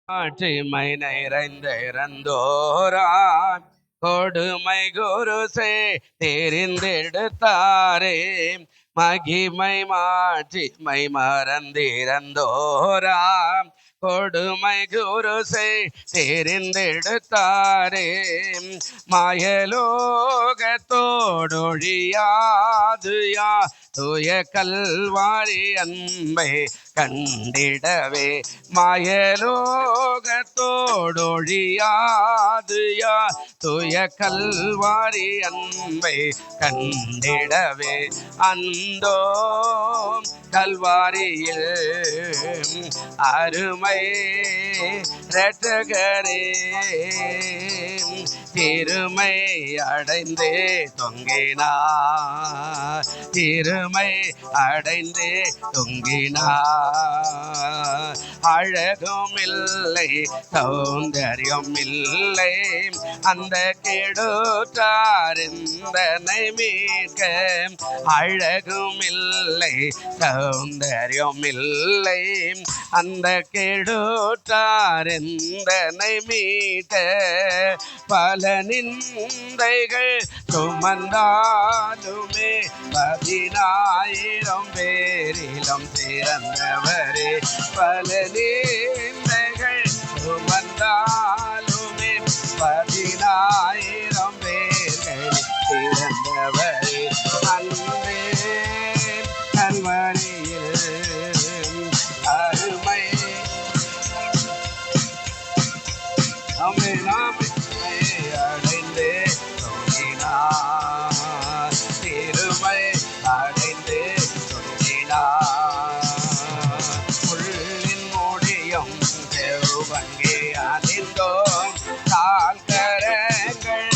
ஆட்சிமை நிறைந்த இறந்தோரான் கொடுமை குருசே தெரிந்தெடுத்தாரே மகிமை மாட்சிமை மறந்திறந்தோராம் கொடுமை குருசை தெரிந்தெடுத்தாரே மாயலோகத்தோடொழியாது யா தூய கல்வாரி அன்பை கண்டிடவே மாயலோகத்தோடொழியாது யா தூய கல்வாரி அன்பை கண்டிடவே அந்தோ கல்வாரியில் அருமை இரட்சகரே திருமை அடைந்தே தொங்கினார் திருமை அடைந்தே தொங்கினார் அழகும் இல்லை சௌந்தர்யம் இல்லை அந்த கெடுத்தார் இந்தனை மீட்க அழகும் இல்லை சௌந்தர்யம் இல்லை அந்த கெடுத்தார் இந்தனை மீட்க பல நிந்தைகள் சுமந்தாலுமே 10,000 பேரிலும் சிறந்தவரே பல நிந்தைகள் சுமந்தாலுமே 10,000 பேர்கள் சிறந்தவரே அன்பே கல்வாரியில் அருமை அம்மே நாமே அடைந்தே தொங்கினார் திருமை அடைந்தே தொங்கினார் புள்ளின் முடியும் செவ்வங்கே அணிந்தோம் கால்கரங்கள்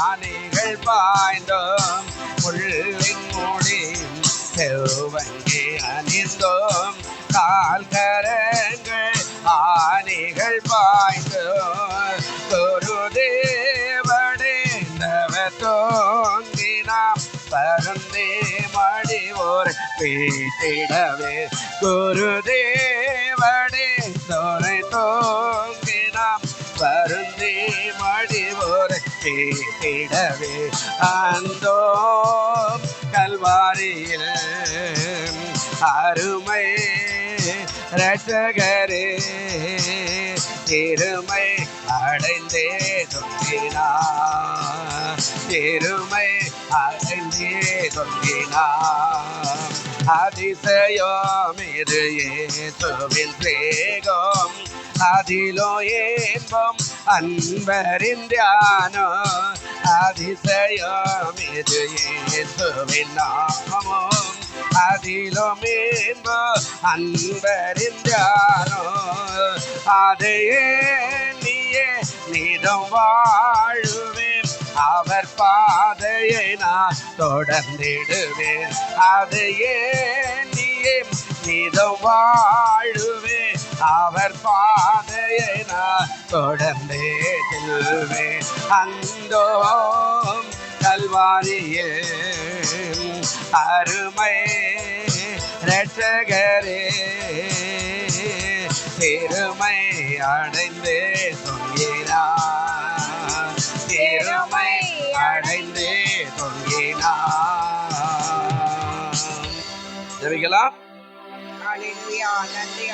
ஆணைகள் பாய்ந்தோம் புள்ளின் முடியும் செவ்வங்கே அணிந்தோம் கால்கரங்கள் ஆணைகள் பாய்ந்தோம் குருதேவனேந்தவர் தோன்றினாம் பருந்தே மடிவோர் பேட்டிடவே குருதேவனே தோரை தோன்றினாம் பருந்தே மடிவோர் பேட்டிடவே அந்தோ கல்வாரியில் அருமை இரட்சகரே திருமை அடைந்தே தொங்கினார் திருமை அடைந்தே தொங்கினார் அதிசயம் இது இயேசுவின் தேகம் அதிலோ ஏன்பம் அன்பரின் தியானம் அதிசயம் இது இயேசுவின் நாமம் அதிலும் இன்போ அன்பரின் தியானம் அதையே நீயே நீதம் வாழுவேன் அவர் பாதையை நான் தொடர்ந்திடுவேன் அதையே நீயே நீதம் வாழுவேன் அவர் பாதையை நான் தொடர்ந்தே செல்வேன் அந்தோ கல்வாரியில் அருமை இரட்சகரே திருமை அடைந்தே தொங்கினார் திருமை அடைந்தே தொங்கினார் ஜெபிக்கலாம். நன்றி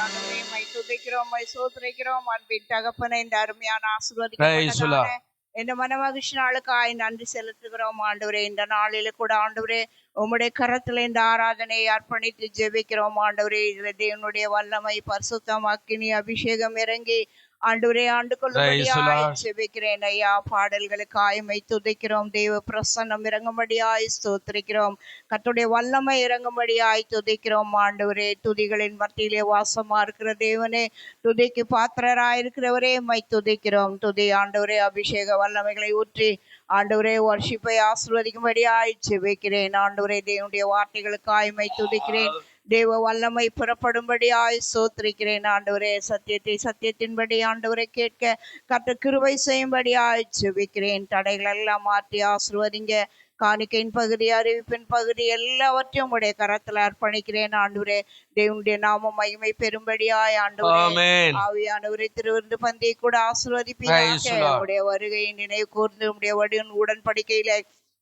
ஆண்டவரே, மை துதிக்கிறோம், மை சோதரிக்கிறோம். அன்பின் தகப்பனை இந்த அருமையான ஆசீர்வாதிக்கப்பட்ட இந்த மனமகிழ்ச்சி நாளுக்காய் நன்றி செலுத்துகிறோம் ஆண்டவரே. இந்த நாளில கூட ஆண்டவரே உம்முடைய கரத்துல இந்த ஆராதனையை அர்ப்பணித்து ஜெபிக்கிறோம் ஆண்டவரே. இதுல தேவனுடைய வல்லமை பரிசுத்தம் அக்கினி அபிஷேகம் இறங்கி ஆண்டவரே ஆண்டு கொள்ளும்படியாய் ஜெபிக்கிறேன் ஐயா. பாடல்களுக்காய் மை துதிக்கிறோம். தேவ பிரசன்னம் இறங்கும்படியாய் ஸ்தோத்திரிக்கிறோம். கர்த்தருடைய வல்லமை இறங்கும்படியாய் துதிக்கிறோம் ஆண்டவரே. துதிகளின் மத்தியிலே வாசமா இருக்கிற தேவனே, துதிக்கு பாத்திரராய் இருக்கிறவரே மை துதிக்கிறோம். துதி ஆண்டவரே, அபிஷேக வல்லமைகளை ஊற்றி ஆண்டவரே வர்ஷிப்பை ஆசீர்வதிக்கும்படியாய் ஜெபிக்கிறேன் ஆண்டவரே. தேவனுடைய வார்த்தைகளுக்காய் மை துதிக்கிறேன். தேவ வல்லமை புறப்படும்படியாய் சோத்திரிக்கிறேன் ஆண்டவரே. சத்தியத்தை சத்தியத்தின்படி ஆண்டவரை கேட்க கர்த்தர் கிருபை செய்யும்படியாய் ஜெபிக்கிறேன். தடைகள் எல்லாம் மாற்றி ஆசீர்வதிங்க. காணிக்கையின் பகுதி, அறிவிப்பின் பகுதி எல்லாவற்றையும் உடைய கரத்துல அர்ப்பணிக்கிறேன் ஆண்டவரே. தேவனுடைய நாமம் மகிமை பெரும்படியாய் ஆண்டவரே, ஆவியானவரை திருவிருந்து பந்தியை கூட ஆசீர்வதிப்பீராக. உடைய வருகையை நினைவு கூர்ந்து உடைய உடன்படிக்கையில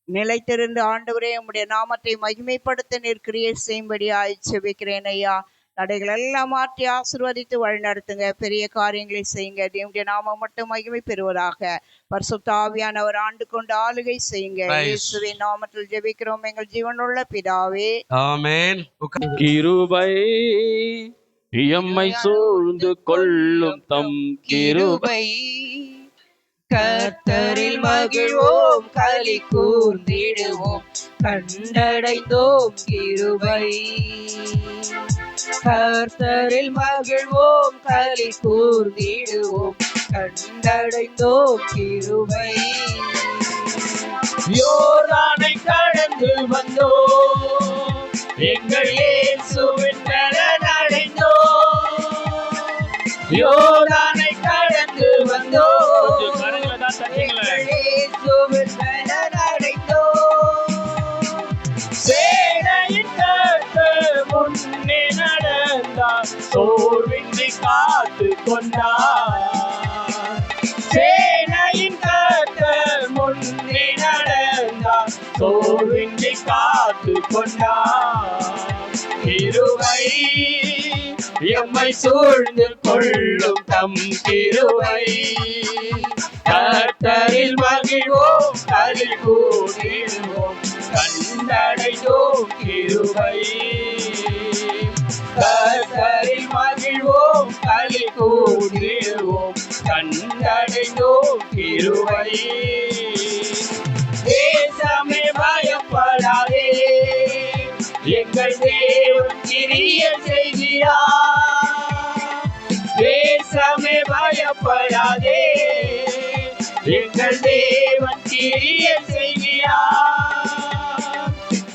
நிலைத்திருந்து ஆண்டவரே உம்முடைய நாமத்தை மகிமைப்படுத்த நிற்கிறியே செய்யும்படியாய் செபிக்கிறேன் ஐயா. தடைகள் எல்லாம் மாற்றி ஆசீர்வதித்து வழிநடத்துங்க, பெரிய காரியங்களை செய்யுங்க. தேவனுடைய நாமம் மட்டும் மகிமை பெறுவதாக. பரிசுத்த ஆவியானவர் ஆண்டு கொண்டு ஆளுகை செய்யுங்க. இயேசுவின் நாமத்தில் ஜெபிக்கிறோம் எங்கள் ஜீவனுள்ள பிதாவே, ஆமென். கிருபை எம்மை சூழ்ந்து கொள்ளும் தம் கிருபை, கர்த்தரில் மகிழ்வோம் களி கூர்ந்திடுவோம், கண்டடைந்தோம் கிருபை. கர்த்தரில் மகிழ்வோம் களி கூர்ந்திடுவோம், கண்டடைந்தோம் கிருபை. யோர்தானை கடந்து வந்தோம், எங்கள் இயேசுவின் பலன் அடைந்தோம். யோர்தானை கடந்து வந்தோம், எங்கள் இயேசுவின் பலன் அடைந்தோம். சேனையின் கர்த்தர் முன்னே நடந்தார், சோர்வின்றி காத்து கொண்டார். சேனையின் கர்த்தர் முன்னே நடந்தார், சோர்வின்றி காத்து கொண்டார். கிருபை எம்மை சூழ்ந்து கொள்ளும் தம் கிருபை, கர்த்தரில் மகிழ்வோம் களி கூர்ந்திடுவோம், கண்டடைந்தோம் கிருபை. கர்த்தரில் மகிழ்வோம் களி கூர்ந்திடுவோம், கண்டடைந்தோம் கிருபை. தேசமே பயப்படாதே, எங்கள் தேவன் கிரியைகள் செய்கிறார். தேசமே பயப்படாதே, எங்கள் தேவன் கிரியைகள் செய்கிறார்.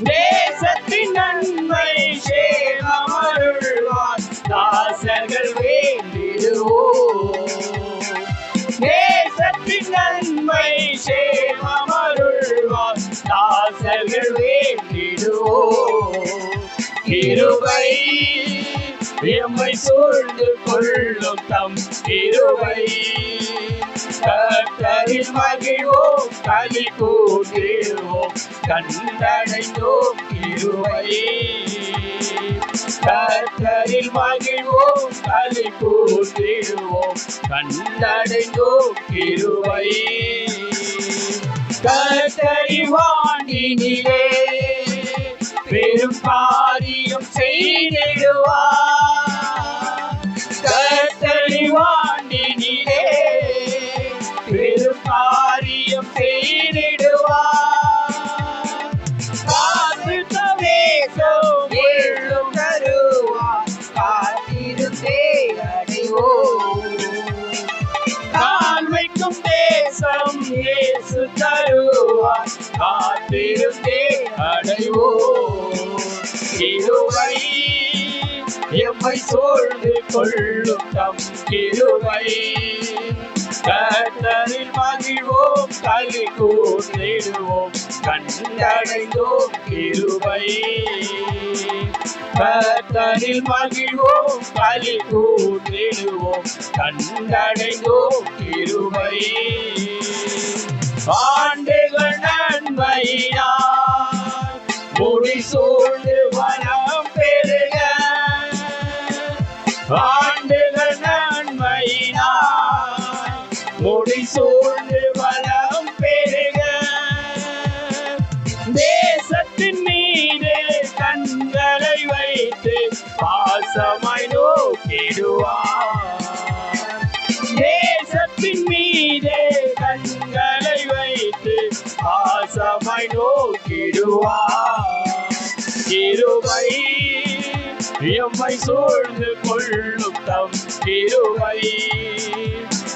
தேசத்தின் நன்மை சேமம் அருள்வார், தாசர்கள் வேண்டிடுவோம். தேசத்தின் நன்மை சேமம் அருள்வார், தாசர்கள் வேண்டிடுவோம். கிருபை எம்மை சூழ்ந்து கொள்ளும் தம் கிருபை, கர்த்தரில் மகிழ்வோம் களி கூர்ந்திடுவோம், கண்டடைந்தோம் கிருபை. கர்த்தரில் மகிழ்வோம் களி கூர்ந்திடுவோம், கண்டடைந்தோம் கிருபை. கர்த்தரின் வாண்டினிலே பெரும் காரியம் செய்திடுவார். கர்த்தரின் வாண்டினிலே பெரும் காரியம் செய்திடுவார். காத்திருந்த தேசம் வெள்ளம் தருவார், காத்திருந்தே அடைவோம். கால் வைக்கும் தேசம் இயேசு தருவார், காத்திருந்தே அடைவோம். கிருபை எம்மை சூழ்ந்து கொள்ளும் தம் கிருபை, கர்த்தரில் மகிழ்வோம் களி கூர்ந்திடுவோம், கண்டடைந்தோம் கிருபை. கர்த்தரில் மகிழ்வோம் களி கூர்ந்திடுவோம், கண்டடைந்தோம் கிருபை. ஆண்டுகள் நன்மையினால் முடி சூழ்ந்து வனம் பெருக, ஆண்டுகள் நன்மையினால் முடி சூழ்ந்து வனம் பெருக. தேசத்தின் மீது கண்களை வைத்து பாசமாய் நோக்கிடுவார். தேசத்தின் மீது கண்களை வைத்து பாசமாய் நோக்கிடுவார். கிருபை எம்மை சூழ்ந்து கொள்ளும் தம் கிருபை,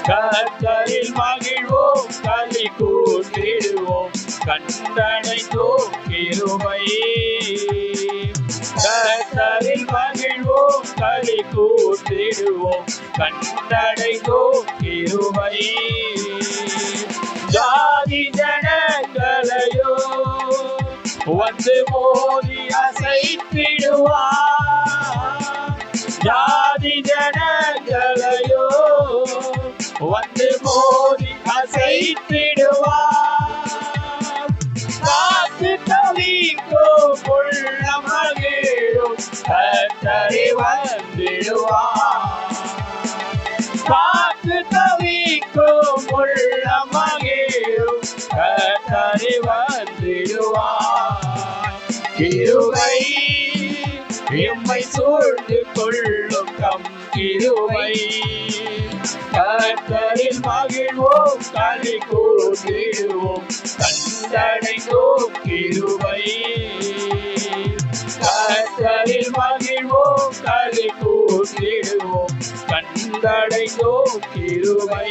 கர்த்தரில் மகிழ்வோம் களி கூர்ந்திடுவோம், கண்டடைந்தோம் கிருபை. கர்த்தரில் மகிழ்வோம் களி கூர்ந்திடுவோம், கண்டடைந்தோம் கிருபை. ஜாதி ஜனங்களையோ வந்து மோதி அசைத்திடுவார். ஜாதி ஜனங்களையோ வந்து மோதி அசைத்திடுவார். காத்து தவிக்கும் உள்ள மகிழும் கர்த்தரே வந்திடுவார். காத்து தவிக்கும் உள்ள மகிழும் கர்த்தரே வந்திடுவார். கிருபை எம்மை சூழ்ந்து கொள்ளும் தம் கிருபை. கர்த்தரில் மகிழ்வோம் களி கூர்ந்திடுவோம் கண்டடைந்தோம் கிருபை. கர்த்தரில் மகிழ்வோம் களி கூர்ந்திடுவோம் கண்டடைந்தோம் கிருபை.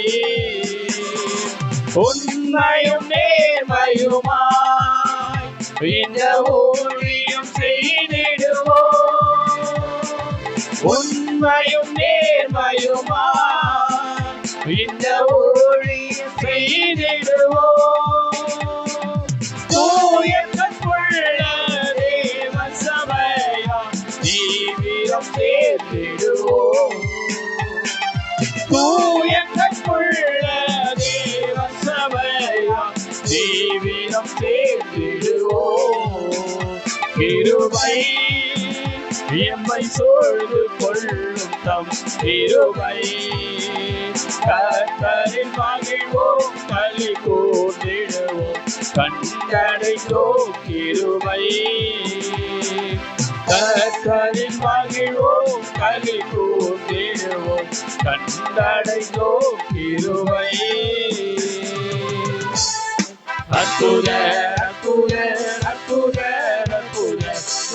உண்மையும் நேர்மையுமாய் இந்த ஊழியம் செய்திடுவோம். உண்மையும் நேர்மையுமாய் இந்த ஊழியம் செய்திடுவோம். தூயத்துள்ள தேவ சபையாம் தீவிரம் சேர்த்திடுவோம். தூயத்துள்ள தேவ சபையாம் தீவிரம் சேர்த்திடுவோம். கிருபை எம்மை சூழ்ந்து கொள்ளும் தம் கிருபை. கர்த்தரில் மகிழ்வோம் களி கூர்ந்திடுவோம் கண்டடைந்தோம் கிருபை. கர்த்தரில் மகிழ்வோம் களி கூர்ந்திடுவோம் கண்டடைந்தோம் கிருபை. அற்புத அற்புத அற்புத அற்புத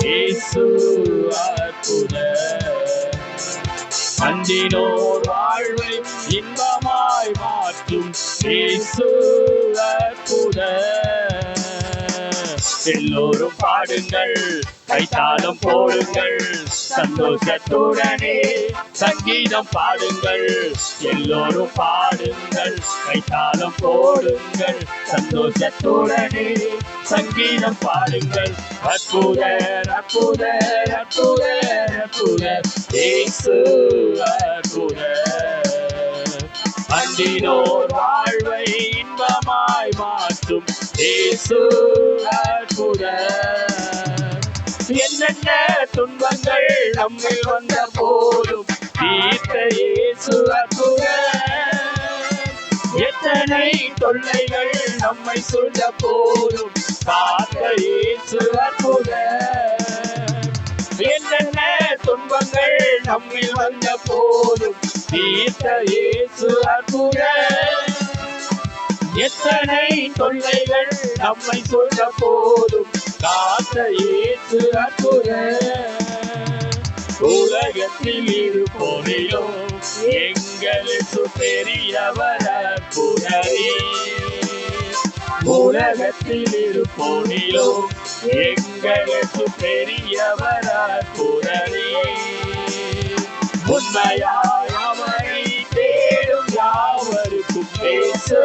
இயேசு அற்புத. அஞ்சினோர் வாழ்வை இன்பமாய் மாற்றும் இயேசு அற்புத. எல்லோரும் பாடுங்கள் கைத்தாளம் போடுங்கள் சந்தோஷத்துடனே சங்கீதம் பாடுங்கள். எல்லோரும் பாடுங்கள் கைத்தாளம் போடுங்கள் சந்தோஷத்துடனே சங்கீதம் பாடுங்கள். அற்புதர் அற்புதர் அற்புதர் அற்புதர் இயேசு அற்புதர். அண்டினோர் வாழ்வை இன்பமாய் மாற்றும் இயேசு அற்புதர். என்னென்ன துன்பங்கள் நம்மில் வந்த போதும் தீர்த்த இயேசு அற்புதர். எத்தனை தொல்லைகள் நம்மை சூழ்ந்த போதும் காத்த இயேசு அற்புதர். என்னென்ன துன்பங்கள் நம்மில் வந்த போதும் தீர்த்த இயேசு அற்புதர். எத்தனை தொல்லைகள் நம்மை சூழ்ந்த போதும் காத்த இயேசு அற்புதர். உலகத்தில் இருப்போரிலோ எங்களுக்கு பெரியவர் அற்புதரே. உலகத்தில் இருப்போரிலோ எங்களுக்கு பெரியவர் அற்புதரே. உண்மையாய் அவரை தேடும் யாவருக்கும் இயேசு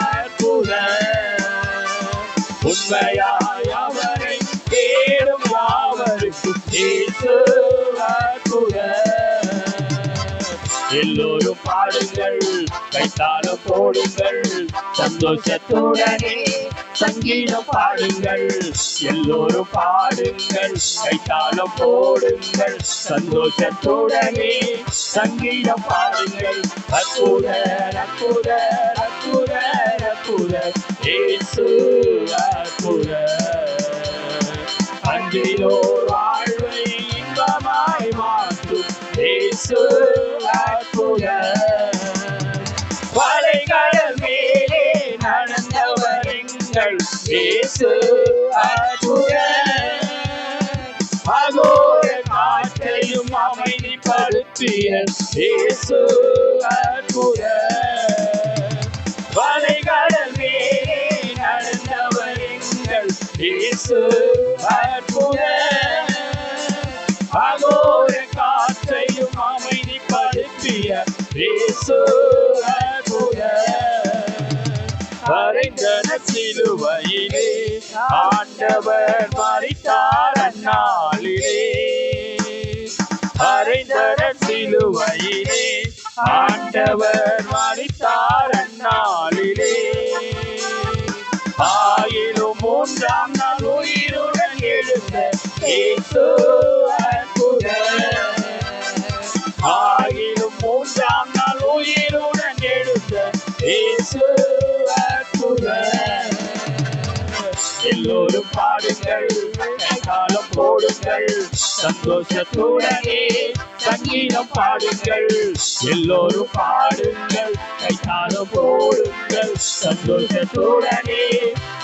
அற்புதர். உண்மையாய் அவரை தேடும் யாவருக்கும் இயேசு அற்புதர். எல்லோரும் பாடுங்கள் கைத்தாளம் போடுங்கள் சந்தோஷத்துடனே சங்கீதம் பாடுங்கள். எல்லோரும் பாடுங்கள் கைத்தாளம் போடுங்கள் சந்தோஷத்துடனே சங்கீதம் பாடுங்கள். அற்புதர் அற்புதர் அற்புதர் அற்புதர் இயேசு அற்புதர். அன்றிலோர் வாழ்வை இன்பமாய் மாற்றும் இயேசு அற்புதர். வளைகடல் மேலே நடந்தவர் எங்கள் இயேசு அற்புதர். அகோர காற்றையும் அமைதிப்படுத்திய இயேசு அற்புதர். வளைகடல் மேலே நடந்தவர் எங்கள் இயேசு அற்புதர். அகோர காற்றையும் அமைதிப்படுத்திய இயேசு அற்புதர். அறைந்த அறைந்தன சிலுவையிலே ஆண்டவர் மரித்தார் அந்நாளிலே. அறைந்தன சிலுவையிலே ஆண்டவர் மரித்தார் அந்நாளிலே. ஆயினும் மூன்றாம் நாள் உயிருடன் எழுந்த இயேசு அற்புதர். ஆயினும் மூன்றாம் நாள் உயிருடன் எழுந்த இயேசு அற்புதர். எல்லோரும் பாடுங்கள், காலம் போடுங்கள், சந்தோஷத்துடனே சங்கீதம் பாடுங்கள். எல்லோரும் பாடுங்கள், கைகாலம் போடுங்கள், சந்தோஷத்துடனே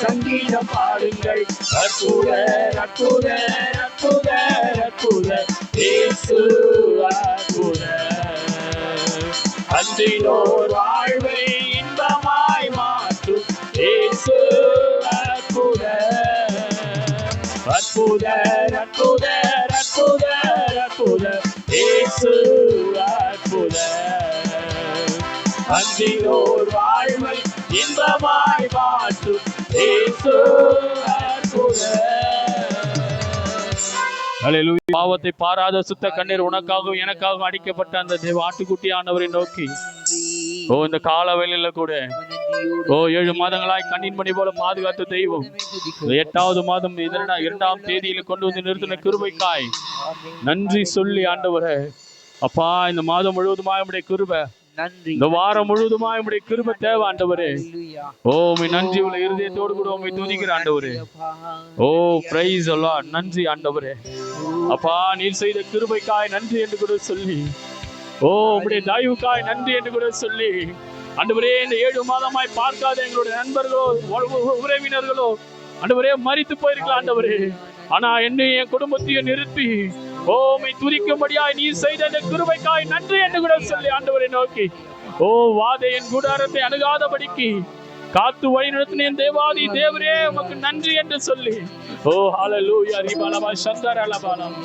சங்கீதம் பாடுங்கள். அற்புதர் அற்புதர் அற்புதர் அற்புதர் இயேசு அற்புதர். அன்றினோர் வாழ்வை இன்பமாய் மாற்றும் இயேசு அற்புதர். அற்புதர் அற்புதர் அற்புதர் அற்புதர் இயேசு அற்புதர். அன்றினோர் வாழ்வை இன்பமாய் மாற்றும் இயேசு அற்புதர். அல்லேலூயா. பாவத்தை பாராத சுத்த கண்ணீர் உனக்காகவும் எனக்காகவும் அடிக்கப்பட்ட அந்த தேவ ஆட்டுக்குட்டியானவரை நோக்கி இந்த காலவேளையில கூட 7 மாதங்களாய் கண்ணின் மணி போல பாதுகாத்த தெய்வம் 8வது மாதம் 2ஆம் தேதியில கொண்டு வந்து நிறுத்தின கிருபைக்காய் நன்றி சொல்லி ஆண்டவரே, அப்பா இந்த மாதம் முழுவதுமாய் உம்முடைய கிருபை, இந்த வாரம் முழுவதுமாய் உம்முடைய கிருபை தேவை ஆண்டவரே. உம்மை நன்றி உள்ள இருதயத்தோடு கூட உம்மை துதிக்கிற ஆண்டவரே. Praise the Lord. நன்றி ஆண்டவரே. அப்பா நீர் செய்த கிருபைக்காய் நன்றி என்று கூட சொல்லி, உம்முடைய தயவுக்காய் நன்றி என்று கூட சொல்லி ஆண்டவரே, இந்த 7 மாதமாய் பார்க்காத எங்களுடைய நண்பர்களோ உறவினர்களோ ஆண்டவரே மரித்து போயிருக்கலாம் ஆண்டவரே. ஆனா என்னை என் குடும்பத்தையும் நிறுத்தி உம்மை துதிக்கும்படியாய் நீர் செய்த இந்த கிருபைக்காய் நன்றி என்று கூட சொல்லி ஆண்டவரை நோக்கி வாதையின் கூடாரத்தை அணுகாதபடிக்கு காத்து வழி நடத்தின தேவாதி தேவரே உமக்கு நன்றி என்று சொல்லி ஹalleluya ரிபலமா சந்தரலபாலம்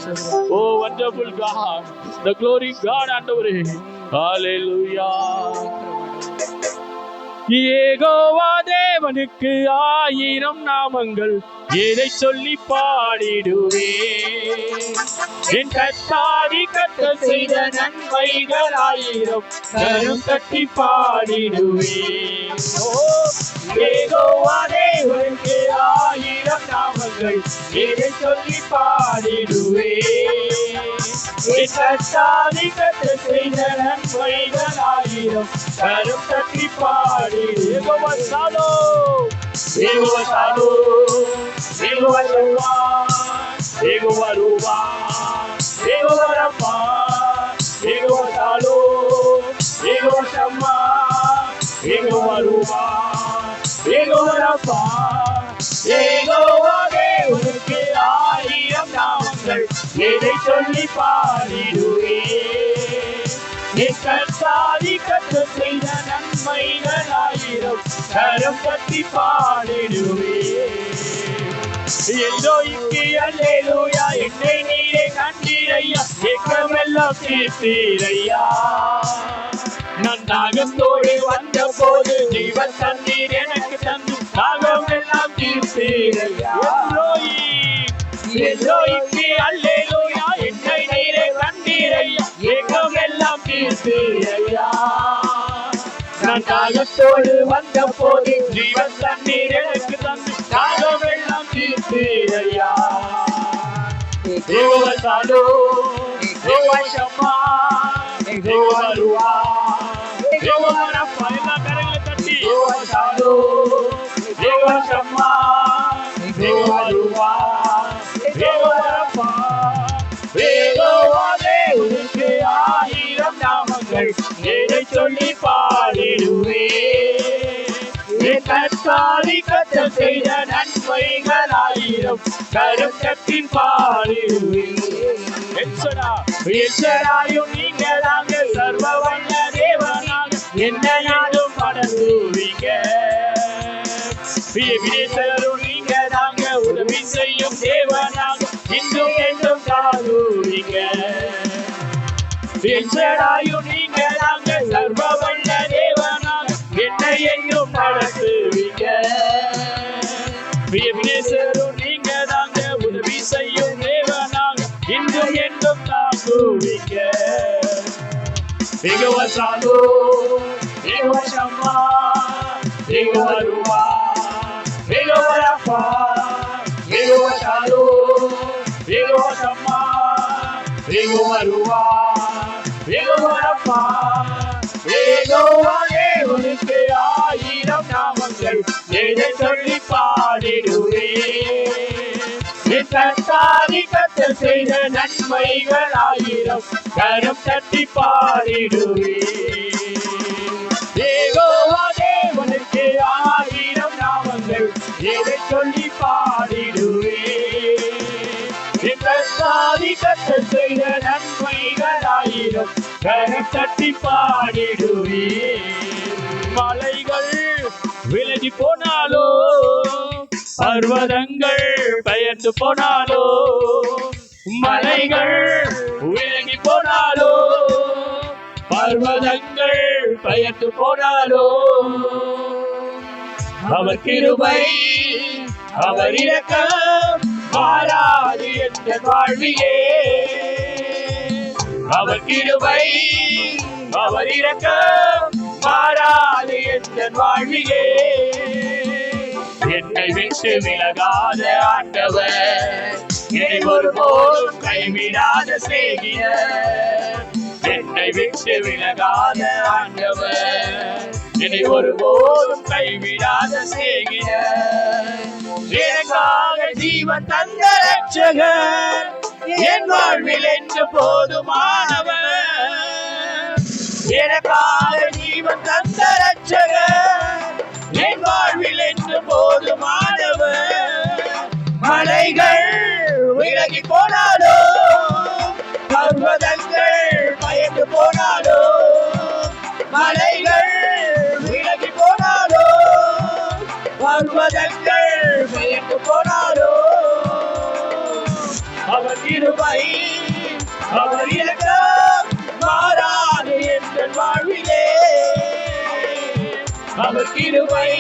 wonderful God, the glory God ஆண்டவரே. ஹalleluya. யெகோவா தேவனுக்கு 1000 நாமங்கள், எதை சொல்லி பாடிடுவே. என் கர்த்தாதி கர்த்தர் செய்த நன்மைகள் 1000 கரம் தட்டி பாடிடுவே. யெகோவா தேவனுக்கு 1000 நாமங்கள், எதை சொல்லி பாடிடுவே. என் கர்த்தாதி கர்த்தர் செய்த நன்மைகள் 1000 கரம் தட்டி பாடிடுவே. யெகோவா சாலோ, யெகோவா சாலோ, யெகோவா ருவா, யெகோவா ருவா, யெகோவா ரப்பா, யெகோவா சாலோ, யெகோவா ஷம்மா, யெகோவா ருவா, யெகோவா ரப்பா. யெகோவா தேவனுக்கு 1000 நாமங்கள், எதை சொல்லி பாடிடுவே. என் கர்த்தாதி கர்த்தர் செய்த நன்மைகள் 1000 கரம் தட்டி பாடிடுவே. எல்லோய்க்கு அல்லேலூயா, என்னை நீரே கண்டீரையா, ஏக்கமெல்லாம் தீர்த்தீரையா. நான் தாகத்தோடு வந்த போது ஜீவ தண்ணீர் எனக்கு தந்து தாகமெல்லாம் தீர்த்தீரையா. எல்லோய்க்கு அல்லேலூயா, என்னை நீரே கண்டீரையா, ஏக்கமெல்லாம் தீர்த்தீரையா. நான் தாகத்தோடு வந்த போது ஜீவ தண்ணீர் எனக்கு தந்து தாகமெல்லாம் தீர்த்தீரையா. யெகோவா சாலோ, யெகோவா ஷம்மா, யெகோவா ருவா, யெகோவா ரப்பா. எல்லா கரங்களை தட்டி யெகோவா சாலோ, யெகோவா ஷம்மா, யெகோவா ருவா, யெகோவா ரப்பா. யெகோவா தேவனுக்கு 1000 நாமங்கள், எதை சொல்லி பாடிடுவே. என் கர்த்தாதி கர்த்தர் செய்த நன்மைகள் 1000 கரம் தட்டி பாடிடுவே. எச்சராயும் நீங்களாக சர்வ வல்ல தேவனாக என்னையாலும் படருவீங்க. வினேசரும் நீங்க தாங்க, உதவி செய்யும் தேவனாக இன்றும் என்றும் காணுவீங்க. எச்சராயும் நீங்களாக சர்வ வல்ல தேவனாக என்னை என்றும் நடத்துவீங்க. சாலோ யெகோவா ஷம்மா யெகோவா ருவா யெகோவா ரஃபா யெகோவா சாலோ யெகோவா ஷம்மா யெகோவா ருவா யெகோவா ரஃபா யெகோவா தேவனுக்கு ஆயிரம் நாமங்கள் எதை சொல்லி பாடிடுவேன் கர்த்தாதி கர்த்தர் செய்த நன்மைகள் ஆயிரம் கரம் தட்டி பாடிடுவேன் யெகோவா தேவனுக்கு ஆயிரம் நாமங்கள் எதை சொல்லி பாடிடுவேன் கர்த்தாதி கர்த்தர் செய்த நன்மைகள் ஆயிரம் கரம் தட்டி பாடிடுவேன் மலைகள் விலகி போனாலோ பர்வதங்கள் பெயர்ந்து போனாலோ மலைகள் விலகி போனாலோ பர்வதங்கள் பெயர்ந்து போனாலோ அவர் கிருபை அவர் இரக்கம் மாறாது என்ற வாழ்வியே அவர் கிருபை அவர் இரக்கம் மாறாது என்ற வாழ்வியே என்னை விட்டு விலகாத ஆண்டவர் என்னை ஒருபோதும் கைவிடாத சிநேகிதர் என்னை விட்டு விலகாத ஆண்டவர் என்னை ஒருபோதும் கைவிடாத சிநேகிதர் எனக்காக ஜீவன் தந்த ரட்சகர் என் வாழ்வில் என்று போதுமானவர் எனக்காக ஜீவன் தந்த ரட்சகர் என் வாழ்வில் என்று போதுமானவர் மலைகள் விலகி போனாலோ பர்வதங்கள் பயந்து போனாலோ மலைகள் விலகி போனாலோ பர்வதங்கள் பயந்து போனாலோ அவர் கிருபை அவர் இரக்கம் மாறாது என்ற வாழ்விலே அவர் கிருபை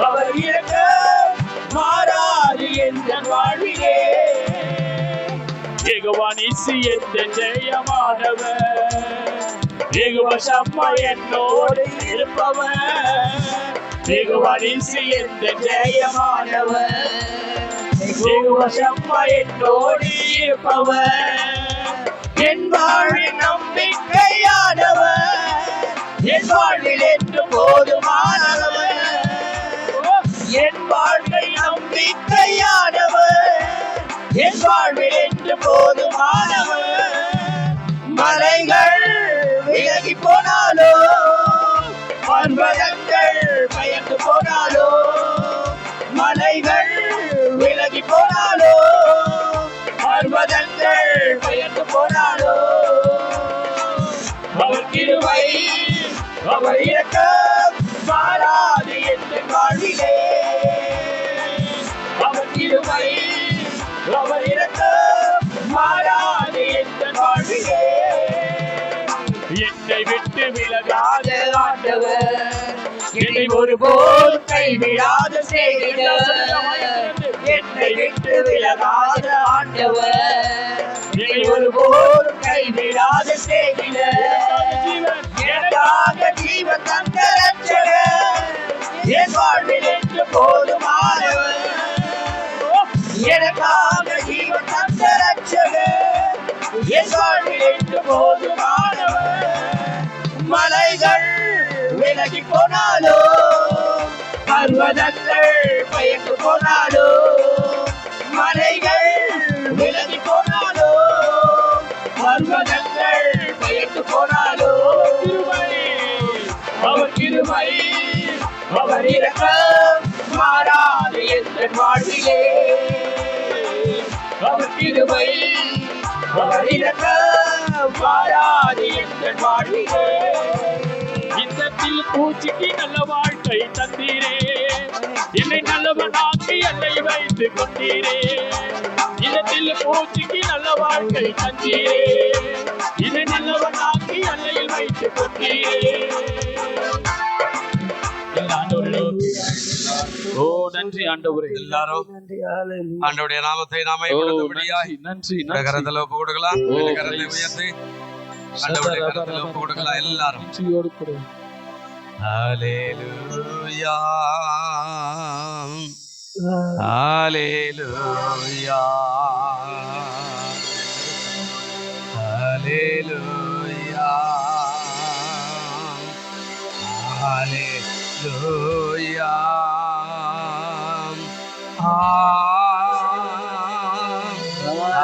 அவர் இரக்கம் மாறாது என்ற வாழ்விலே யெகோவா நீசி என்ற ஜெயமானவர் யெகோவா ஷம்மா என்னோடு இருப்பவர் யெகோவா நீசி என்ற ஜெயமானவர் யெகோவா ஷம்மா என்னோடு இருப்பவர் என் வாழ்வின் நம்பிக்கையானவர் என் வாழ்வில் என்று போதுமானவர் என் வாழ்வை நம்பிக்கையானவர் என் வாழ்வில் என்று போதுமானவர் மலைகள் விலகி போனாலோ பர்வதங்கள் பயந்து போனாலோ மலைகள் விலகி போனாலோ பர்வதங்கள் பயந்து போனாலோ அவர் கிருபை அவர் இரக்கம் மாறாது என்ற வாழ்விலே அவர் கிருபை அவர் இரக்கம் மாறாது என்ற வாழ்விலே என்னை விட்டு விலகாத ஆண்டவர் என்னை ஒருபோதும் கைவிடாத சிநேகிதர் என்னை விட்டு விலகாத ஆண்டவர் என்னை ஒருபோதும் கைவிடாத சிநேகிதர் எனக்காக ஜீவன் தந்த ரட்சகர் என் வாழ்வில் என்று போதுமானவர் எனக்காக ஜீவன் தந்த ரட்சகர் என் வாழ்வில் என்று போதுமானவர் மலைகள் விலகி போனாலோ பர்வதங்கள் பயந்து போனாலோ மலைகள் விலகி போனாலோ பர்வதங்கள் பயந்து போனாலோ அவர் கிருபை அவர் இரக்கம் மாறாது என்ற வாழ்விலே அவர் கிருபை அவர் இரக்கம் மாறாது என்ற வாழ்விலே இன்னத்தில் பூச்சிக்கு நல்ல வாழ்க்கை தந்தீரே என்னை நல்லவனாக்கி என்னை வைத்து கொண்டீரே இல்லத்தில் பூச்சிக்கு நல்ல வாழ்க்கை தந்தீரே என்னை நல்லவனாக்கி என்னை வைத்து கொண்டீரே ஓ நன்றி ஆண்டவரே எல்லாரும் ஆண்டவருடைய நாமத்தை நாம நன்றி நன்றி கரத்துல ஒப்பு கொடுக்கலாம் கரத்தை உயர்த்தி ஆண்டவருடைய கரத்துல ஒப்பு கொடுக்கலாம் எல்லாரும். ஹல்லேலூயா ஹல்லேலூயா ஹல்லேலூயா ஹல்லேலூயா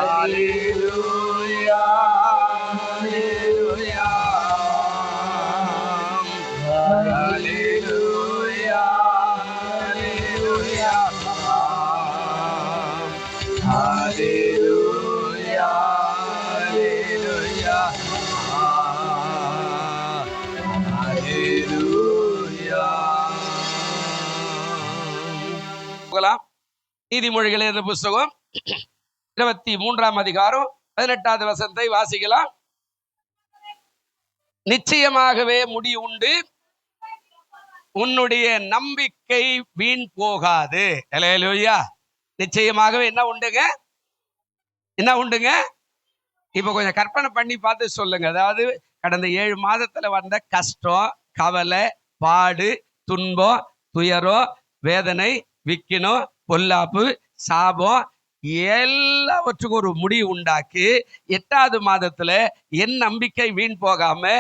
ஹல்லேலூயா ஹல்லேலூயா ஹல்லேலூயா ஹல்லேலூயா ஹல்லேலூயா. போகலாம். நீதிமொழிகள் என்ற புஸ்தகம் 23ஆம் அதிகாரம் 18வது வசனத்தை வாசிக்கலாம். நிச்சயமாகவே முடி உண்டு, உன்னுடைய நம்பிக்கை வீண் போகாது. ஹல்லேலூயா. நிச்சயமாகவே என்ன உண்டுங்க? என்ன உண்டுங்க? இப்ப கொஞ்சம் கற்பனை பண்ணி பார்த்து சொல்லுங்க. அதாவது கடந்த 7 மாதத்துல வந்த கஷ்டம், கவலை, பாடு, துன்பம், துயரம், வேதனை, விக்கினம், பொல்லாப்பு, சாபம் எல்லாவற்றுக்கும் ஒரு முடிவு உண்டாக்கி 8வது மாதத்துல என் நம்பிக்கை வீண் போகாம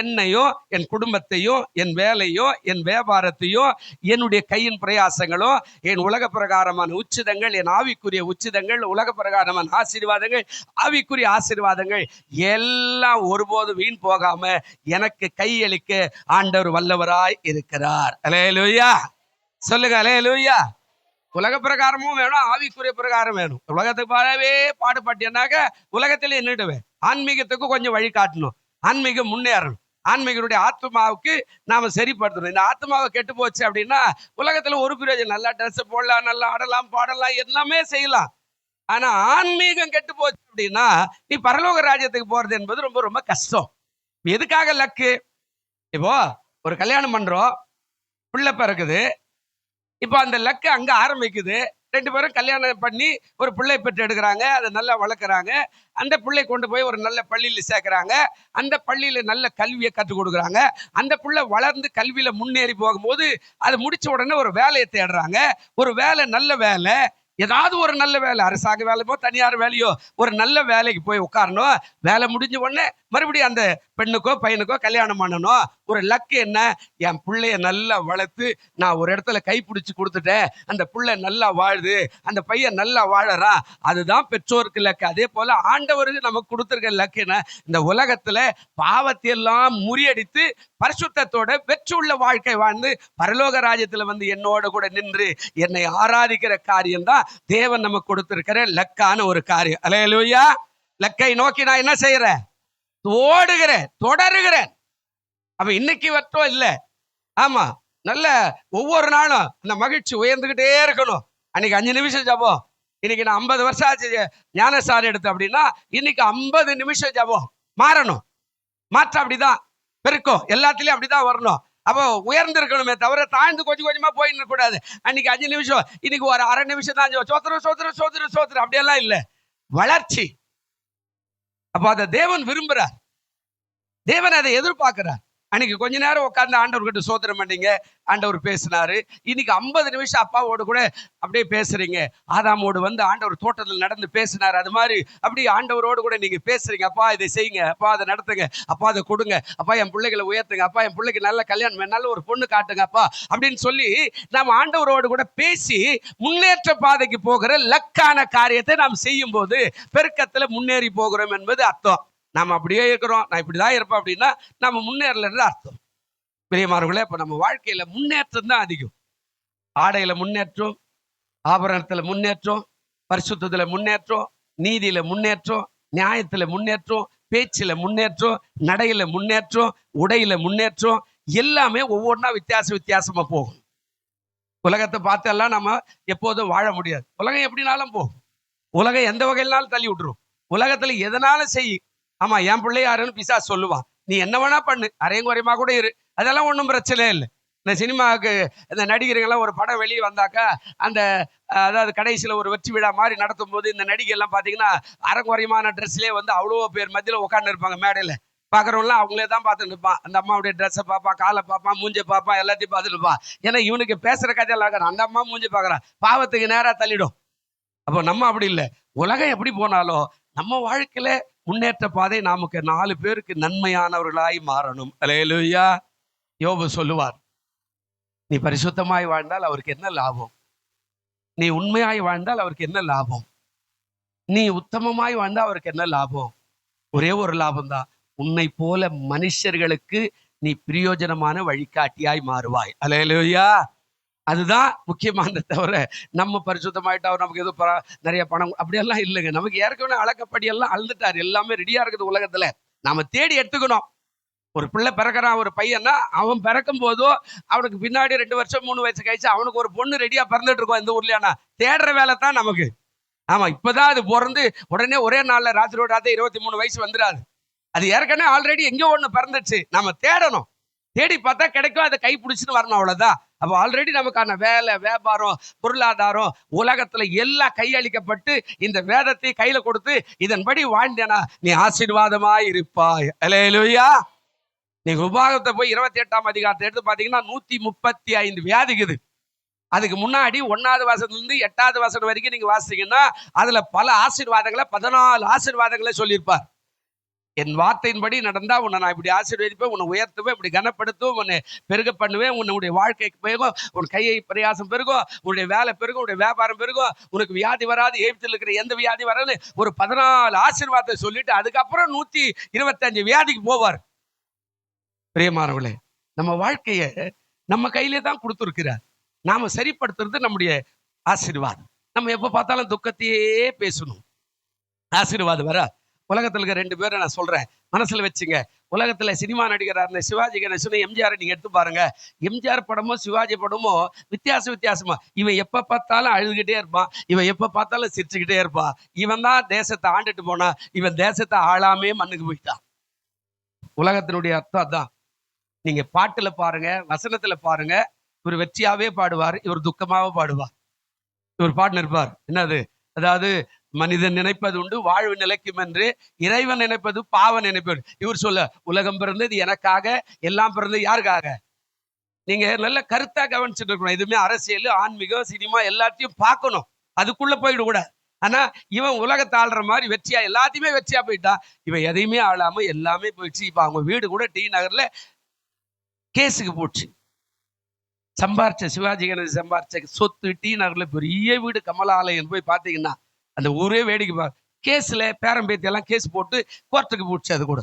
என்னையும் என் குடும்பத்தையும் என் வேலையும் என் வியாபாரத்தையும் என்னுடைய கையின் பிரயாசங்களும் என் உலக பிரகாரமான உச்சிதங்கள், என் ஆவிக்குரிய உச்சிதங்கள், உலக பிரகாரமான ஆசீர்வாதங்கள், ஆவிக்குரிய ஆசீர்வாதங்கள் எல்லாம் ஒருபோதும் வீண் போகாம எனக்கு கையளிக்க ஆண்டவர் வல்லவராய் இருக்கிறார். அல்லேலூயா. சொல்லுங்க அல்லேலூயா. உலக பிரகாரமும் வேணும், ஆவிக்குரிய பிரகாரம் வேணும். உலகத்துக்கு பாடவே பாடுபட்டேன்னாக்க உலகத்திலே நின்றுடுவேன். ஆன்மீகத்துக்கு கொஞ்சம் வழி காட்டணும், ஆன்மீகம் முன்னேறணும், ஆன்மீகனுடைய ஆத்மாவுக்கு நாம சரிப்படுத்தணும். இந்த ஆத்மாவை கெட்டு போச்சு அப்படின்னா உலகத்துல ஒரு பிரயோஜனம். நல்லா ட்ரெஸ் போடலாம், நல்லா ஆடலாம், பாடலாம், எல்லாமே செய்யலாம். ஆனா ஆன்மீகம் கெட்டு போச்சு அப்படின்னா நீ பரலோக ராஜ்யத்துக்கு போறது என்பது ரொம்ப ரொம்ப கஷ்டம். எதுக்காக லக்கு? இப்போ ஒரு கல்யாணம் பண்றோம், பிள்ளை பிறக்குது. இப்போ அந்த லக்கு அங்க ஆரம்பிக்குது. 2 பேரும் கல்யாணம் பண்ணி ஒரு பிள்ளை பெற்று எடுக்கிறாங்க, அதை நல்லா வளர்க்குறாங்க. அந்த பிள்ளை கொண்டு போய் ஒரு நல்ல பள்ளியில் சேர்க்குறாங்க. அந்த பள்ளியில் நல்ல கல்வியை கற்றுக் கொடுக்குறாங்க. அந்த பிள்ளை வளர்ந்து கல்வியில் முன்னேறி போகும்போது அது முடிச்ச உடனே ஒரு வேலையை தேடுறாங்க. ஒரு வேலை, நல்ல வேலை, ஏதாவது ஒரு நல்ல வேலை, அரசாங்க வேலையோ தனியார் வேலையோ, ஒரு நல்ல வேலைக்கு போய் உட்காரணும். வேலை முடிஞ்ச உடனே மறுபடியும் அந்த பெண்ணுக்கோ பையனுக்கோ கல்யாணம் பண்ணணும். ஒரு லக்கு என்ன? என் பிள்ளைய நல்லா வளர்த்து நான் ஒரு இடத்துல கைப்பிடிச்சு கொடுத்துட்டேன், அந்த பிள்ளை நல்லா வாழுது, அந்த பையன் நல்லா வாழறான், அதுதான் பெற்றோருக்கு லக்கு. அதே போல ஆண்டவருக்கு நமக்கு கொடுத்துருக்க லக்கு என்ன? இந்த உலகத்துல பாவத்தை எல்லாம் முறியடித்து பரிசுத்தத்தோட வெற்றுள்ள வாழ்க்கை வாழ்ந்து பரலோக ராஜ்யத்துல வந்து என்னோட கூட நின்று என்னை ஆராதிக்கிற காரியம்தான் தேவன் நமக்கு கொடுத்திருக்கிற லக்கான ஒரு காரியம். அல்லேலூயா. லக்கை நோக்கி நான் என்ன செய்யறேன்? ஓடுகிறேன், தொடருகிறேன். அப்ப இன்னைக்கு வட்டம் இல்ல. ஆமா, நல்ல ஒவ்வொரு நாளும் அந்த மகிழ்ச்சி உயர்ந்துகிட்டே இருக்கணும். அன்னைக்கு 5 நிமிஷம் ஜபம், இன்னைக்கு நான் 50 வருஷம் ஆச்சு ஞானசாரம் எடுத்து அப்படின்னா இன்னைக்கு 50 நிமிஷம் ஜபம் மாறணும். மாற்றம் அப்படிதான் பெருக்கும், எல்லாத்துலயும் அப்படிதான் வரணும். அப்போ உயர்ந்திருக்கணுமே தவிர தாழ்ந்து கொஞ்சம் கொஞ்சமா போயின்னு கூடாது. அன்னைக்கு 5 நிமிஷம், இன்னைக்கு ஒரு அரை நிமிஷம் தான் சோத்திரம் சோத்திரம் சோத்திரம் சோத்திரம், அப்படியெல்லாம் இல்லை, வளர்ச்சி. அப்போ அதை தேவன் விரும்புறார், தேவன் அதை எதிர்பார்க்கிறார். அன்னைக்கு கொஞ்ச நேரம் உட்காந்து ஆண்டவர்கிட்ட சோத்திரம் பண்ணீங்க, ஆண்டவர் பேசினாரு. இன்னைக்கு 50 நிமிஷம் அப்பாவோடு கூட அப்படியே பேசுறீங்க. ஆதாமோடு வந்து ஆண்டவர் தோட்டத்தில் நடந்து பேசினார், அது மாதிரி அப்படி ஆண்டவரோடு கூட நீங்க பேசுறீங்க. அப்பா இதை செய்யுங்க, அப்பா அதை நடத்துங்க, அப்பா அதை கொடுங்க, அப்பா என் பிள்ளைகளை உயர்த்துங்க, அப்பா என் பிள்ளைக்கு நல்ல கல்யாணம், நல்ல ஒரு பொண்ணு காட்டுங்க அப்பா அப்படின்னு சொல்லி நாம் ஆண்டவரோடு கூட பேசி முன்னேற்ற பாதைக்கு போகிற லக்கான காரியத்தை நாம் செய்யும் போது பெருக்கத்துல முன்னேறி போகிறோம் என்பது அர்த்தம். நாம் அப்படியே இருக்கிறோம், நான் இப்படிதான் இருப்பேன் அப்படின்னா நம்ம முன்னேறலன்னு அர்த்தம். பிரியமானவர்களே, இப்ப நம்ம வாழ்க்கையில முன்னேற்றம் தான் அதிகம். ஆடையில முன்னேற்றம், ஆபரணத்துல முன்னேற்றம், பரிசுத்தத்துல முன்னேற்றம், நீதியில முன்னேற்றம், நியாயத்துல முன்னேற்றம், பேச்சில முன்னேற்றம், நடையில முன்னேற்றம், உடையில முன்னேற்றம், எல்லாமே ஒவ்வொன்றா வித்தியாசமா போகும். உலகத்தை பார்த்தெல்லாம் நம்ம எப்போதும் வாழ முடியாது. உலகம் எப்படினாலும் போகும், உலகம் எந்த வகையினாலும் தள்ளி விட்டுரும். உலகத்துல எதனாலும் செய், ஆமா என் பிள்ளை யாருன்னு பிசாசு சொல்லுவான், நீ என்ன வேணா பண்ணு, அரையும் குறையமா கூட இரு, அதெல்லாம் ஒன்றும் பிரச்சனை இல்லை. இந்த சினிமாவுக்கு இந்த நடிகர்கள்லாம் ஒரு படம் வெளியே வந்தாக்கா அந்த அதாவது கடைசியில் ஒரு வெற்றி விழா மாதிரி நடத்தும் போது இந்த நடிகை எல்லாம் பார்த்தீங்கன்னா அரைக்குறையமான ட்ரெஸ்லேயே வந்து அவ்வளோ பேர் மத்தியில் உட்காந்து இருப்பாங்க மேடையில். பாக்குறவங்களாம் அவங்களே தான் பார்த்துட்டு இருப்பான். அந்த அம்மாவுடைய ட்ரெஸ்ஸை பார்ப்பான், காலை பார்ப்பான், மூஞ்சை பார்ப்பான், எல்லாத்தையும் பார்த்துட்டு இருப்பான். ஏன்னா இவனுக்கு பேசுற கதையெல்லாம் இருக்கிறான். அந்த அம்மா மூஞ்சி பார்க்கறான், பாவத்துக்கு நேரா தள்ளிடும். அப்போ நம்ம அப்படி இல்லை. உலகம் எப்படி போனாலும் நம்ம வாழ்க்கையில முன்னேற்ற பாதை நமக்கு 4 பேருக்கு நன்மையானவர்களாய் மாறணும். அல்லேலூயா. யோபு சொல்லுவார், நீ பரிசுத்தமாய் வாழ்ந்தால் அவருக்கு என்ன லாபம், நீ உண்மையாய் வாழ்ந்தால் அவருக்கு என்ன லாபம், நீ உத்தமமாய் வாழ்ந்தால் அவருக்கு என்ன லாபம்? ஒரே ஒரு லாபம் தான், உன்னை போல மனுஷர்களுக்கு நீ பிரயோஜனமான வழிகாட்டியாய் மாறுவாய். அல்லேலூயா. அதுதான் முக்கியமானது. தவிர நம்ம பரிசுத்தமாயிட்டா நமக்கு எதுவும் நிறைய பணம் அப்படியெல்லாம் இல்லைங்க. நமக்கு ஏற்கனவே அழக்கப்படியெல்லாம் அழுந்துட்டாரு, எல்லாமே ரெடியா இருக்குது உலகத்துல. நாம தேடி எடுத்துக்கணும். ஒரு பிள்ளை பிறக்கிறான், ஒரு பையன்னா அவன் பிறக்கும் போதோ அவனுக்கு பின்னாடி 2 வருஷம் 3 வயசு கழிச்சு அவனுக்கு ஒரு பொண்ணு ரெடியா பிறந்துட்டு இருக்கோம் இந்த ஊர்லயானா. தேடுற வேலை தான் நமக்கு. ஆமா, இப்பதான் அது பிறந்து உடனே ஒரே நாள்ல ராத்திரியோட 23 வயசு வந்துடாது. அது ஏற்கனவே ஆல்ரெடி எங்கேயோ ஒண்ணு பிறந்துச்சு. நம்ம தேடணும், தேடி பார்த்தா கிடைக்கும், அதை கை பிடிச்சிட்டு வரணும், அவ்வளவுதான். அப்போ ஆல்ரெடி நமக்கான வேலை, வியாபாரம், பொருளாதாரம் உலகத்துல எல்லாம் கையளிக்கப்பட்டு இந்த வேதத்தை கையில கொடுத்து இதன்படி வாழ்ந்தேனா நீ ஆசீர்வாதமாய் இருப்பாய். அல்லேலூயா. நீங்க உபாகமத்தை போய் 28ஆம் அதிகாரத்தை எடுத்து பாத்தீங்கன்னா 135 வியாதிக்குது. அதுக்கு முன்னாடி 1வது வசனத்திலிருந்து 8வது வசனம் வரைக்கும் நீங்க வாசிச்சீங்கன்னா அதுல பல ஆசீர்வாதங்களை 14 ஆசீர்வாதங்களை சொல்லியிருப்பார். என் வார்த்தையின்படி நடந்தா உன்னை நான் இப்படி ஆசீர்வதிப்பேன், உன்னை உயர்த்துவேன், இப்படி கனப்படுத்துவேன், உன்னை பெருக பண்ணுவேன், உன்னுடைய வாழ்க்கைக்கு பெருகும், உன் கையை பிரயாசம் பெருகும், உன்னுடைய வேலை பெருகும், உன்னுடைய வியாபாரம் பெருகும், உனக்கு வியாதி வராது, எகிப்தில் இருக்கிற எந்த வியாதி வராது, ஒரு 14 ஆசீர்வாதத்தை சொல்லிட்டு அதுக்கப்புறம் 125 வியாதிக்கு போவார். பிரியமானவர்களே, நம்ம வாழ்க்கைய நம்ம கையிலே தான் கொடுத்துருக்கிறார். நாம சரிப்படுத்துறது நம்முடைய ஆசீர்வாதம். நம்ம எப்ப பார்த்தாலும் துக்கத்தையே பேசணும், ஆசீர்வாதம் வர. உலகத்துல இருக்க 2 பேரை நான் சொல்றேன், மனசுல வச்சுங்க. உலகத்துல சினிமா நடிகராக இருந்த சிவாஜி கணேசன், எம்ஜிஆர் நீங்க எடுத்து பாருங்க. எம்ஜிஆர் படமோ சிவாஜி படமோ வித்தியாசமா. இவன் எப்ப பார்த்தாலும் அழுதுகிட்டே இருப்பான், இவன் எப்ப பார்த்தாலும் சிரிச்சுக்கிட்டே இருப்பான். இவன் தான் தேசத்தை ஆண்டுட்டு போனா, இவன் தேசத்தை ஆளாமே மண்ணுக்கு போயிட்டான். உலகத்தினுடைய அர்த்தம் அதான். நீங்க பாட்டுல பாருங்க, வசனத்துல பாருங்க. இவர் வெற்றியாவே பாடுவார், இவர் துக்கமாவே பாடுவார். இவர் பாட்டு இருப்பார், என்னது, அதாவது மனிதன் நினைப்பது உண்டு வாழ்வு நிலைக்கும் என்று, இறைவன் நினைப்பது பாவ நினைப்பது. இவர் சொல்ல, உலகம் பிறந்தது எனக்காக, எல்லாம் பிறந்தது யாருக்காக? நீங்க நல்ல கருத்தா கவனிச்சுட்டு இருக்கணும். எதுவுமே அரசியல், ஆன்மீகம், சினிமா எல்லாத்தையும் பார்க்கணும், அதுக்குள்ள போயிட கூட. ஆனா இவன் உலகத்தை ஆள்ற மாதிரி வெற்றியா எல்லாத்தையுமே வெற்றியா போயிட்டான். இவன் எதையுமே ஆளாம எல்லாமே போயிடுச்சு. இப்ப அவங்க வீடு கூட டி நகர்ல கேஸுக்கு போச்சு. சம்பாரிச்ச சிவாஜி கணேசன் சம்பாரிச்ச சொத்து டி நகர்ல பெரிய வீடு கமலாலயம் போய் பாத்தீங்கன்னா அந்த ஊரே வேடிக்கை கேஸ்ல பேரம்பேத்தி எல்லாம் கேஸ் போட்டு கோர்ட்டுக்கு போச்சு. அது கூட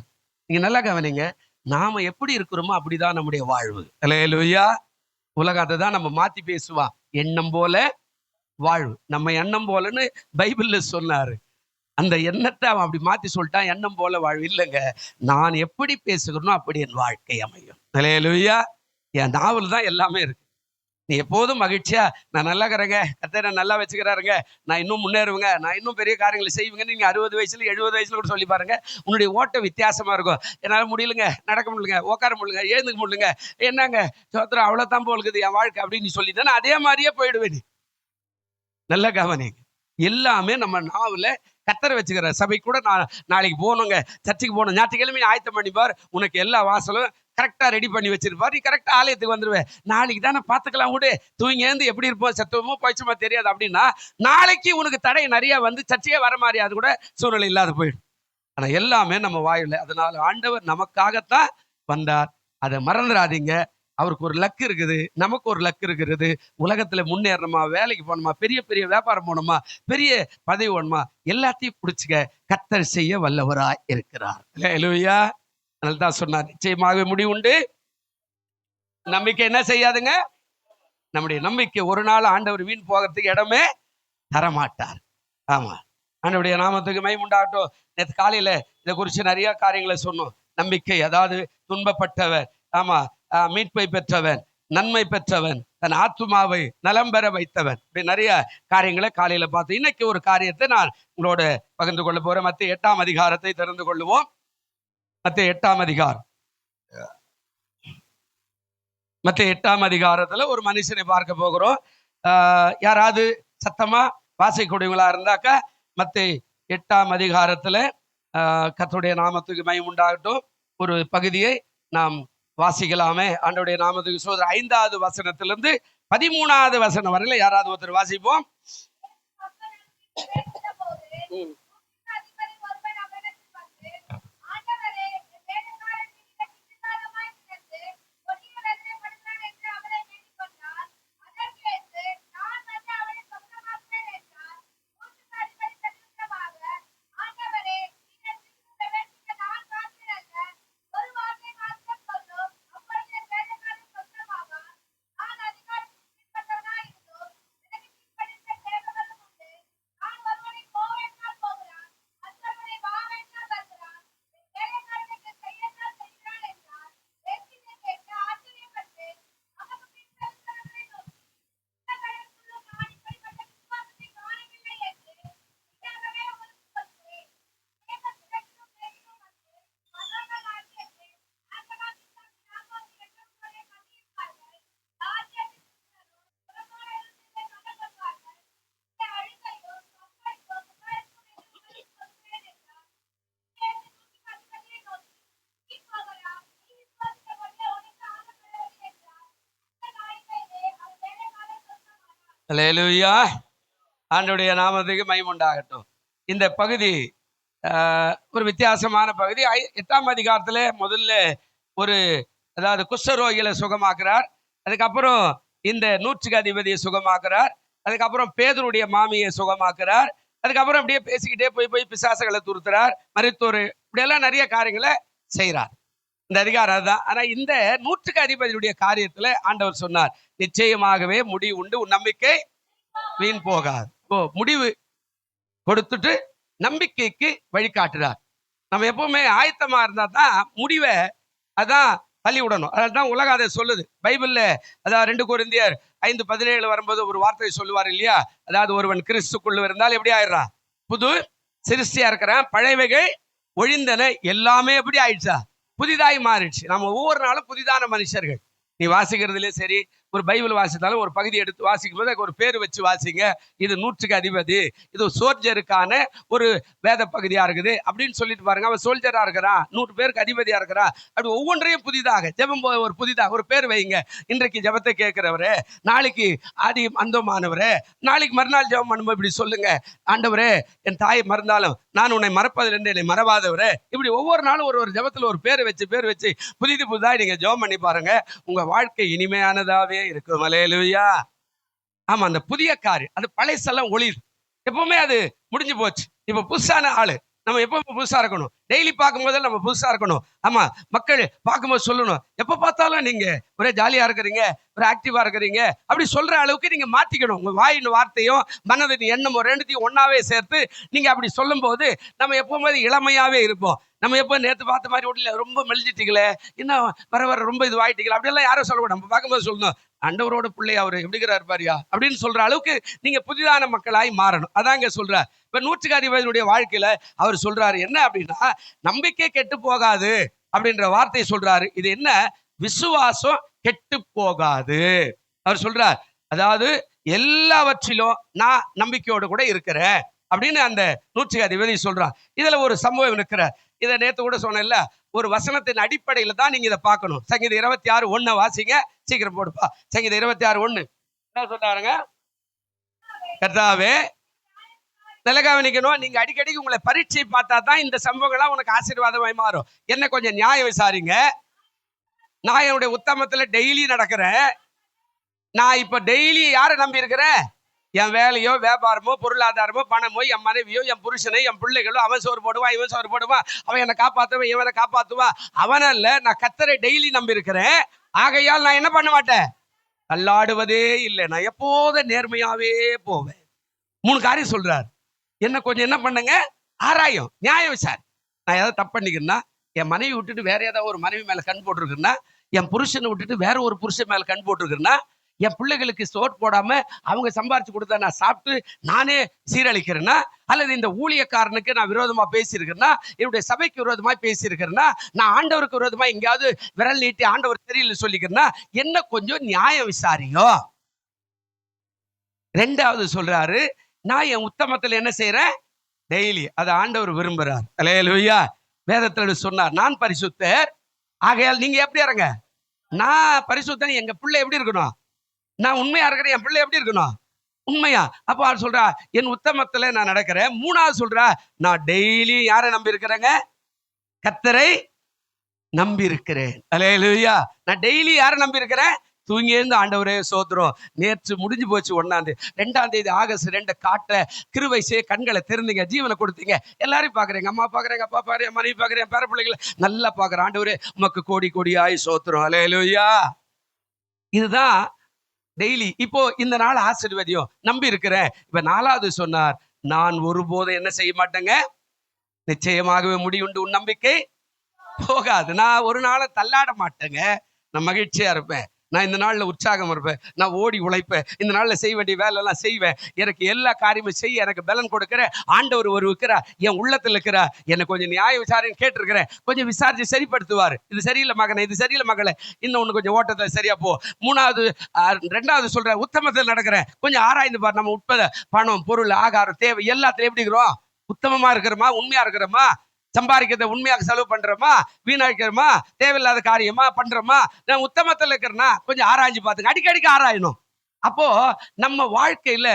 நீங்க நல்லா கவனிங்க. நாம எப்படி இருக்கிறோமோ அப்படிதான் நம்முடைய வாழ்வு. அல்லேலூயா. உலகத்தை தான் நம்ம மாத்தி பேசுவான். எண்ணம் போல வாழ்வு, நம்ம எண்ணம் போலன்னு பைபிள்ல சொன்னாரு. அந்த எண்ணத்தை அவன் அப்படி மாத்தி சொல்லிட்டான், எண்ணம் போல வாழ்வு இல்லைங்க. நான் எப்படி பேசுகிறனோ அப்படி என் வாழ்க்கை அமையும். அல்லேலூயா. என் நாவல் தான் எல்லாமே இருக்கு. நீ எப்போதும் மகிழ்ச்சியா, நான் நல்லா இருக்கிறேங்க, கர்த்தர் நல்லா வச்சுக்கிறாருங்க, நான் இன்னும் முன்னேறுவேங்க, நான் இன்னும் பெரிய காரியங்களை செய்வேங்கன்னு நீங்க 60 வயசுல 70 வயசுல கூட சொல்லி பாருங்க. உன்னுடைய ஓட்டம் வித்தியாசமா இருக்கும். என்னால முடியலங்க, நடக்க முடியலங்க, உட்கார முடியலங்க, எழுந்துக்க முடியலங்க, என்னங்க சோத்திரம் அவ்வளவுதான் போலுக்குது என் வாழ்க்கை அப்படின்னு சொல்லிட்டேன்னா அதே மாதிரியே போயிடுவேன். நல்ல கவனிங்க. எல்லாமே நம்ம நாவல கத்தரை வச்சுக்கிற சபை கூட நான் நாளைக்கு போகணுங்க, சர்ச்சுக்கு போகணும், ஞாயிற்றுக்கிழமை ஆயத்தம் பண்ணிப்பார், உனக்கு எல்லா வாசலும் கரெக்டா ரெடி பண்ணி வச்சிருப்பார், நீ கரெக்டா ஆலயத்துக்கு வந்துருவேன். நாளைக்கு தானே பார்த்துக்கலாம், கூட தூங்கி எப்படி இருப்போம், சத்துவமோ பயிற்சமோ தெரியாது அப்படின்னா நாளைக்கு உனக்கு தடை நிறைய வந்து சர்ச்சையே வர மாதிரி அது கூட சூழ்நிலை இல்லாத போயிடும். ஆனா எல்லாமே நம்ம வாயில. அதனால ஆண்டவர் நமக்காகத்தான் வந்தார், அதை மறந்துடாதீங்க. அவருக்கு ஒரு லக்கு இருக்குது, நமக்கு ஒரு லக்கு இருக்கிறது. உலகத்துல முன்னேறணுமா, வேலைக்கு போகணுமா, பெரிய பெரிய வியாபாரம் போகணுமா, பெரிய பதவி வேணுமா, எல்லாத்தையும் பிடிச்சுக்க கர்த்தர் செய்ய வல்லவராய் இருக்கிறார். அல்லேலூயா. அதனால தான் சொன்னார், நிச்சயமாகவே முடிவுண்டு, நம்பிக்கை என்ன செய்யாதுங்க. நம்முடைய நம்பிக்கை ஒரு நாள் ஆண்டவர் வீண் போகிறதுக்கு இடமே தரமாட்டார். ஆமா, ஆண்டவருடைய நாமத்துக்கு மகிமை உண்டாகட்டும். நேற்று காலையில இதை குறித்து நிறைய காரியங்களை சொன்னோம். நம்பிக்கை, அதாவது துன்பப்பட்டவர், ஆமா, மீட்பை பெற்றவன், நன்மை பெற்றவன், தன் ஆத்துமாவை நலம் பெற வைத்தவன், இப்படி நிறைய காரியங்களை காலையில பார்த்து இன்னைக்கு ஒரு காரியத்தை நான் உங்களோட பகிர்ந்து கொள்ள போறேன். மத்தேயு 8ஆம் அதிகாரத்தை திறந்து கொள்ளுவோம். மத்தேயு 8ஆம் அதிகாரம். மத்தேயு 8ஆம் அதிகாரத்துல ஒரு மனுஷனை பார்க்க போகிறோம். யாராவது சத்தமா வாசிக்கக்கூடியவங்களா இருந்தாக்கா மத்தேயு 8ஆம் அதிகாரத்துல கர்த்தருடைய நாமத்துக்கு மகிமை உண்டாகட்டும். ஒரு பகுதியை நாம் வாசிக்கலாமே. ஆண்டவருடைய நாமத்துக்கு சோதர 5வது வசனத்திலிருந்து 13வது வசனம் வரையில யாராவது ஒருத்தர் வாசிப்போம். அல்லேலூயா. ஆண்டவருடைய நாமத்துக்கு மகிமை உண்டாகட்டும். இந்த பகுதி ஒரு வித்தியாசமான பகுதி. 8ஆம் அதிகாரத்துல முதல்ல ஒரு அதாவது குஷ்டரோகிகளை சுகமாக்குறார். அதுக்கப்புறம் இந்த 100க்கு அதிபதியை சுகமாக்குறார். அதுக்கப்புறம் பேதுருடைய மாமியை சுகமாக்குறார். அதுக்கப்புறம் அப்படியே பேசிக்கிட்டே போய் பிசாசுகளை துருத்துறார். மருத்துவர் இப்படியெல்லாம் நிறைய காரியங்களை செய்கிறார். இந்த அதிகாரம் தான். ஆனா இந்த 100க்கு அதிபதியுடைய காரியத்துல ஆண்டவர் சொன்னார், நிச்சயமாகவே முடிவு உண்டு, உன் நம்பிக்கை வீண் போகாது. முடிவு கொடுத்துட்டு நம்பிக்கைக்கு வழிகாட்டுறார். நம்ம எப்பவுமே ஆயத்தமா இருந்தா தான் முடிவை அதான் தள்ளி விடணும். அதான் உலகம் அதை சொல்லுது. பைபிள்ல அதாவது 2 கொரிந்தியர் 5:17 வரும்போது ஒரு வார்த்தை சொல்லுவார் இல்லையா? அதாவது ஒருவன் கிறிஸ்துக்குள்ள இருந்தால் எப்படி ஆயிடுறான்? புது சிருஷ்டியா இருக்கிறான். பழையவைகள் ஒழிந்தன, எல்லாமே எப்படி ஆயிடுச்சா? புதிதாய் மாறிடுச்சு. நம்ம ஒவ்வொரு நாளும் புதிதான மனுஷர்கள். நீ வாசிக்கிறதுலே சரி, ஒரு பைபிள் வாசித்தாலும் ஒரு பகுதி எடுத்து வாசிக்கும் போது ஒரு பேர் வச்சு வாசிங்க. இது 100க்கு அதிபதி, இது சோல்ஜருக்கான ஒரு வேத பகுதியா இருக்குது அப்படின்னு சொல்லிட்டு பாருங்க. அவன் சோல்ஜரா இருக்கிறான், 100 பேருக்கு அதிபதியா இருக்கிறான். அப்படி ஒவ்வொன்றையும் புதிதாக ஜெபம் ஒரு புதிதாக ஒரு பேர் வைங்க. இன்றைக்கு ஜெபத்தை கேட்கிறவரே, நாளைக்கு ஆதி அந்தமானவரே, நாளைக்கு மறுநாள் ஜெபம் பண்ணும்போது இப்படி சொல்லுங்க, ஆண்டவரே என் தாயை மறந்தாலும் நான் உன்னை மறப்பதில்லை, என்னை மறவாதவரே. இப்படி ஒவ்வொரு நாளும் ஒரு ஜெபத்துல ஒரு பேர் வச்சு புதிதாக நீங்க ஜெபம் பண்ணி பாருங்க. உங்க வாழ்க்கை இனிமையானதாவே இருக்கும். அல்லேலூயா. ஆமா, அந்த புதிய காரியம், அது பழைசெல்லாம் ஒளிர். எப்பவுமே அது முடிஞ்சு போச்சு. இப்ப புதுசான ஆளு. நம்ம எப்பவுமே புதுசா இருக்கணும். டெய்லி பார்க்கும் போதெல்லாம் நம்ம புதுசா இருக்கணும். ஆமா, மக்கள் பார்க்கும்போது சொல்லணும், எப்ப பார்த்தாலும் நீங்க ஒரே ஜாலியா இருக்கிறீங்க, ஒரு ஆக்டிவா இருக்கிறீங்க அப்படி சொல்ற அளவுக்கு நீங்க மாத்திக்கணும். உங்க வாயின் வார்த்தையும் மனதின் எண்ணமும் ரெண்டுத்தையும் ஒன்னாவே சேர்த்து நீங்க அப்படி சொல்லும் போது நம்ம எப்பவுமே இளமையாவே இருப்போம். நம்ம எப்போ நேற்று பார்த்த மாதிரி உடல ரொம்ப மெலிஞ்சிட்டீங்களே, இன்னும் வர ரொம்ப இது ஆயிட்டீங்களா அப்படியெல்லாம் யாரும் சொல்லக்கூடாது. நம்ம பார்க்கும்போது சொல்லணும், ஆண்டவரோட பிள்ளையா அவரு எப்படிங்கிறாரு பாரியா அப்படின்னு சொல்ற அளவுக்கு நீங்க புதிதான மக்களாய் மாறணும். அதாங்க சொல்றார். இப்ப 100க்கு அதிபதியுடைய வாழ்க்கையில அவர் சொல்றாரு என்ன அப்படின்னா, நம்பிக்கை கெட்டு போகாது அப்படின்ற வார்த்தையை சொல்றாரு. இது என்ன? விசுவாசம் கெட்டு போகாது அவர் சொல்றார். அதாவது எல்லாவற்றிலும் நான் நம்பிக்கையோடு கூட இருக்கிறேன் அப்படின்னு அந்த 100க்கு அதிபதி சொல்றான். இதுல ஒரு சம்பவம் இருக்கிறார். இதை நேற்று கூட சொன்னேன்ல, ஒரு வசனத்தின் அடிப்படையில தான் நீங்க இதை பார்க்கணும். சங்கீதம் 26:1 வாசிங்க, சீக்கிரம் போடுப்பா. சங்கீதம் 26:1 என்ன சொல்றாருங்க? கர்த்தாவே, நல்ல கவனிக்கணும். நீங்க அடிக்கடிக்கு உங்களை பரீட்சை பார்த்தா தான் இந்த சம்பவங்கள்லாம் உனக்கு ஆசீர்வாதமாய் மாறும். என்ன கொஞ்சம் நியாயம் விசாரிங்க. நான் என்னுடைய உத்தமத்துல டெய்லி நடக்கிறேன். நான் இப்ப டெய்லி யாரை நம்பி இருக்கிறேன்? என் வேலையோ வியாபாரமோ பொருளாதாரமோ பணமோ என் மனைவியோ என் புருஷனை என் பிள்ளைகளோ, அவன் சோறு போடுவான் இவன் சோறு போடுவான், அவன் என்னை காப்பாற்றுவான் இவனை காப்பாற்றுவான், அவனல்ல. நான் கர்த்தரை டெய்லி நம்பி இருக்கிறேன். ஆகையால் நான் என்ன பண்ண மாட்டேன்? தள்ளாடுவதே இல்லை. நான் எப்போதும் நேர்மையாவே போவேன். 3 காரியம் சொல்றாரு. என்ன கொஞ்சம் என்ன பண்ணுங்க, ஆராயும், நியாயம் விசாரி. நான் ஏதாவது தப்பு பண்ணிக்கிறேன்னா, என் மனைவி விட்டுட்டு வேற ஏதாவது ஒரு மனைவி மேல கண் போட்டுருக்குன்னா, என் புருஷனை விட்டுட்டு வேற ஒரு புருஷன் மேல கண் போட்டுருக்குன்னா, என் பிள்ளைகளுக்கு சோறு போடாம அவங்க சம்பாரிச்சு கொடுத்தா நான் சாப்பிட்டு நானே சீரழிக்கிறேன்னா, அல்லது இந்த ஊழியக்காரனுக்கு நான் விரோதமா பேசியிருக்கிறேன்னா, என்னுடைய சபைக்கு விரோதமா பேசியிருக்கிறேன்னா, நான் ஆண்டவருக்கு விரோதமா எங்கேயாவது விரல் நீட்டி ஆண்டவர் தெரியல சொல்லிக்கிறேன்னா, என்ன கொஞ்சம் நியாயம் விசாரியோ. 2வது சொல்றாரு, நான் என் உத்தமத்துல என்ன செய்யறேன்? டெய்லி. அதை ஆண்டவர் விரும்புறார். அல்லேலூயா. வேதத்துல சொன்னார், நான் பரிசுத்தர் ஆகையால் நீங்க எப்படி இருங்க. நான் பரிசுத்தன், எங்க பிள்ளை எப்படி இருக்கணும்? நான் உண்மையா இருக்கிறேன், என் பிள்ளை எப்படி இருக்கணும்? உண்மையா. அப்போ அவர் சொல்றா, என் உத்தமத்துல நான் நடக்கிறேன். மூணாவது சொல்றா, நான் டெய்லி யாரை நம்பி இருக்கிறேங்க? கர்த்தரை நம்பி இருக்கிறேன். அல்லேலூயா. நான் டெய்லி யாரை நம்பி இருக்கிறேன்? தூங்கி இருந்து ஆண்டவரே சோத்திரம். நேற்று முடிஞ்சு போச்சு 1ஆம் தேதி, 2ஆம் தேதி ஆகஸ்ட் 2 காட்ட கிருபை செய்ய கண்களை திறந்தீங்க, ஜீவனை கொடுத்தீங்க. எல்லாரையும் பாக்குறேங்க, அம்மா பாக்குறேங்க, அப்பா பாக்குறேன், மனைவி பாக்குறேன், பேர பிள்ளைகளை நல்லா பாக்குறேன். ஆண்டவரே உமக்கு கோடி கோடியாய் சோத்திரம். அல்லேலூயா. இதுதான் டெய்லி. இப்போ இந்த நாள் ஆசீர்வதியம் நம்பி இருக்கிறேன். இப்ப 4வது சொன்னார், நான் ஒருபோதும் என்ன செய்ய மாட்டேங்க, நிச்சயமாகவே முடியுண்டு உன் நம்பிக்கை போகாது. நான் ஒரு நாளை தள்ளாட மாட்டேங்க, நான் மகிழ்ச்சியா இருப்பேன். நான் இந்த நாள்ல உற்சாகம் இருப்பேன், நான் ஓடி உழைப்பேன், இந்த நாள்ல செய்ய வேண்டிய வேலை எல்லாம் செய்வேன். எனக்கு எல்லா காரியமும் செய்ய எனக்கு பலன் கொடுக்கிற ஆண்டவர் ஒரு இருக்கிறா, என் உள்ளத்துல இருக்கிறா. எனக்கு கொஞ்சம் நியாய விசாரணை கேட்டிருக்கிறேன், கொஞ்சம் விசாரிச்சு சரிப்படுத்துவார். இது சரியில்லை மகனே, இது சரியில்லை மகளே, இன்னொன்னு கொஞ்சம் ஓட்டத்தை சரியா போ. 2வது சொல்ற, உத்தமத்தில் நடக்கிறேன், கொஞ்சம் ஆராய்ந்து பாரு. நம்ம உட்பட பணம், பொருள், ஆகாரம், தேவை எல்லாத்துலயும் எப்படி இருக்கிறோம்? உத்தமமா இருக்கிறோமா? உண்மையா இருக்கிறோமா? சம்பாதிக்கிறத உண்மையாக செலவு பண்றோமா? வீணாக்கிறோமா? தேவையில்லாத காரியமா பண்றோமா? நான் உத்தமத்தில் இருக்கிறேன்னா கொஞ்சம் ஆராய்ஞ்சு பார்த்துங்க. அடிக்கடிக்கு ஆராயணும். அப்போ நம்ம வாழ்க்கையில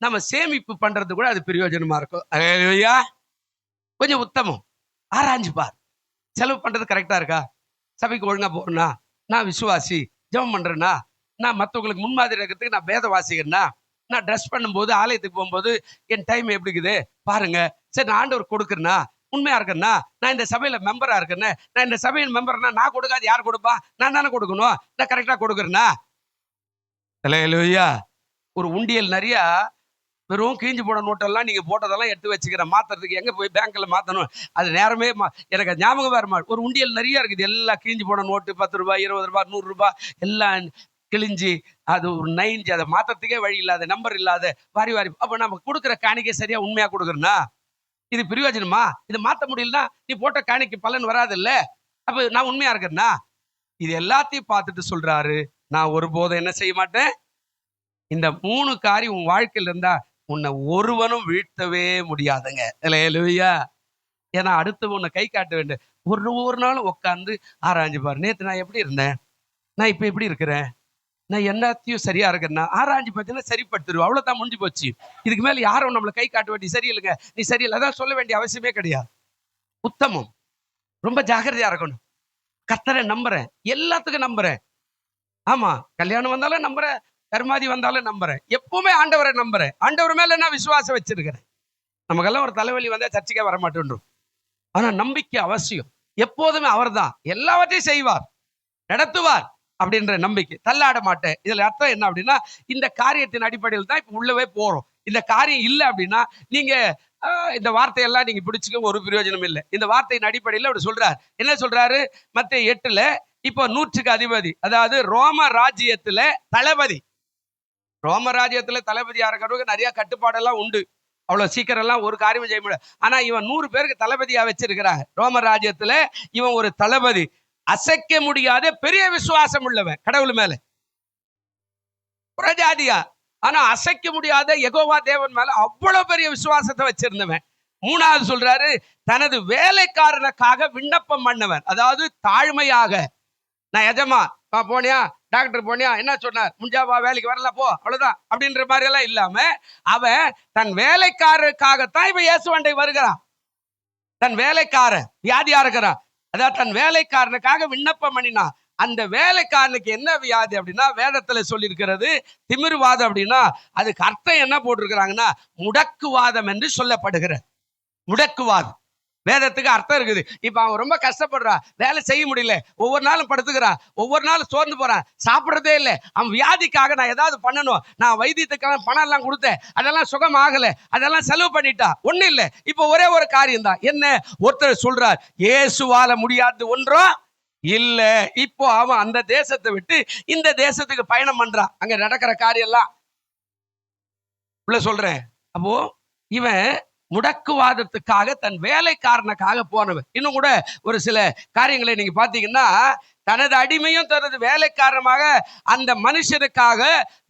நம்ம சேமிப்பு பண்றது கூட அது பிரயோஜனமா இருக்கும். அல்லேலூயா. கொஞ்சம் உத்தமம் ஆராய்ஞ்சு பார். செலவு பண்றது கரெக்டா இருக்கா? சபைக்கு ஒழுங்கா போறேன்னா, நான் விசுவாசி, ஜெபம் பண்றேன்னா, நான் மற்றவங்களுக்கு முன்மாதிரி இருக்கிறதுக்கு நான் வேத வாசிக்கிறேன்னா, நான் ட்ரெஸ் பண்ணும்போது, ஆலயத்துக்கு போகும்போது என் டைம் எப்படி இருக்குது பாருங்க. சரி, நான் ஆண்டவர் கொடுக்குறேன்னா, உண்மையா இருக்கேன்னா, நான் இந்த சபையில மெம்பரா இருக்கேன்னு, நான் இந்த சபையின் மெம்பர்னா நான் கொடுக்காது யார் கொடுப்பா? நான் தானே கொடுக்கணும். நான் கரெக்டா கொடுக்குறேன்னா. அல்லேலூயா. ஒரு உண்டியல் நிறைய வெறும் கிழிஞ்சு போன நோட்டெல்லாம் நீங்க போட்டதெல்லாம் எடுத்து வச்சுக்கிறேன், மாத்துறதுக்கு எங்க போய் பேங்க்ல மாத்தணும்? அது நேரமே எனக்கு ஞாபகம் வர மாட்டேன். ஒரு உண்டியல் நிறைய இருக்குது, எல்லாம் கிழிஞ்சு போன நோட்டு, 10 ரூபாய், 20 ரூபாய், 100 ரூபாய் எல்லாம் கிழிஞ்சு, அது ஒரு நைஞ்சு, அதை மாத்தறதுக்கே வழி இல்லாத, நம்பர் இல்லாத, வாரி வாரி. அப்ப நம்ம கொடுக்குற காணிக்கை சரியா உண்மையா கொடுக்குறேன்னா இது பிரயோஜனமா? இது மாத்த முடியலன்னா நீ போட்ட காணிக்கு பலன் வராது இல்ல. அப்ப நான் உண்மையா இருக்கிறேன்னா, இது எல்லாத்தையும் பார்த்துட்டு சொல்றாரு, நான் ஒருபோதும் என்ன செய்ய மாட்டேன். இந்த 3 காரியம் உன் வாழ்க்கையில இருந்தா உன்னை ஒருவனும் வீழ்த்தவே முடியாதுங்க. அல்லேலூயா. ஏன்னா அடுத்து உன்னை கை காட்ட வேண்டும். ஒரு நாளும் உட்காந்து ஆராய்ஞ்சு பாரு. நேத்து நான் எப்படி இருந்தேன், நான் இப்ப எப்படி இருக்கிறேன், நான் எல்லாத்தையும் சரியா இருக்கிறேன்னா ஆராய்ஞ்சு பார்த்தீங்கன்னா சரிப்படுத்திடுவோம். அவ்வளவுதான், முடிஞ்சு போச்சு. இதுக்கு மேல யாரும் நம்மளை கை காட்ட வேண்டிய சரியில்லைங்க, நீ சரியில்லை அதான் சொல்ல வேண்டிய அவசியமே கிடையாது. உத்தமம். ரொம்ப ஜாக்கிரதையா இருக்கணும். கர்த்தரை நம்புறேன், எல்லாத்துக்கும் நம்புறேன். ஆமா, கல்யாணம் வந்தாலும் நம்புறேன், கர்மாதி வந்தாலும் நம்புறேன், எப்பவுமே ஆண்டவரை நம்புறேன். ஆண்டவர் மேல நான் விசுவாசம் வச்சிருக்கிறேன். நமக்கெல்லாம் ஒரு தலைவலி வந்தா சர்ச்சைக்கே வர மாட்டேன்றோம். ஆனா நம்பிக்கை அவசியம். எப்போதுமே அவர்தான் எல்லாவற்றையும் செய்வார், நடத்துவார் அப்படின்ற நம்பிக்கை. தள்ளாட மாட்டேன். இதுல அர்த்தம் என்ன அப்படின்னா, இந்த காரியத்தின் அடிப்படையில் தான் இப்ப உள்ளவே போறோம். இந்த காரியம் இல்லை அப்படின்னா நீங்க இந்த வார்த்தையெல்லாம் நீங்க பிடிச்சுக்க ஒரு பிரயோஜனம் இல்லை. இந்த வார்த்தையின் அடிப்படையில் அவர் சொல்றாரு. என்ன சொல்றாரு? மத்தேயு 8ல இப்போ 100க்கு அதிபதி, அதாவது ரோம ராஜ்யத்துல தளபதி. ரோம ராஜ்யத்துல தளபதியா இருக்கிறவங்க நிறைய கட்டுப்பாடெல்லாம் உண்டு. அவ்வளவு சீக்கிரம் எல்லாம் ஒரு காரியமும் செய்ய முடியாது. ஆனா இவன் 100 பேருக்கு தளபதியா வச்சிருக்கிறாங்க. ரோம ராஜ்யத்துல இவன் ஒரு தளபதி. அசைக்க முடியாத பெரிய விசுவாசம் உள்ளவன் கடவுள் மேல, பிரஜாதியா. ஆனா அசைக்க முடியாத யெகோவா தேவன் மேல அவ்வளவு பெரிய விசுவாசத்தை வச்சிருந்தவன். 3வது சொல்றாரு, தனது வேலைக்காரனுக்காக விண்ணப்பம் பண்ணவன். அதாவது தாழ்மையாக, நான் எஜமா போனியா, டாக்டர் போனியா, என்ன சொன்னார், முஞ்சாவா, வேலைக்கு வரல போ, அவ்வளவுதான் அப்படின்ற மாதிரி எல்லாம் இல்லாம அவன் தன் வேலைக்காரருக்காகத்தான் இப்ப இயேசுவண்டை வருகிறான். தன் வேலைக்காரன் வியாதியா இருக்கிறான், அதாவது தன் வேலைக்காரனுக்காக விண்ணப்பம் பண்ணினா. அந்த வேலைக்காரனுக்கு என்ன வியாதி அப்படின்னா, வேதத்துல சொல்லி இருக்கிறது திமிர்வாதம். அப்படின்னா அதுக்கு அர்த்தம் என்ன போட்டிருக்கிறாங்கன்னா, முடக்குவாதம் என்று சொல்லப்படுகிற முடக்குவாதம். வேதத்துக்கு அர்த்தம் இருக்குது. இப்ப அவன் ரொம்ப கஷ்டப்படுறான், வேலை செய்ய முடியல, ஒவ்வொரு நாளும் படுத்துக்கிறான், ஒவ்வொரு நாளும் சோர்ந்து போறான், சாப்பிடறதே இல்லை. அவன் வியாதிக்காக நான் ஏதாவது பண்ணணும், நான் வைத்தியத்துக்கான பணம் எல்லாம் கொடுத்தேன், அதெல்லாம் சுகம் ஆகல, அதெல்லாம் செலவு பண்ணிட்டா, ஒண்ணு இல்லை. இப்ப ஒரே ஒரு காரியம் தான். என்ன? ஒருத்தர் சொல்றார், இயேசுவால முடியாது ஒன்றும் இல்ல. இப்போ அவன் அந்த தேசத்தை விட்டு இந்த தேசத்துக்கு பயணம் பண்றான். அங்க நடக்கிற காரியம் எல்லாம் உள்ள சொல்றேன். அப்போ இவன் முடக்குவாதத்துக்காக தன் வேலைக்காரனுக்காக போனவன். இன்னும் கூட ஒரு சில காரியங்களை நீங்க பாத்தீங்கன்னா, தனது அடிமையும் தனது வேலைக்காரமாக அந்த மனுஷனுக்காக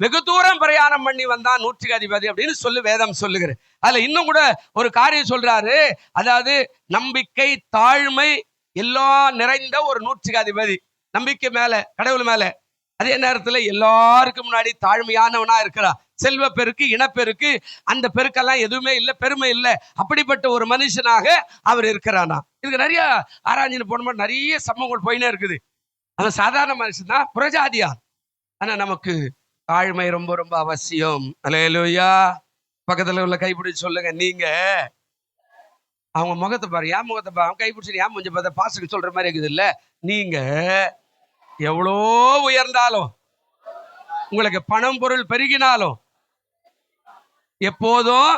வெகு தூரம் பிரயாணம் பண்ணி வந்தான் நூற்றுக்கு அதிபதி அப்படின்னு சொல்லி வேதம் சொல்லுகிறது. அதுல இன்னும் கூட ஒரு காரியம் சொல்றாரு, அதாவது நம்பிக்கை தாழ்மை எல்லாம் நிறைந்த ஒரு நூற்றுக்கு அதிபதி. நம்பிக்கை மேல, கடவுள் மேல, அதே நேரத்துல எல்லாருக்கும் முன்னாடி தாழ்மையானவனா இருக்கிறான். செல்வ பெருக்கு, இனப்பெருக்கு, அந்த பெருக்கெல்லாம் எதுவுமே இல்லை, பெருமை இல்லை. அப்படிப்பட்ட ஒரு மனுஷனாக அவர் இருக்கிறானா. இதுக்கு நிறைய ஆராய்ச்சின்னு போன நிறைய சம்பவங்கள் போயினே இருக்குது. அவன் சாதாரண மனுஷன் தான், புறஜாதியார். ஆனா நமக்கு தாழ்மை ரொம்ப ரொம்ப அவசியம். அல்லேலூயா. பக்கத்துல உள்ள கைப்பிடிச்சு சொல்லுங்க, நீங்க அவங்க முகத்தை பாரு, என் முகத்தை பாரு, அவன் கைப்பிடிச்சு என் முஞ்ச பார்த்தா பாஸ்டருக்கு சொல்ற மாதிரி இருக்குது இல்ல. நீங்க எவ்வளோ உயர்ந்தாலும், உங்களுக்கு பணம் பொருள் பெருகினாலும், எப்போதும்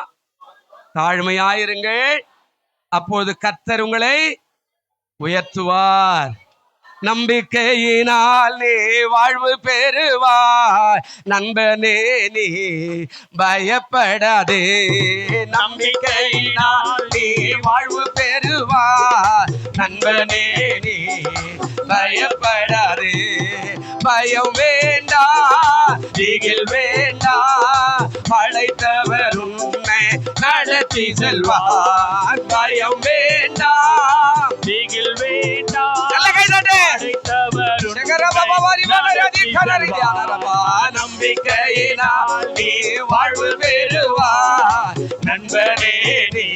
தாழ்மையாயிருங்கள், அப்போது கர்த்தர் உங்களை உயர்த்துவார். நம்பிக்கையினால் நீ வாழ்வு பெறுவாய், நண்பனே நீ பயப்படாதே. நம்பிக்கையினால் நீ வாழ்வு பெறுவாய், நண்பனே நீ பயப்படாதே. பயம் வேண்டாம், திகில் வேண்டாம், படைத்தவர் உன்னை நடத்தி செல்வார். பயம் வேண்டாம், திகில் வேண்டாம், நம்பிக்கையினால் நீ வாழ்வு பெறுவாய், நண்பனே நீ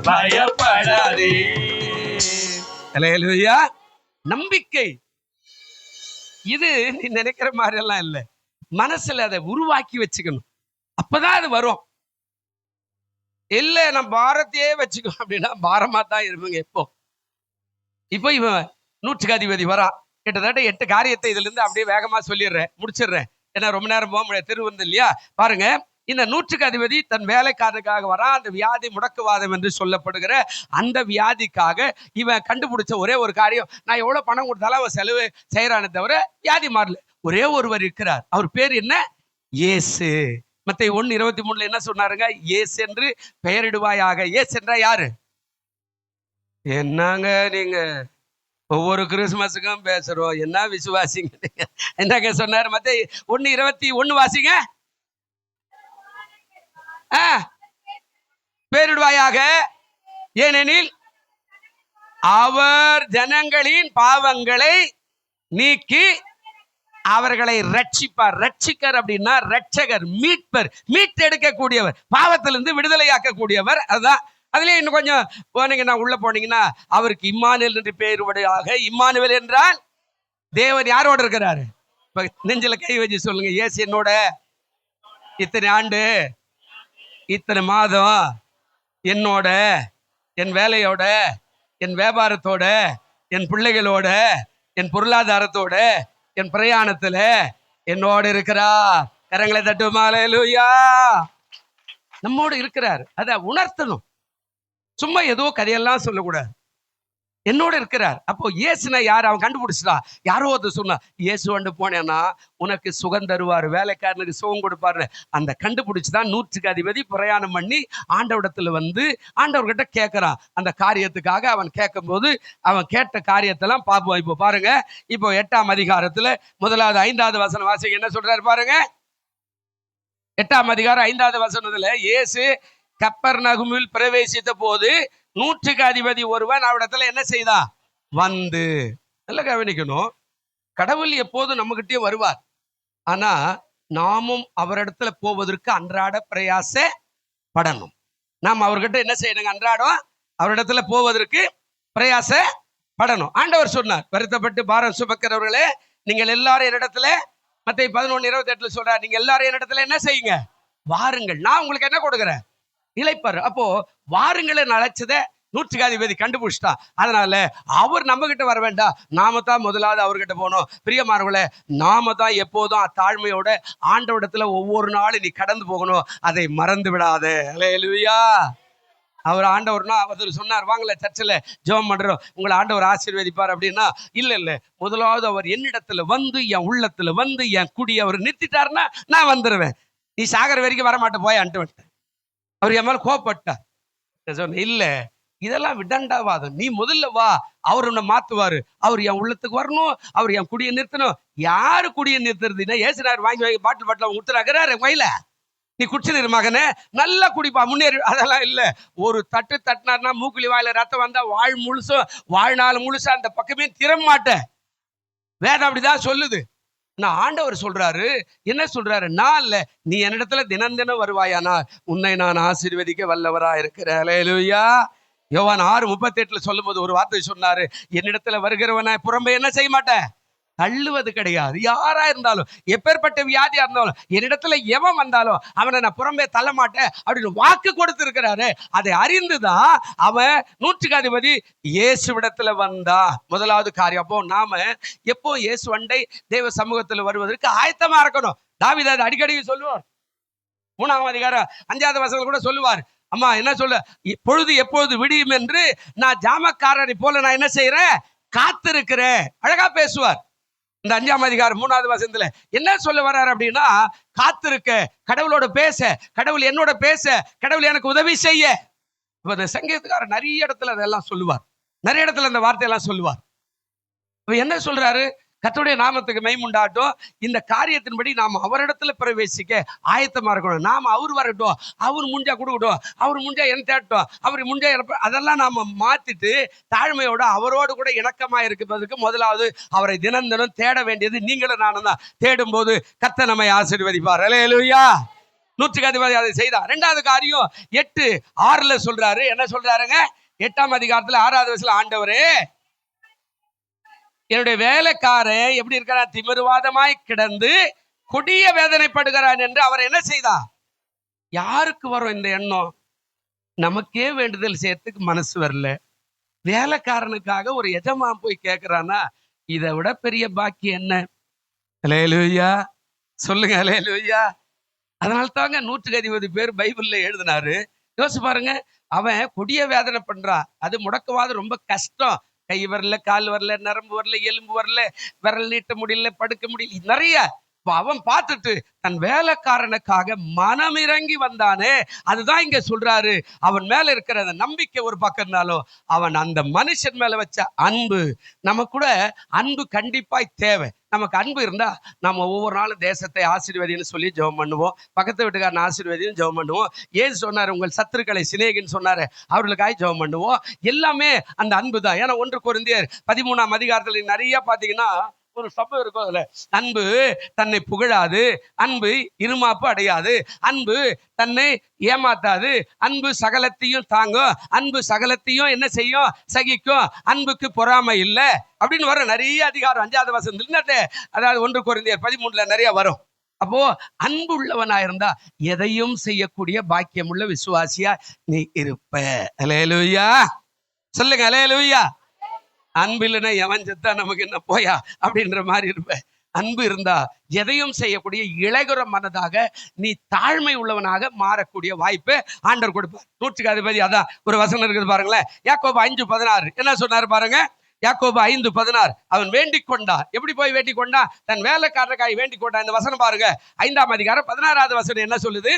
பயப்படாதே. அல்லேலூயா. நம்பிக்கை இது நீ நினைக்கிற மாதிரி எல்லாம் இல்லை. மனசுல அதை உருவாக்கி வச்சுக்கணும், அப்பதான் அது வரும். இல்ல நான் பாரத்தையே வச்சுக்கோ அப்படின்னா பாரமா தான் இருப்பீங்க. இப்போ இவன் நூற்றுக்கு அதிபதி வரான். கிட்டத்தட்ட 8 காரியத்தை இதுல இருந்து அப்படியே வேகமா முடிச்சிடுறேன். ஏன்னா ரொம்ப நேரம் போக முடியாது, தெரு வந்து இல்லையா. பாருங்க, இந்த நூற்றுக்கு அதிபதி தன் வேலைக்காரனுக்காக வரான். அந்த வியாதி முடக்குவாதம் என்று சொல்லப்படுகிற அந்த வியாதிக்காக இவன் கண்டுபிடிச்ச ஒரே ஒரு காரியம், நான் எவ்வளவு பணம் கொடுத்தாலும் அவன் செலவு செய்யறானே தவிர வியாதி மாறல. ஒரே ஒருவர் இருக்கிறார், அவர் பேர் என்ன? இயேசு. மத்தேயு 1:23 என்ன சொன்னாருங்க? இயேசு என்று பெயரிடுவாயாக. இயேசு என்றா யாரு? என்னங்க நீங்க ஒவ்வொரு கிறிஸ்துமஸுக்கும் பேசுறோம், என்ன விசுவாசிங்க நீங்க? என்னங்க சொன்னாரு? மத்தேயு 1:21 வாசிங்க. பேரிடுவாயாக, ஏனெனில் அவர் ஜனங்களின் பாவங்களை நீக்கி அவர்களை ரட்சிப்பார். ரட்சிக்கர் அப்படின்னா ரட்சகர், மீட்பர், மீட்டெடுக்கக்கூடியவர், பாவத்திலிருந்து விடுதலையாக்கக்கூடியவர். அதுதான். அதுலயே இன்னும் கொஞ்சம் போனீங்கன்னா, உள்ள போனீங்கன்னா, அவருக்கு இம்மானுவேல் என்று பெயருடையாக. இம்மானுவேல் என்றால் தேவன் யாரோட இருக்கிறாரு? நெஞ்சில கை வச்சு சொல்லுங்க, இயேசு என்னோட இத்தனை ஆண்டு, இத்தனை மாதம் என்னோட, என் வேலையோட, என் வியாபாரத்தோட, என் பிள்ளைகளோட, என் பொருளாதாரத்தோட, என் பிரயாணத்துல என்னோட இருக்கிறார். கரங்களை தட்டுமா? அல்லேலூயா. நம்மோடு இருக்கிறார். அதை உணர்த்தணும். சும்மா ஏதோ கதையெல்லாம் சொல்லக்கூடாது. என்னோட இருக்கிறார். அப்போ இயேசுனா யார்? அவன் கண்டுபிடிச்சா. யாரோ ஒருத்தர் சொன்னா, இயேசு வந்து போனேன்னா உனக்கு சுகம் தருவார், வேலைக்காரனுக்கு சுகம் கொடுப்பாரு. அந்த கண்டுபிடிச்சுதான் நூற்றுக்கு அதிபதி பிரயாணம் பண்ணி ஆண்டவரிடத்துல வந்து ஆண்டவர்கிட்ட கேட்கிறான். அந்த காரியத்துக்காக அவன் கேட்கும் போது அவன் கேட்ட காரியத்தெல்லாம் பார்ப்போம். இப்போ பாருங்க, இப்போ 8ஆம் அதிகாரத்துல 1-5வது வசனம் வாசிங்க. என்ன சொல்றாரு பாருங்க. 8ஆம் அதிகாரம் 5வது வசனத்துல, இயேசு கப்பர்நகூமில் பிரவேசித்த போது நூற்றுக்கு அதிபதி ஒருவன் அவரிடத்துல என்ன செய்தா? வந்து. நல்லா கவனிக்கணும், கடவுள் எப்போதும் நம்மகிட்டயும் வருவார். ஆனா நாமும் அவரிடத்துல போவதற்கு அன்றாட பிரயாசப்படணும். நாம் அவர்கிட்ட என்ன செய்யணுங்க? அன்றாடம் அவரிடத்துல போவதற்கு பிரயாசப்படணும். ஆண்டவர் சொன்னார், வருத்தப்பட்டு பாரம் சுமக்கிறவர்களே நீங்கள் எல்லாரும் என்னிடத்துல, மத்தேயு 11:28 சொல்றார், நீங்க எல்லாரும் என்னிடத்துல என்ன செய்யுங்க? வாருங்கள், நான் உங்களுக்கு என்ன கொடுக்குறேன்? இளைப்பாரு. அப்போ வாருங்களை அழைச்சத நூற்றுக்கு அதிபதி கண்டுபிடிச்சிட்டா. அதனால அவர் நம்ம கிட்ட வர வேண்டாம், நாம தான் முதலாவது அவர்கிட்ட போனோம். பிரியமானவர்களே, நாம தான் எப்போதும் தாழ்மையோட ஆண்டவரிடத்துல ஒவ்வொரு நாளும் நீ கடந்து போகணும். அதை மறந்து விடாதே. அல்லேலூயா. அவர் ஆண்டவர்னா அவர் சொன்னார், வாங்கல சர்ச்சில் ஜெபம் பண்றோம், உங்களை ஆண்டவர் ஆசீர்வதிப்பார் அப்படின்னா, இல்ல முதலாவது அவர் என்னிடத்துல வந்து என் உள்ளத்துல வந்து என் குடி அவர் நிறுத்திட்டாருன்னா நான் வந்துடுவேன். நீ சாகர வரைக்கும் வரமாட்டேன் போய் அன்ட்டு. அவர் என் மேல கோபப்பட்டார். சொன்ன, இல்ல இதெல்லாம் விடண்டாவாதம். நீ முதல்ல வா, அவர் உன்னை மாத்துவாரு. அவர் என் உள்ளத்துக்கு வரணும், அவர் என் குடியை நிறுத்தணும். யாரு குடியை நிறுத்துறதுன்னா ஏசுனார் வாங்கி வாங்கி பாட்டில் ஊத்துறாரு கையில, நீ குடிச்சு மகனே நல்லா குடிப்பா முன்னேறி. அதெல்லாம் இல்ல. ஒரு தட்டு தட்டினார்னா மூக்குலி வாயில ரத்தம் வந்தா வாழ்நாள் முழுசா அந்த பக்கமே திறம மாட்டேன். வேதம் அப்படிதான் சொல்லுது. நான் ஆண்டவர் சொல்றாரு, என்ன சொல்றாரு, நான் இல்ல, நீ என்னிடத்துல தினம் தினம் வருவாயானா உன்னை நான் ஆசீர்வதிக்க வல்லவரா இருக்கிறேன். அல்லேலூயா. யோவான் 6:38 சொல்லும் போது ஒரு வார்த்தை சொன்னாரு, என்னிடத்துல வருகிறவனை புறம்பே என்ன செய்ய மாட்டேன், தள்ளுவது கிடையாது. யாரா இருந்தாலும், எப்பேற்பட்ட வியாதியா இருந்தாலும், என்னிடத்துல எவன் வந்தாலும் அவனை நான் புறம்பே தள்ள மாட்டேன் அப்படின்னு வாக்கு கொடுத்திருக்கிறாரு. அதை அறிந்துதான் அவன் 100க்கு அதிபதி இயேசுவிடத்துல வந்தா. முதலாவது காரியம். அப்போ நாம எப்போ இயேசு அண்டை தேவ சமூகத்துல வருவதற்கு ஆயத்தமா இருக்கணும். தாவீது அதை அடிக்கடி சொல்லுவார். 3ஆம் அதிகாரம் 5வது வசனம் கூட சொல்லுவார். அம்மா என்ன சொல்ல, பொழுது எப்பொழுது விடியும் என்று நான் ஜாமக்காரரை போல நான் என்ன செய்யறேன், காத்திருக்கிறேன். அழகா பேசுவார். இந்த 5ஆம் அதிகாரம் 3வது வசனத்துல என்ன சொல்ல வர்றாரு அப்படின்னா, காத்திருக்க, கடவுளோட பேச, கடவுள் என்னோட பேச, கடவுள் எனக்கு உதவி செய்ய. இப்ப இந்த சங்கீதக்காரர் நிறைய இடத்துல அதெல்லாம் சொல்லுவார், நிறைய இடத்துல அந்த வார்த்தையெல்லாம் சொல்லுவார். இப்ப என்ன சொல்றாரு, கர்த்தருடைய நாமத்துக்கு மைமுண்டாட்டும், இந்த காரியத்தின்படி நாம் அவரிடத்துல பிரவேசிக்க ஆயத்தமா இருக்கணும். நாம அவர் வரட்டும், அவர் முஞ்சா கொடுக்கட்டும், அவர் முஞ்சா என்ன தேட்டோம், அவர் முஞ்சா அதெல்லாம் நாம மாத்திட்டு தாழ்மையோட அவரோடு கூட இணக்கமா இருக்கிறதுக்கு முதலாவது அவரை தினம் தினம் தேட வேண்டியது நீங்களும் நானும் தான். தேடும் போது கர்த்தர் நம்மை ஆசீர்வதிப்பார். அல்லேலூயா. 100க்கு அதிபதி அதை செய்தார். 2வது காரியம் 8:6 சொல்றாரு. என்ன சொல்றாருங்க, 8ஆம் அதிகாரத்துல 6வது வசனத்துல, ஆண்டவரே என்னுடைய வேலைக்காரன் எப்படி இருக்கிறான், திமிர்வாதமாய் கிடந்து கொடிய வேதனைப்படுகிறான் என்று அவர் என்ன செய்தார். யாருக்கு வரும் இந்த எண்ணம், நமக்கே வேண்டுதல் செய்யறதுக்கு மனசு வரல, வேலைக்காரனுக்காக ஒரு எஜமான் போய் கேட்கிறானா, இதை விட பெரிய பாக்கியம் என்ன. அல்லேலூயா சொல்லுங்க. அல்லேலூயா. அதனால தாங்க 100க்கு அதிபதி பேர் பைபிள்ல எழுதினாரு. யோசிச்சு பாருங்க, அவன் கொடிய வேதனை பண்றான். அது முடக்குவாது ரொம்ப கஷ்டம். கை வரல, கால் வரல, நரம்பு வரல, எலும்பு வரல, விரல் நீட்ட முடியல, படுக்க முடியல, நிறைய. அவன் பார்த்துட்டு தன் வேலைக்காரனுக்காக மனம் இறங்கி வந்தானே, அதுதான் இங்க சொல்றாரு. அவன் மேல இருக்கிற அந்த நம்பிக்கை ஒரு பக்கம் இருந்தாலும், அவன் அந்த மனுஷன் மேல வச்ச அன்பு, நம்ம கூட அன்பு கண்டிப்பாய் தேவை. நமக்கு அன்பு இருந்தா நம்ம ஒவ்வொரு நாளும் தேசத்தை ஆசீர்வதின்னு சொல்லி ஜெபம் பண்ணுவோம், பக்கத்து வீட்டுக்காரன் ஆசீர்வதின்னு ஜெபம் பண்ணுவோம். ஏன் சொன்னாரு, உங்கள் சத்துருக்களை சிநேகின்னு சொன்னாரு, அவர்களுக்காக ஜெபம் பண்ணுவோம். எல்லாமே அந்த அன்பு தான். ஏன்னா 1 கொரிந்தியர் 13ஆம் அதிகாரத்துல நிறைய பாத்தீங்கன்னா ஒரு சம்பவம் இருக்கும். அதுல அன்பு தன்னை புகழாது, அன்பு இருமாப்பு அடையாது, அன்பு தன்னை ஏமாத்தாது, அன்பு சகலத்தையும் தாங்கும், அன்பு சகலத்தையும் என்ன செய்யும், சகிக்கும், அன்புக்கு பொறாமை இல்லை அப்படின்னு வர நிறைய அதிகாரம் 5வது வசனத்துல, அதாவது 1 கொரிந்தியர் 13 நிறைய வரும். அப்போ அன்பு உள்ளவனா இருந்தா எதையும் செய்யக்கூடிய பாக்கியம் உள்ள விசுவாசியா நீ இருப்ப. அல்லேலூயா சொல்லுங்க. அல்லேலூயா. அன்பு இல்லைன்னா எவன் செத்தா நமக்கு என்ன போயா அப்படின்ற மாதிரி இருப்ப. அன்பு இருந்தா எதையும் செய்யக்கூடிய இளைகுற மனதாக நீ தாழ்மை உள்ளவனாக மாறக்கூடிய வாய்ப்பை ஆண்டவர் கொடுப்பார். 100க்கு அதிபதி அதான் ஒரு வசனம் இருக்குது பாருங்களேன். யாக்கோபு 5:16 என்ன சொன்னாரு பாருங்க. யாக்கோபு 5:16 அவன் வேண்டிக் கொண்டான். எப்படி போய் வேண்டிக் கொண்டான், தன் வேலைக்காரனுக்காக வேண்டிக் கொண்டான். இந்த வசனம் பாருங்க, 5ஆம் அதிகாரம் 16வது வசனம் என்ன சொல்லுது,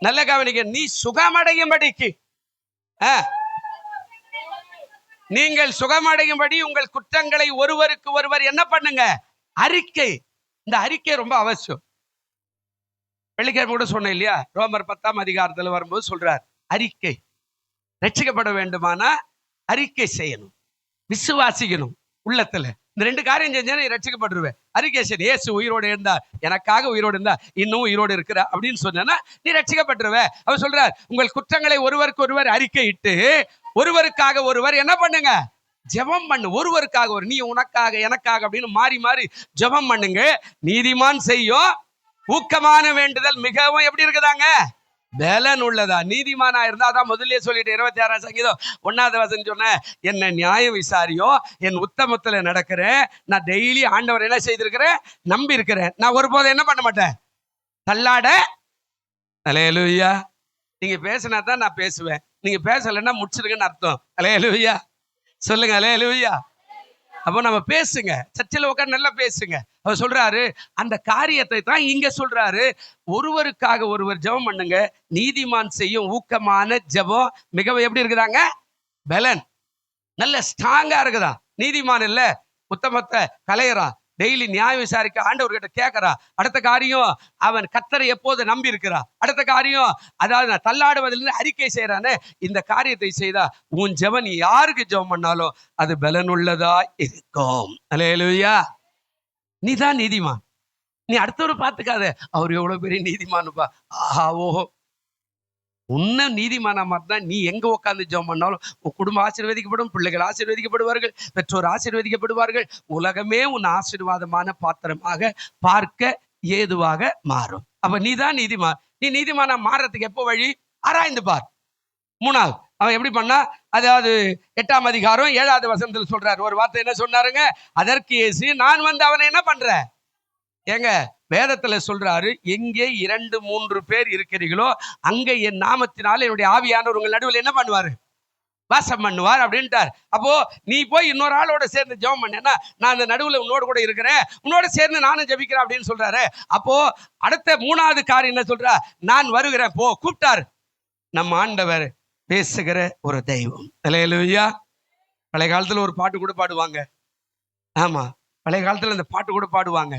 நல்ல கவனிக்க, நீ சுகமடையும்படிக்கு, நீங்கள் சுகமடையும்படி உங்கள் குற்றங்களை ஒருவருக்கு ஒருவர் என்ன பண்ணுங்க, அறிக்கை. இந்த அறிக்கை ரொம்ப அவசியம். வெள்ளிக்கிழமை கூட சொன்னேன் இல்லையா, ரோமர் 10ஆம் அதிகாரத்துல வரும்போது சொல்றார், அறிக்கை. ரட்சிக்கப்பட வேண்டுமானா அறிக்கை செய்யணும், விசுவாசிக்கணும் உள்ளத்துல. இந்த 2 காரியம் செஞ்சா நீ ரட்சிக்கப்பட்டுருவேன். அறிக்கை செய்ய, இயேசு உயிரோடு இருந்தார், எனக்காக உயிரோடு இருந்தா, இன்னும் உயிரோடு இருக்கிற அப்படின்னு சொன்னா நீ ரட்சிக்கப்பட்டுருவ. அவர் சொல்றார், உங்கள் குற்றங்களை ஒருவருக்கு ஒருவர் அறிக்கை இட்டு ஒருவருக்காக ஒருவர் என்ன பண்ணுங்க, ஜெபம் பண்ணு. ஒருவருக்காக ஒரு, நீ உனக்காக எனக்காக அப்படின்னு மாறி மாறி ஜெபம் பண்ணுங்க. நீதிமான் செய்யும் ஊக்கமான வேண்டுதல் மிகவும் எப்படி இருக்குதாங்க, பலன் உள்ளதா. நீதிமானா இருந்தா, அதான் முதல்ல சொல்லிட்டு 26ஆம் சங்கீதம் 1வது வசனம் சொன்ன, என்ன நியாயம் விசாரியோ, என் உத்தமத்துல நடக்கிறேன், நான் டெய்லி ஆண்டவர் என்ன செய்திருக்கிறேன், நம்பி இருக்கிறேன், நான் ஒருபோதும் என்ன பண்ண மாட்டேன், தள்ளாட. அல்லேலூயா. நீங்க பேசினா தான் நான் பேசுவேன், நீங்க பேசலைன்னா முடிச்சிருக்கேன்னு அர்த்தம். அல்லேலூயா சொல்லுங்க. அல்லேலூயா. அப்போ நம்ம பேசுங்க, சர்ச்சில் உட்காந்து நல்லா பேசுங்க. அவர் சொல்றாரு அந்த காரியத்தை தான் இங்க சொல்றாரு. ஒருவருக்காக ஒருவர் ஜெபம் பண்ணுங்க, நீதிமான் செய்யும் ஊக்கமான ஜெபம் மிகவும் எப்படி இருக்குதாங்க, பலன், நல்ல ஸ்ட்ராங்கா இருக்குதா. நீதிமான் இல்ல உத்தமத்தை கலையறா, டெய்லி நியாய விசாரிக்க ஆண்டவர்கிட்ட கேட்கறா. அடுத்த காரியம் அவன் கர்த்தரை எப்போது நம்பி இருக்கிறா. அடுத்த காரியம் அதாவது நான் தள்ளாடுவதிலிருந்து அறிக்கை செய்யறானே, இந்த காரியத்தை செய்தா உன் ஜெபம் நீ யாருக்கு ஜெபம் பண்ணாலும் அது பலனுள்ளதா இருக்கும். அல்லேலூயா. நீ தான் நீதிமான். நீ அடுத்தவரை பார்த்துக்காத அவர் எவ்வளவு பெரிய நீதிமானுப்பா, ஆஹா ஓஹோ. உன்ன நீதிமானா தான் நீ எங்க உட்காந்து ஜெபம் பண்ணாலும் உன் குடும்பம் ஆசீர்வதிக்கப்படும், பிள்ளைகள் ஆசீர்வதிக்கப்படுவார்கள், பெற்றோர் ஆசீர்வதிக்கப்படுவார்கள். உலகமே உன் ஆசீர்வாதமான பாத்திரமாக பார்க்க ஏதுவாக மாறும். அப்ப நீ தான் நீதிமான். நீ நீதிமானா மாறுறதுக்கு எப்போ வழி, ஆராய்ந்து பார். மூணாவது அவன் எப்படி பண்ணா, அதாவது 8ஆம் அதிகாரம் 7வது வசனத்தில் சொல்றாரு ஒரு வார்த்தை. என்ன சொன்னாருங்க, அதற்கு இயேசு நான் வந்து அவனை என்ன பண்றேன், ஏங்க வேதத்துல சொல்றாரு, எங்கே 2-3 பேர் இருக்கிறீர்களோ அங்க என் நாமத்தினால என்னுடைய ஆவியானவர் உங்கள் நடுவில் என்ன பண்ணுவாரு, வாசம் பண்ணுவார் அப்படின்ட்டார். அப்போ நீ போய் இன்னொரு ஆளோட சேர்ந்து ஜெபம் பண்ணேன்னா நான் அந்த நடுவில் உன்னோடு கூட இருக்கிறேன், உன்னோட சேர்ந்து நானும் ஜெபிக்கிறேன் அப்படின்னு சொல்றாரு. அப்போ அடுத்த 3வது காரியம் என்ன சொல்றா, நான் வருகிறேன் போ, கூப்பிட்டாரு. நம்ம ஆண்டவர் பேசுகிற ஒரு தெய்வம். அல்லேலூயா. பழைய காலத்துல ஒரு பாட்டு கூட பாடுவாங்க. ஆமா, பழைய காலத்துல அந்த பாட்டு கூட பாடுவாங்க.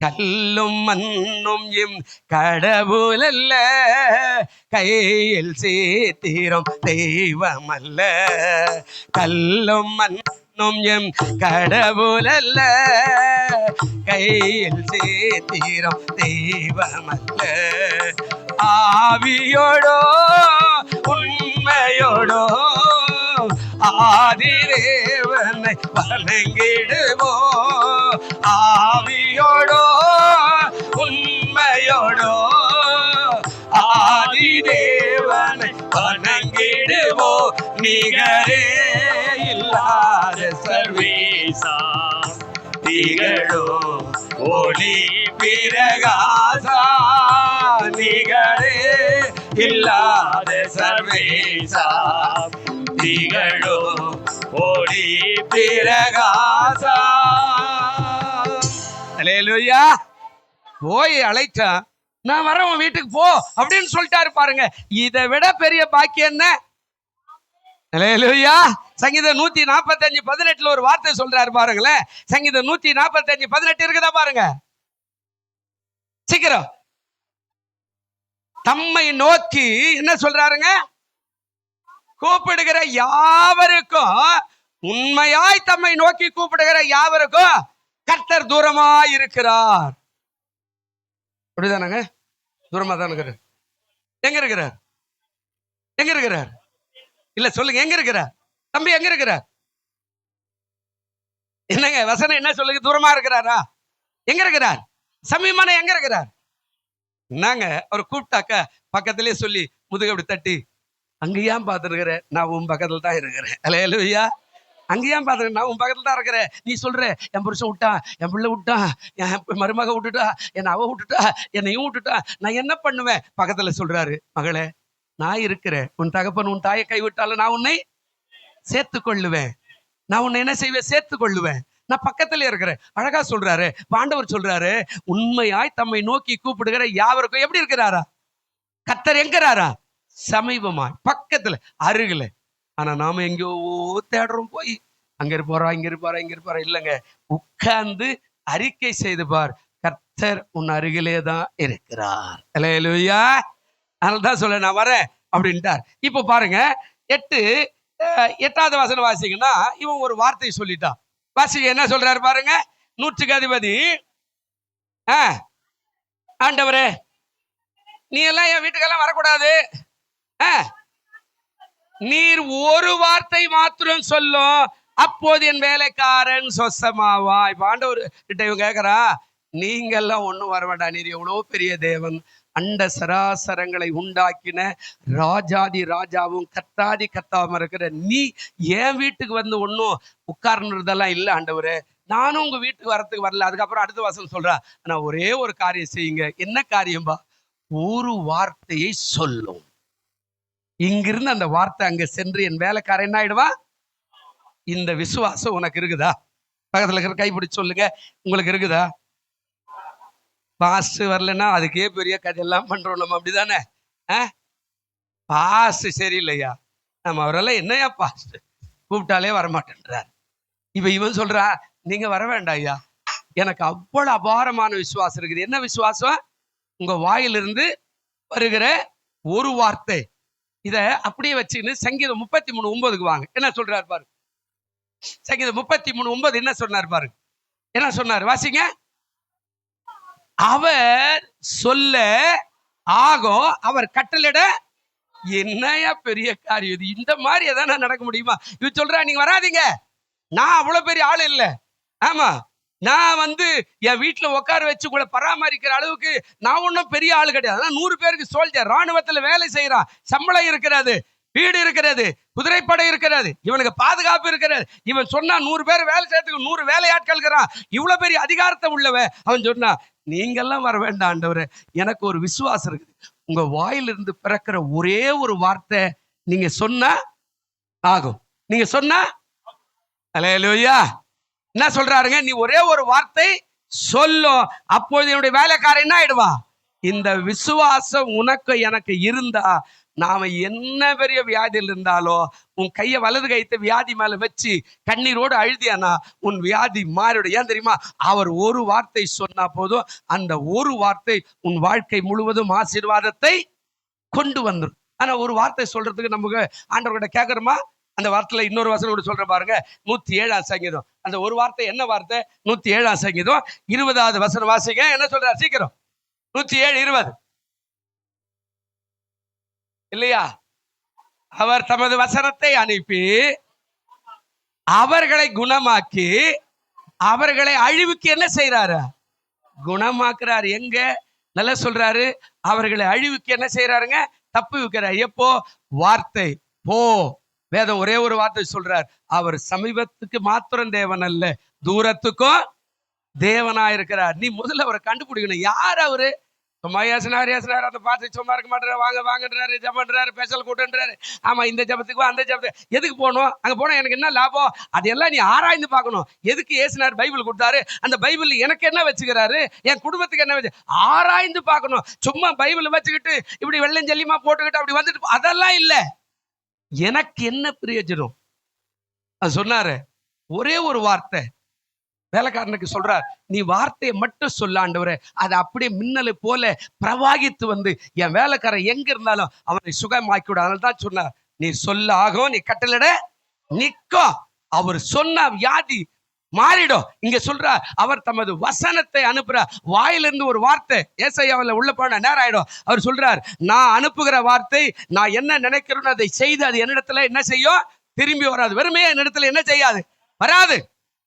கல்லும் மண்ணும் எம் கடவுள் அல்ல, கையில் சீத்திரம் தெய்வம் அல்ல. கல்லும் மண்ணும் எம் கடவுள் அல்ல, கையில் சீத்திரம் தெய்வம் அல்ல. ஆவியோடோ உண்மையோடோ ஆதிதேவனை வணங்கிடுவோ. ஆவியோடோ உண்மையோடோ ஆதிதேவனை வணங்கிடுவோ. நிகரே இல்லாத சர்வேசா திகழோ ஒளி பிரகாசா. நிகரே இல்லாத சர்வேசா திகழோ ஒளி பிரகாசா. அல்லேலூயா. போய் அழைச்சான், நான் வரேன் உன் வீட்டுக்கு போ அப்படின்னு சொல்லிட்டாரு பாருங்க. இதை விட பெரிய பாக்கியம் என்ன? அல்லேலூயா. சங்கீதம் 145:18 ஒரு வார்த்தை சொல்றாரு பாருங்களேன். சங்கீதம் 145:18 இருக்குதா பாருங்க. சீக்கிரம். தம்மை நோக்கி என்ன சொல்றாருங்க, கூப்பிடுகிற யாவருக்கும், உண்மையாய் தம்மை நோக்கி கூப்பிடுகிற யாவருக்கும் கர்த்தர் தூரமாய் இருக்கிறார். அப்படிதானங்க, தூரமா தான் இருக்கிறார். எங்க இருக்கிறார், எங்க இருக்கிறார், இல்ல சொல்லுங்க, எங்க இருக்கிறார் தம்பி, எங்க இருக்கிறார்? என்னங்க வசனம் என்ன சொல்லுங்க, தூரமா இருக்கிறாரா? எங்க இருக்கிறார்? சமீபமான எங்க இருக்கிறார்? என்னங்க அவர் கூப்பிட்டாக்க பக்கத்திலே சொல்லி முதுகு அப்படி தட்டி, அங்கேயாம் பார்த்துருக்கிற, நான் உன் பக்கத்துல தான் இருக்கிறேன். அல்லேலூயா. அங்கேயாம் பார்த்துருக்க, நான் உன் பக்கத்துல தான் இருக்கிறேன். நீ சொல்ற என் புருஷன் விட்டான், என் பிள்ளை விட்டான், என் மருமக விட்டுட்டா, என்னை அவ விட்டுட்டா, என்னையும் விட்டுட்டா, நான் என்ன பண்ணுவேன்? பக்கத்துல சொல்றாரு, மகளே நான் இருக்கிறேன், உன் தகப்பன் உன் தாயை கைவிட்டாலும் நான் உன்னை சேர்த்து கொள்ளுவேன். நான் உன்னை என்ன செய்வேன்? சேர்த்து கொள்ளுவேன். நான் பக்கத்துல இருக்கிறேன். அழகா சொல்றாரு ஆண்டவர். சொல்றாரு, உண்மையாய் தம்மை நோக்கி கூப்பிடுகிற யாவருக்கும் எப்படி இருக்கிறாரா? கர்த்தர் எங்கிறாரா? சமீபமாய், பக்கத்துல, அருகில. ஆனா நாம எங்கேயோ தேடுறோம், போய் அங்க இருப்பாரா, இங்க இருப்பாரா, இங்க இருப்பாரா. இல்லைங்க, உட்கார்ந்து அறிக்கை செய்து பார், கர்த்தர் உன் அருகிலே தான் இருக்கிறார். அல்லேலூயா. அதனால்தான் சொல்ல நான் வரேன் அப்படின்ட்டார். இப்போ பாருங்க, 8வது வசனம் வாசிங்கன்னா இவன் ஒரு வார்த்தை சொல்லிட்டான். வாசிக்க என்ன சொல்றாரு பாருங்க. 100க்கு அதிபதி, ஆண்டவரே நீ எல்லாம் என் வீட்டுக்கெல்லாம் வரக்கூடாது, நீர் ஒரு வார்த்தை மாத்திரம் சொல்லும், அப்போது என் வேலைக்காரன் சொசமாவா. இப்ப ஆண்டவர் கிட்ட இவன் கேட்கறா, நீங்கெல்லாம் ஒண்ணும் வர வேண்டாம், நீர் எவ்வளவு பெரிய தேவன், அண்ட சராசரங்களை உண்டாக்கின ராஜாதி ராஜாவும் கர்த்தாதி கர்த்தாவும் இருக்கிற நீ என் வீட்டுக்கு வந்து ஒன்றும் உட்கார்ந்துறதெல்லாம் இல்லை ஆண்டவரே, நானும் உங்க வீட்டுக்கு வரத்துக்கு வரல. அதுக்கப்புறம் அடுத்த வசனம் சொல்றா, ஆனா ஒரே ஒரு காரியம் செய்யுங்க. என்ன காரியம்பா? ஒரு வார்த்தையை சொல்லும். இங்கிருந்து அந்த வார்த்தை அங்க சென்று என் வேலைக்காரன் என்ன ஆயிடுவா? இந்த விசுவாசம் உனக்கு இருக்குதா? பக்கத்துல இருக்கிற கைப்பிடிச்சு சொல்லுங்க, உங்களுக்கு இருக்குதா? பாஸ் வரலன்னா அதுக்கே பெரிய கதையெல்லாம் பண்றோம் நம்ம, அப்படிதானே? பாஸ் சரியில்லையா, நம்ம அவரெல்லாம் என்னையா பாஸ் கூப்பிட்டாலே வரமாட்டேன்றார். இப்ப இவன் சொல்றா, நீங்க வர வேண்டாம் ஐயா, எனக்கு அவ்வளவு அபாரமான விசுவாசம் இருக்குது. என்ன விசுவாசம்? உங்க வாயிலிருந்து வருகிற ஒரு வார்த்தை. இத அப்படியே வச்சுன்னு சங்கீதம் 33:9 வாங்க. என்ன சொல்றாரு பாருங்க. சங்கீதம் 33:9 என்ன சொன்னார் பாருங்க. என்ன சொன்னார் வாசிங்க. அவர் சொல்ல ஆகும், அவர் கட்டளையிட. என்னையா பெரிய காரியம் இது, இந்த மாதிரி எதனா நடக்க முடியுமா? இவ சொல்றா, நீங்க வராதீங்க, நான் அவ்வளவு பெரிய ஆளு இல்ல. ஆமா, நான் என் வீட்டுல உட்கார வச்சு கூட பராமரிக்கிற அளவுக்கு நான் ஒன்னும் பெரிய ஆளு கிடையாது. 100 பேருக்கு சோல்ஜர், ராணுவத்துல வேலை செய்யறான், சம்பளம் இருக்கிறது, வீடு இருக்கிறது, குதிரைப்படை இருக்கிறது, இவனுக்கு பாதுகாப்பு இருக்கிறது. இவன் சொன்னா 100 பேர் வேலை செய்யறதுக்கு 100 வேலையாட்கள் இருக்கிறான். இவ்வளவு பெரிய அதிகாரத்தை உள்ளவன். அவன் சொன்னா, நீங்கெல்லாம் வர வேண்டாம் ஆண்டவரே, எனக்கு ஒரு விசுவாசம் இருக்குது. உங்க வாயிலிருந்து பிறக்கிற ஒரே ஒரு வார்த்தை நீங்க சொன்னா ஆகும். நீங்க சொன்னா அல்லேலூயா. என்ன சொல்றாருங்க? நீ ஒரே ஒரு வார்த்தை சொல்லும், அப்போது என்னுடைய வேலைக்காரன் என்ன ஆயிடுவா? இந்த விசுவாசம் உனக்கு எனக்கு இருந்தா, நாம என்ன பெரிய வியாதியில் இருந்தாலும் உன் கையை வலது கைத்தை வியாதி மேல வச்சு கண்ணீரோடு அழுதியானா உன் வியாதி மாறிடும். ஏன் தெரியுமா? அவர் ஒரு வார்த்தை சொன்னா போதும், அந்த ஒரு வார்த்தை உன் வாழ்க்கை முழுவதும் ஆசீர்வாதத்தை கொண்டு வந்துடும். ஆனா ஒரு வார்த்தை சொல்றதுக்கு நமக்கு ஆண்டவர்கிட்ட கேட்கறோமா? அந்த வார்த்தையில இன்னொரு வசனம் கூட சொல்ற பாருங்க. 107ஆம் சங்கீதம். அந்த ஒரு வார்த்தை என்ன வார்த்தை? 107ஆம் சங்கீதம் 20வது வசனம் வாசிங்க. என்ன சொல்றாரு சீக்கிரம்? 107:20 இல்லையா? அவர் தமது வசனத்தை அனுப்பி அவர்களை குணமாக்கி அவர்களை அழிவுக்கு என்ன செய்யறாரு? குணமாக்குறாரு. எங்க? நல்லா சொல்றாரு, அவர்களை அழிவுக்கு என்ன செய்யறாருங்க? தப்பு வைக்கிறார். எப்போ? வார்த்தை போ. வேதம் ஒரே ஒரு வார்த்தை சொல்றார், அவர் சமீபத்துக்கு மாத்திரம் தேவன் அல்ல, தூரத்துக்கும் தேவனாயிருக்கிறார். நீ முதல்ல அவரை கண்டுபிடிக்கணும். யார் அவரு? சும்மா ஏசினார் அதை பார்த்து சும்மா இருக்க மாட்டாரு. வாங்க வாங்கன்றாரு, ஜபன்றாரு, ஸ்பெஷல் கூட்டன்றாரு. ஆமா, இந்த ஜபத்துக்கு அந்த ஜபத்துக்கு எதுக்கு போகணும்? அங்க போனா எனக்கு என்ன லாபம்? அதையெல்லாம் நீ ஆராய்ந்து பார்க்கணும். எதுக்கு ஏசினார் பைபிள் கொடுத்தாரு? அந்த பைபிள் எனக்கு என்ன வச்சுக்கிறாரு? என் குடும்பத்துக்கு என்ன வச்சு ஆராய்ந்து பார்க்கணும். சும்மா பைபிள் வச்சுக்கிட்டு இப்படி வெள்ளஞ்சல்லியமா போட்டுக்கிட்டு அப்படி வந்துட்டு அதெல்லாம் இல்லை. எனக்கு என்ன பிரயோஜனம்? அது சொன்னாரு. ஒரே ஒரு வார்த்தை வேலைக்காரனுக்கு சொல்றார், நீ வார்த்தையை மட்டும் சொல்ல ஆண்டவரே, அது அப்படியே மின்னலை போல பிரவாகித்து என் வேலைக்காரன் எங்க இருந்தாலும் அவனை சுகமாக்கி விட. அதனால தான் சொன்னார், நீ சொல்ல ஆகும், நீ கட்டளையிட நிற்கும். அவர் சொன்ன வியாதி மாறிடும். இங்க சொல்றார், அவர் தமது வசனத்தை அனுப்புறார். வாயிலிருந்து ஒரு வார்த்தை ஏசாயாவில் உள்ள போன நேரம் ஆயிடும். அவர் சொல்றார், நான் அனுப்புகிற வார்த்தை, நான் என்ன நினைக்கிறேன்னு அதை செய்து அது என்னிடத்துல என்ன செய்யும்? திரும்பி வராது. வெறுமையா என்னிடத்துல என்ன செய்யாது? வராது.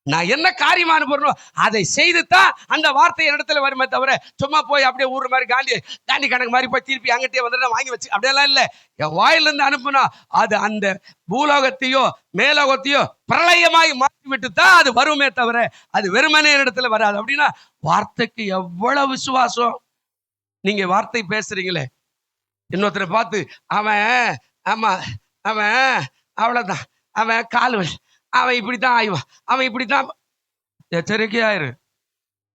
நான் என்ன காரியம் அனுப்புறோம் அதை செய்துதான் அந்த வார்த்தை என்னிடத்துல வருமே தவிர சும்மா போய் அப்படியே ஊர் மாதிரி காந்தி கணக்கு மாதிரி போய் திருப்பி அங்கிட்டே வந்துட்டு வாங்கி வச்சு அப்படியெல்லாம் இல்லை. என் வாயிலிருந்து அனுப்புனா அது அந்த பூலோகத்தையோ மேலோகத்தையோ பிரளயமாய் மாற்றி விட்டு தான் அது வருமே தவிர அது வெறுமனே இடத்துல வராது. அப்படின்னா வார்த்தைக்கு எவ்வளவு விசுவாசம். நீங்க வார்த்தை பேசுறீங்களே, இன்னொருத்தரை பார்த்து அவன் ஆமா அவன் அவ்வளவுதான், அவன் கால் அவன் இப்படித்தான் ஆய்வான், அவன் இப்படித்தான். எச்சரிக்கையாயிரு.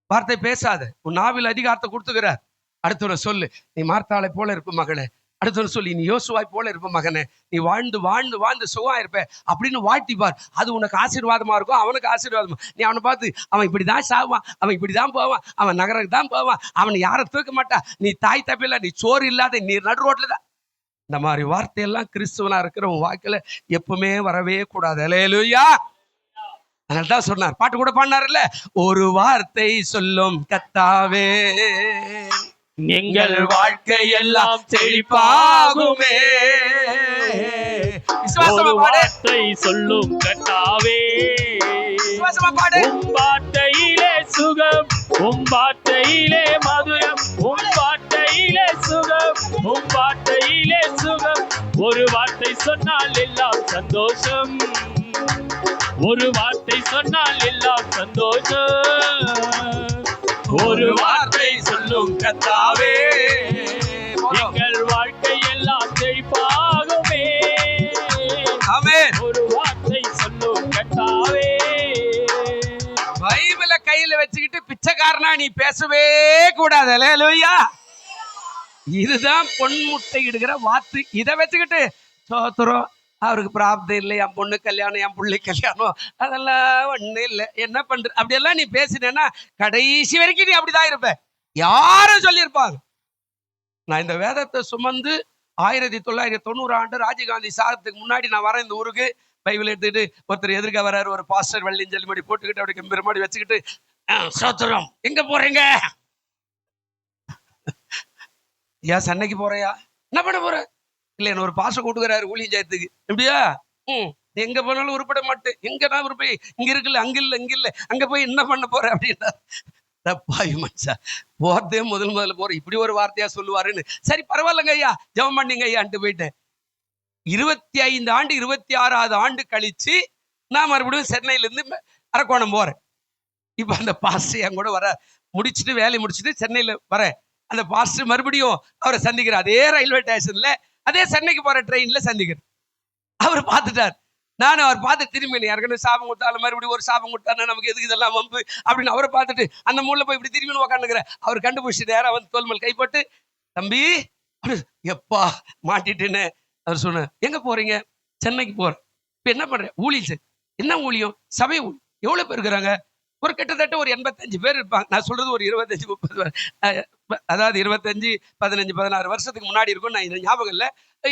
வார்த்தை பேசாத. உன் நாவில் அதிகாரத்தை கொடுத்துக்கிறார். அடுத்தவரை சொல்லு, நீ மார்த்தாளை போல இருப்ப மகளே. அடுத்தவரை சொல்லி, நீ யோசுவாய் போல இருப்ப மகனே. நீ வாழ்ந்து வாழ்ந்து வாழ்ந்து சுகமா இருப்ப அப்படின்னு வாழ்த்திப்பார். அது உனக்கு ஆசீர்வாதமா இருக்கும், அவனுக்கு ஆசீர்வாதமா. நீ அவனை பார்த்து அவன் இப்படிதான் சாவான், அவன் இப்படிதான் போவான், அவன் நகருக்கு தான் போவான், அவனை யாரை தூக்க மாட்டான், நீ தாய் தப்பில்ல, நீ சோறு இல்லாத, நீ நடு ரோட்ல தான். இந்த மாதிரி வார்த்தையெல்லாம் கிறிஸ்துவனா இருக்கிற உன் வாழ்க்கையில எப்பவுமே வரவே கூடாது. அல்லேலூயா. அதனால தான் சொன்னார், பாட்டு கூட பாடினார்ல, ஒரு வார்த்தை சொல்லும் கர்த்தாவே எங்கள் வாழ்க்கை எல்லாம் செழிப்பாகுமே. விசுவாசமா பாடு. வார்த்தை சொல்லும் கர்த்தாவே, விசுவாசமா பாடு. உம் வார்த்தையிலே சுகம், உம் வார்த்தையிலே மதுரம், உம் வார்த்தையிலே சுகம், உம் வார்த்தையிலே சுகம். ஒரு வார்த்தை சொன்னால் எல்லாம் சந்தோஷம், ஒரு வார்த்தை சொன்னால் எல்லாம் சந்தோஷம். ஒரு வார்த்தை சொல்லும் கர்த்தாவே எங்கள் வாழ்க்கை எல்லாம் செழிப்பாகுமே. ஆமென். ஒரு வார்த்தை சொல்லும் கர்த்தாவே. பிச்சைக்காரனா நீ பேசவே கூடாது. அல்லேலூயா. இதுதான் பொன்முட்டை இடுகிற வாத்து. இதை வச்சுக்கிட்டு சோத்திரம், அவருக்கு பிராப்தம் இல்லை, என் பொண்ணு கல்யாணம், என் பிள்ளை கல்யாணம், அதெல்லாம் ஒன்றும் இல்லை, என்ன பண்ற, அப்படியெல்லாம் நீ பேசினேன்னா கடைசி வரைக்கும் நீ அப்படிதான் இருப்ப. யாரும் சொல்லியிருப்பாங்க. நான் இந்த வேதத்தை சுமந்து 1990 ராஜீவ்காந்தி சாகத்துக்கு முன்னாடி நான் வரேன் இந்த ஊருக்கு. பைபிள் எடுத்துக்கிட்டு ஒருத்தர் எதிர்க்க வர்றாரு, ஒரு பாஸ்டர் வெள்ளிஞ்சல் மடி போட்டுக்கிட்டு அப்படி கம்பீர மாடி வச்சுக்கிட்டு, சோத்திரம் எங்க போறீங்க, ஏன் சண்டைக்கு போறையா, என்ன பண்ண போற, இல்ல என்ன ஒரு பாச கூட்டுக்கிறாரு ஊழியம் ஜெயத்துக்கு, எப்படியா எங்க போனாலும் உருப்பட மாட்டேன், எங்க நான் உருப்பை, இங்க இருக்குல்ல, அங்க இல்ல, இங்க இல்ல, அங்க போய் என்ன பண்ண போற அப்படின்னா, தப்பாயு மனுஷா போறதே முதல்ல போற, இப்படி ஒரு வார்த்தையா சொல்லுவாருன்னு. சரி பரவாயில்லங்க ஐயா, ஜெபம் பண்ணீங்க ஐயான்ட்டு போயிட்டேன். 25 ஆண்டு 26வது ஆண்டு கழிச்சு நான் மறுபடியும் சென்னையில இருந்து அரக்கோணம் போறேன். இப்ப அந்த பாஸ்டர் என் கூட வர, முடிச்சுட்டு வேலையை முடிச்சுட்டு சென்னையில வரேன். அந்த பாஸ்டர் மறுபடியும் அவரை சந்திக்கிறேன், அதே ரயில்வே ஸ்டேஷன்ல, அதே சென்னைக்கு போற ட்ரெயின்ல சந்திக்கிறேன். அவர் பார்த்துட்டார், நானும் அவர் பார்த்து திரும்பி, யாருக்குன்னு சாபம் கொடுத்தாலும் மறுபடியும் ஒரு சாபம் கொடுத்தாருன்னா நமக்கு எதுக்கு இதெல்லாம் வம்பு அப்படின்னு அவரை பார்த்துட்டு அந்த மூலைல போய் இப்படி திரும்பி உக்காந்துக்கிறேன். அவர் கண்டுபிடிச்சி நேரம் வந்து தோல்மல் கைப்பட்டு, தம்பி எப்பா மாட்டிட்டுன்னு அவர் சொன்னார். எங்க போறீங்க, சென்னைக்கு போறேன். இப்ப என்ன பண்றேன், ஊழியம் சார். என்ன ஊழியம், சபை ஊழியம். எவ்வளவு பேர் இருக்கிறாங்க, ஒரு கிட்டத்தட்ட ஒரு 85 பேர் இருப்பாங்க. நான் சொல்றது ஒரு 25-30, அதாவது 25, 15, 16 வருஷத்துக்கு முன்னாடி இருக்கும், நான் ஞாபகம் இல்லை,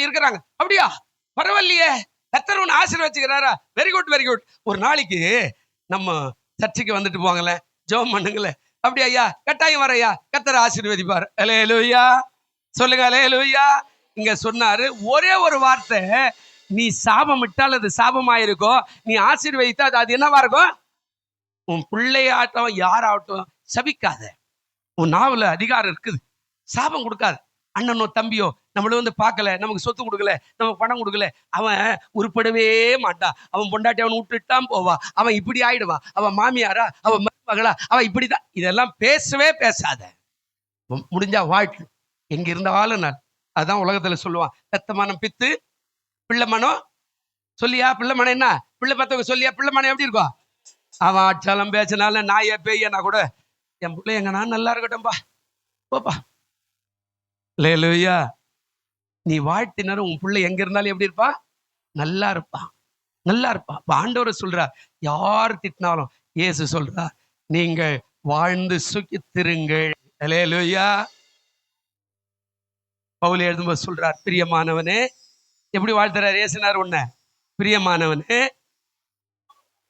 இருக்கிறாங்க. அப்படியா, பரவாயில்லையே, கர்த்தர் உன்னை ஆசீர்வதிக்கிறாரா, வெரி குட் வெரி குட். ஒரு நாளைக்கு நம்ம சர்ச்சுக்கு வந்துட்டு போங்களேன், ஜெபம் பண்ணுங்களேன். அப்படியா ஐயா, கட்டாயம் வர ஐயா, கர்த்தர் ஆசீர்வதிப்பார். அல்லேலூயா, சொல்லுங்க அல்லேலூயா. இங்க சொன்னாரு ஒரே ஒரு வார்த்தை, நீ சாபம் விட்டால் அது சாபமாயிருக்கும், நீ ஆசீர்வதித்தா அது என்னவா இருக்கும், உன் பிள்ளையாட்டம் யாராகட்டும் சபிக்காத. உன் நாவுல அதிகாரம் இருக்குது, சாபம் கொடுக்காது. அண்ணனோ தம்பியோ நம்மள வந்து பார்க்கல, நமக்கு சொத்து கொடுக்கல, நமக்கு பணம் கொடுக்கல, அவன் உருப்படவே மாட்டான். அவன் பொண்டாட்டி அவன் விட்டுட்டான் போவான், அவன் இப்படி ஆயிடுவான், அவன் மாமியாரா, அவன் மருமகளா, அவன் இப்படிதான். இதெல்லாம் பேசவே பேசாத. முடிஞ்சா வாழ்க்கை எங்க இருந்தாலும் நான், அதான் உலகத்துல சொல்லுவான், பெத்த மனம் பித்து பிள்ளை மனம் சொல்லியா, பிள்ளை மனம் என்ன, பிள்ளை பத்தவங்க சொல்லியா, பிள்ளை மனம் எப்படி இருக்கும், அவன் ஆட்சாலம் பேசினால நாய பேயனா கூட என் பிள்ளை எங்க நான் நல்லா இருக்கட்டும்பா போப்பா. லேலுயா, நீ வாழ்த்தினர் உன் பிள்ளை எங்க இருந்தாலும் எப்படி இருப்பா, நல்லா இருப்பான், நல்லா இருப்பா. ஆண்டவரை சொல்றார், யார் திட்டினாலும் இயேசு சொல்றார், நீங்கள் வாழ்ந்து சுகித்திருங்கள். லேலுயா. பவுல் எழுதும்போது சொல்றார், பிரியமானவனே, எப்படி வாழ்த்துறார் இயேசுனார் உன்னை, பிரியமானவனே,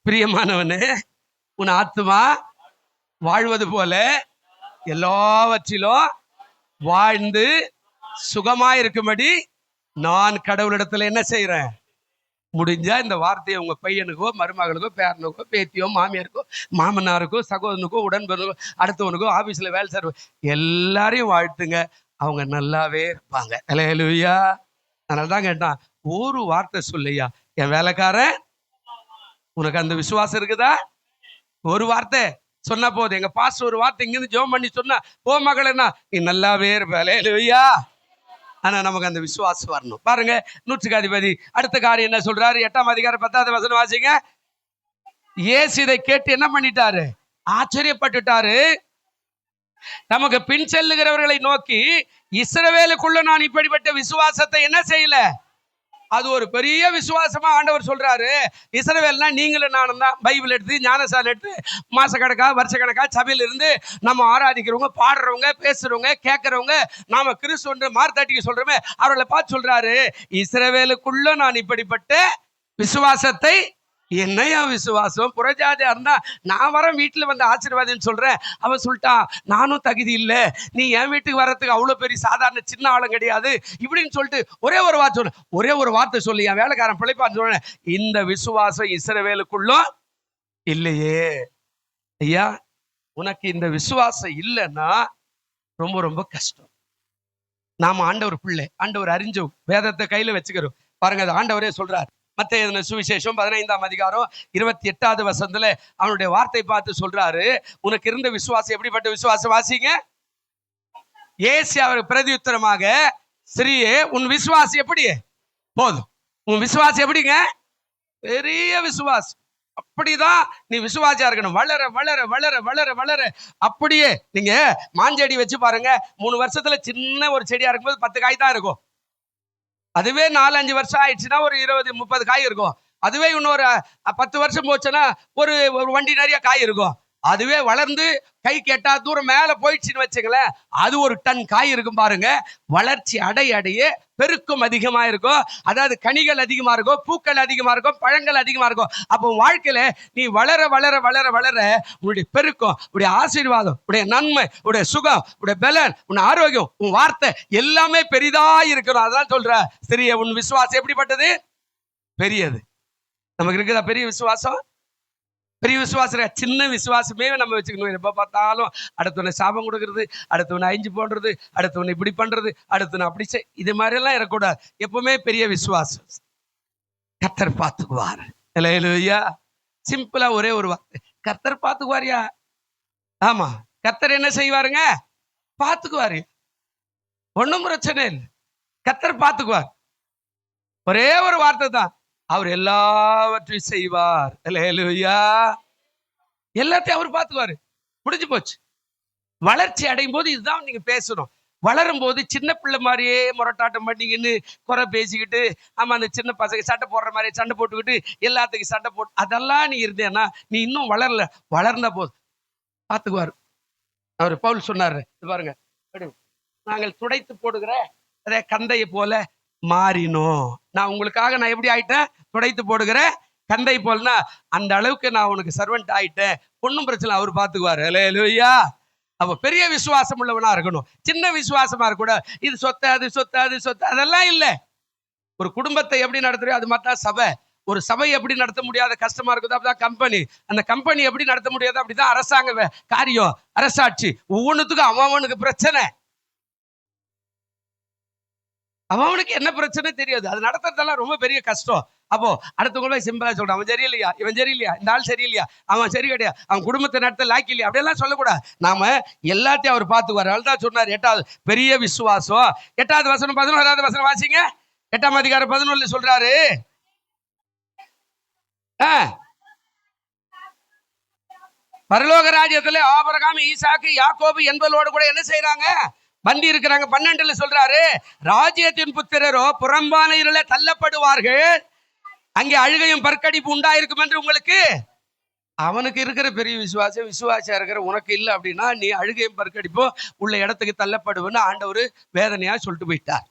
பிரியமானவனே, உன் ஆத்துமா வாழ்வது போல எல்லாவற்றிலும் வாழ்ந்து சுகமாயிருக்கும்படி நான் கடவுளிடத்துல என்ன செய்யறேன். முடிஞ்சா இந்த வார்த்தையை உங்க பையனுக்கோ மருமகளுக்கோ பேரனுக்கோ பேத்தியோ மாமியாருக்கோ மாமனாருக்கோ சகோதரனுக்கோ உடன்பருக்கோ அடுத்தவனுக்கோ ஆபீஸ்ல வேலை செய்ற எல்லாரையும் வாழ்த்துங்க, அவங்க நல்லாவே இருப்பாங்க. அல்லேலூயா. அதனாலதான் கேட்டான், ஒரு வார்த்தை சொல்லையா, என் வேலைக்காரன், உனக்கு அந்த விசுவாசம் இருக்குதா, ஒரு வார்த்தை சொன்னா போதும். எங்க பாஸ்டர் ஒரு வார்த்தை இங்கிருந்து ஜெபம் பண்ணி சொன்னா, போ மகளேன்னா நீ நல்லாவே இருப்ப. அல்லேலூயா. ஆனா நமக்கு அந்த விசுவாசம் வரணும். பாருங்க, 100க்கு அதிபதி அடுத்த காரியம் என்ன சொல்றாரு, 8ஆம் அதிகாரம் 10வது வசனம் வாசிங்க. இயேசு இதை கேட்டு என்ன பண்ணிட்டாரு, ஆச்சரியப்பட்டுட்டாரு. நமக்கு பின் செல்லுகிறவர்களை நோக்கி, இஸ்ரவேலுக்குள்ள நான் இப்படிப்பட்ட விசுவாசத்தை என்ன செய்யல, அது ஒரு பெரிய விசுவாசமா ஆண்டவர் சொல்றாரு. இஸ்ரவேல்னா நீங்களும் நானும் தான். பைபிள் எடுத்து ஞானசாலை எடுத்து மாசக்கணக்கா வருஷக்கணக்கா சபையில இருந்து நம்ம ஆராதிக்கிறவங்க, பாடுறவங்க, பேசுறவங்க, கேட்கறவங்க, நாம கிறிஸ்துவ மார்த்தாட்டிக்கு சொல்றோமே, அவர்களை பார்த்து சொல்றாரு, இஸ்ரவேலுக்குள்ள நான் இப்படிப்பட்ட விசுவாசத்தை, என்னையா விசுவாசம், புறஜாதியா இருந்தா நான் வரேன் வீட்டுல வந்து ஆசீர்வாதம் சொல்றேன், அவன் சொல்லிட்டான் நானும் தகுதி இல்லை, நீ என் வீட்டுக்கு வர்றதுக்கு அவ்வளவு பெரிய சாதாரண சின்ன ஆளும் கிடையாது இப்படின்னு சொல்லிட்டு ஒரே ஒரு வார்த்தை சொல்லி என் வேலைக்காரன் பிழைப்பான்னு சொல்றேன். இந்த விசுவாசம் இஸ்ரவேலுக்குள்ளும் இல்லையே. ஐயா, உனக்கு இந்த விசுவாசம் இல்லைன்னா ரொம்ப ரொம்ப கஷ்டம். நாம ஆண்டவர் பிள்ளை, ஆண்டவர் அறிஞ்சோம், வேதத்தை கையில வச்சுக்கிறோம். பாருங்க, அது ஆண்டவரே சொல்றார். மத்தேயு சுவிசேஷம் 15ஆம் அதிகாரம் 28வது வசனத்துல அவனுடைய வார்த்தை பார்த்து சொல்றாரு, உனக்கு இருந்த விசுவாசம் எப்படிப்பட்ட விசுவாசம் வாசிங்க. இயேசு அவருக்கு பிரதியுத்தரமாக, ஸ்ரீயே உன் விசுவாசம் எப்படி போதும், உன் விசுவாசம் எப்படிங்க, பெரிய விசுவாசம். அப்படிதான் நீ விசுவாசியா இருக்கணும். வளர வளர வளர வளர வளர அப்படியே நீங்க மாஞ்செடி வச்சு பாருங்க, 3 வருஷத்துல சின்ன ஒரு செடியா இருக்கும்போது 10 காய் தான் இருக்கும். அதுவே 4-5 வருஷம் ஆயிடுச்சுன்னா ஒரு 20-30 காய் இருக்கும். அதுவே இன்னொரு 10 வருஷம் போச்சுன்னா ஒரு வண்டி நிறைய காய் இருக்கும். அதுவே வளர்ந்து கை கேட்டா தூரம் மேல போயிடுச்சுன்னு வச்சுங்களேன், அது ஒரு டன் காய் இருக்கும் பாருங்க. வளர்ச்சி அடைய பெருக்கம் அதிகமா இருக்கும். அதாவது கனிகள் அதிகமா இருக்கும், பூக்கள் அதிகமா இருக்கும், பழங்கள் அதிகமா இருக்கும். அப்போ வாழ்க்கையில நீ வளர வளர வளர வளர உன்னுடைய பெருக்கம், உன்னுடைய ஆசீர்வாதம், உன்னுடைய நன்மை, உன்னுடைய சுகம், உன்னுடைய பலன், உன் ஆரோக்கியம், உன் வார்த்தை எல்லாமே பெரிதா இருக்கணும். அதான் சொல்ற, சிறிய உன் விசுவாசம் எப்படிப்பட்டது? பெரியது. நமக்கு இருக்குதா பெரிய விசுவாசம்? பெரிய விசுவாசம். சின்ன விசுவாசமே நம்ம வச்சுக்கணும். எப்ப பார்த்தாலும் அடுத்தவனை சாபம் கொடுக்கறது, அடுத்தவனை அழிஞ்சு போடுறது, அடுத்தவனை இப்படி பண்றது, அடுத்தவனை அப்படி இது மாதிரி எல்லாம் இருக்கக்கூடாது. எப்பவுமே பெரிய விசுவாசம். கர்த்தர் பார்த்துக்குவார். அல்லேலூயா. சிம்பிளா ஒரே ஒரு வார்த்தை, கர்த்தர் பார்த்துக்குவாரியா? ஆமா, கர்த்தர் என்ன செய்வாருங்க? பார்த்துக்குவாரு. ஒன்றும் பிரச்சனை இல்லை, கர்த்தர் பார்த்துக்குவார். ஒரே ஒரு வார்த்தை தான், அவர் எல்லாவற்றையும் செய்வார். அல்லேலூயா. எல்லாத்தையும் அவர் பார்த்துக்குவாரு. முடிஞ்சு போச்சு. வளர்ச்சி அடையும் போது இதுதான் நீங்க பேசணும். வளரும் போது சின்ன பிள்ளை மாதிரியே முரட்டாட்டம் பண்ணிக்கின்னு குறை பேசிக்கிட்டு, ஆமா அந்த சின்ன பசங்க சண்டை போடுற மாதிரி சண்டை போட்டுக்கிட்டு எல்லாத்துக்கும் சண்டை போட்டு அதெல்லாம் நீ இருந்தேன்னா நீ இன்னும் வளரல. வளர்ந்த போது பார்த்துக்குவாரு. அவர் பவுல் சொன்னாரு, பாருங்க, நாங்கள் துடைத்து போடுகிற அதே கந்தையை போல மாறினோம். நான் உங்களுக்காக நான் எப்படி ஆயிட்டேன்? துடைத்து போடுகிற கந்தை போலனா அந்த அளவுக்கு நான் உனக்கு சர்வெண்ட் ஆயிட்டேன். ஒன்றும் பிரச்சனை, அவர் பார்த்துக்குவாரு. அல்லேலூயா. அப்ப பெரிய விசுவாசம் உள்ளவனா இருக்கணும். சின்ன விசுவாசமா இருக்க, இது சொத்து அது சொத்து அது சொத்து அதெல்லாம் இல்லை. ஒரு குடும்பத்தை எப்படி நடத்துறியோ அது மாதிரி தான் சபை. ஒரு சபை எப்படி நடத்த முடியாத கஷ்டமா இருக்குதோ அப்படிதான் கம்பெனி. அந்த கம்பெனி எப்படி நடத்த முடியாது அப்படிதான் அரசாங்க காரியம், அரசாட்சி. ஒவ்வொன்றுத்துக்கும் அவனுக்கு பிரச்சனை, அவனுக்கு என்ன பிரச்சனை தெரியாது. அது நடத்துறதெல்லாம் ரொம்ப பெரிய கஷ்டம். அப்போ அடுத்தவங்கள சிம்பிளா சொல்றான், அவன் சரியில்லையா, இவன் சரியில்லையா, இந்த ஆள் சரியில்லையா, அவன் சரி கிடையாது, அவன் குடும்பத்தை நடத்த லாக்கி இல்லையா, அப்படியெல்லாம் சொல்லக்கூடாது. நாம எல்லாத்தையும் அவர் பார்த்துக்குவார். அதுதான் சொன்னார், 8வது பெரிய விசுவாசம். 8வது வசனம் 11வது வசனம் வாசிங்க. 8ஆம் அதிகாரம் 11 சொல்றாரு, பரலோக ராஜ்யத்துல ஆபிரகாம், ஈசாக்கு, யாக்கோபு என்பதோடு கூட என்ன செய்யறாங்க? பந்தி இருக்கிறாங்க. 12 சொல்றாரு, ராஜ்யத்தின் புத்திரரோ புறம்பான இருள தள்ளப்படுவார்கள், அங்கே அழுகையும் பற்கடிப்பு உண்டாயிருக்கும் என்று உங்களுக்கு. அவனுக்கு இருக்கிற பெரிய விசுவாசியா இருக்கிற உனக்கு இல்லை அப்படின்னா நீ அழுகையும் பற்கடிப்போ உள்ள இடத்துக்கு தள்ளப்படுவேன்னு ஆண்டவர் வேதனையா சொல்லிட்டு போயிட்டார்.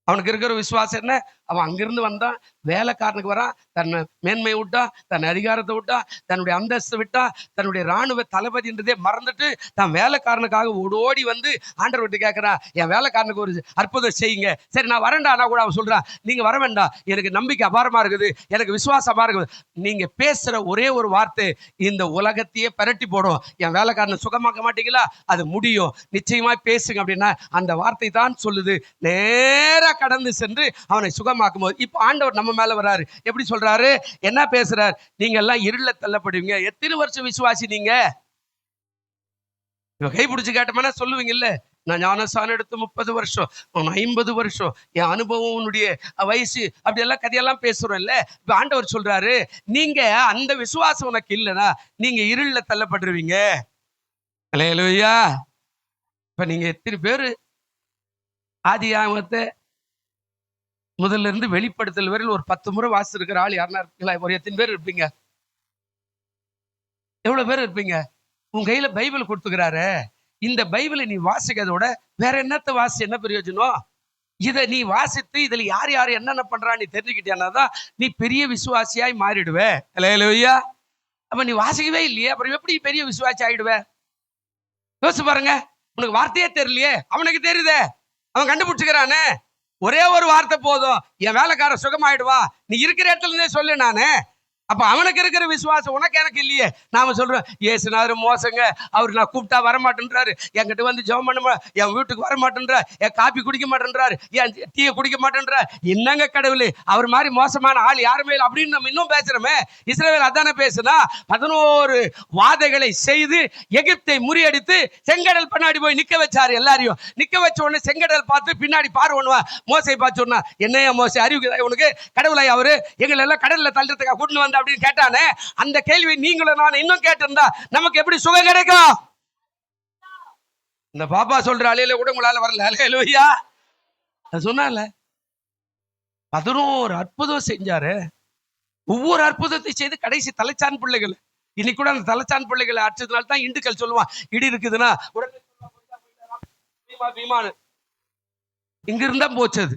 அவனுக்கு இருக்கிற விசுவாசம் என்ன? அவன் அங்கிருந்து வந்தான், வேலைக்காரனுக்கு வரான், தன்னை மேன்மை விட்டான், தன் அதிகாரத்தை விட்டான், தன்னுடைய அந்தஸ்து விட்டான், தன்னுடைய இராணுவ தளபதின்றதே மறந்துட்டு தான் வேலைக்காரனுக்காக ஓடி வந்து ஆண்டவர் விட்டு கேட்கிறான், என் வேலைக்காரனுக்கு ஒரு அற்புதம் செய்யுங்க. சரி நான் வரேன்டானா கூட அவன் சொல்றான், நீங்க வர வேண்டாம், எனக்கு நம்பிக்கை அபாரமா இருக்குது, எனக்கு விசுவாசம் அபாரம் இருக்குது. நீங்க பேசுற ஒரே ஒரு வார்த்தை இந்த உலகத்தையே பரட்டி போடும். என் வேலைக்காரனை சுகமாக்க மாட்டீங்களா? அது முடியும், நிச்சயமா பேசுங்க அப்படின்னா அந்த வார்த்தை தான் சொல்லுது. நேரா கடந்து சென்று அவனை சுகமாக்கும் போது இப்ப ஆண்டவர் நம்ம மேல வராரு. எப்படி சொல்றாரு? என்ன பேசுறாரு? நீங்க எல்லாம் இருள தள்ளப்படுவீங்க. எத்தனை வருஷம் விசுவாசி நீங்க? கை பிடிச்சு கேட்டோம்னா சொல்லுவீங்கல்ல, நான் ஞானஸ்தானம் எடுத்து 30 வருஷம், 50 வருஷம், என் அனுபவம், உன்னுடைய வயசு, அப்படியெல்லாம் கதையெல்லாம் பேசுறோம் இல்ல. இப்ப ஆண்டவர் சொல்றாரு, நீங்க அந்த விசுவாசம் உனக்கு இல்லைன்னா நீங்க இருள தள்ளப்படுவீங்க. அல்லேலூயா. இப்ப நீங்க எத்தனை பேரு ஆதியாகமத்தை முதல்ல இருந்து வெளிப்படுத்தல் வரையில் ஒரு 10 முறை வாசிச்சிருக்கிற ஆள் யாருன்னா இருக்கீங்களா? ஒரு எத்தனை பேர் இருப்பீங்க? எவ்வளவு பேர் இருப்பீங்க? உன் கையில பைபிள் கொடுத்துக்கிறாரு, இந்த பைபிளை நீ வாசிக்கிறதோட வேற என்னத்தை வாசி என்ன பிரயோஜனம்? இதை நீ வாசித்து இதுல யார் யார் என்னென்ன பண்றா நீ தெரிஞ்சுக்கிட்டியானாதான் நீ பெரிய விசுவாசியாய் மாறிடுவே. அல்லேலூயா. அப்ப நீ வாசிக்கவே இல்லையே, அப்புறம் எப்படி பெரிய விசுவாசி ஆயிடுவே? யோசிச்சு பாருங்க. உனக்கு வார்த்தையே தெரியலையே, அவனுக்கு தெரியுதே, அவன் கண்டுபிடிச்சுக்கிறானே. ஒரே ஒரு வார்த்தை போதும், என் வேலைக்கார சுகமாயிடுவா, நீ இருக்கிற இடத்துல இருந்தே சொல்லு. நானு அப்ப அவனுக்கு இருக்கிற விசுவாசம் உனக்கு எனக்கு இல்லையே. நாம சொல்றோம், ஏசுனாரு மோசங்க, அவரு நான் கூப்பிட்டா வரமாட்டேன்றாரு, என்கிட்ட வந்து ஜெபம் பண்ண, என் வீட்டுக்கு வரமாட்டேன்றா, என் காப்பி குடிக்க மாட்டேன்றாரு, என் டீயை குடிக்க மாட்டேன்றா. என்னங்க கடவுளே, அவர் மாதிரி மோசமான ஆள் யாருமே இல்லை அப்படின்னு நம்ம இன்னும் பேசுறோமே. இஸ்ரவேல் அதானே பேசுனா, 11 வாதைகளை செய்து எகிப்தை முறியடித்து செங்கடல் பின்னாடி போய் நிக்க வச்சாரு. எல்லாரையும் நிக்க வச்ச உடனே செங்கடல் பார்த்து பின்னாடி பார்வனுவா மோசை பார்த்து சொன்னா, என்னையா மோசை அறிவுக்கு உனக்கு கடவுளாய் அவரு எங்களை எல்லாம் கடல்ல தள்ளுறதுக்காக கூட்டின்னு வந்தாரு. உண்டு அப்படின்னு கேட்டானே, அந்த கேள்வி நீங்களும் நான் இன்னும் கேட்டிருந்தா நமக்கு எப்படி சுகம் கிடைக்கும்? இந்த பாப்பா சொல்ற அலையில கூட உங்களால வரல. அல்லேலூயா. சொன்னால 11 அற்புதம் செஞ்சாரு. ஒவ்வொரு அற்புதத்தை செய்து கடைசி தலைச்சான் பிள்ளைகள். இன்னைக்கு கூட அந்த தலைச்சான் பிள்ளைகளை அடிச்சதுனால தான் இந்துக்கள் சொல்லுவான், இடி இருக்குதுன்னா உடனே விமானம் இங்க இருந்தா போச்சது.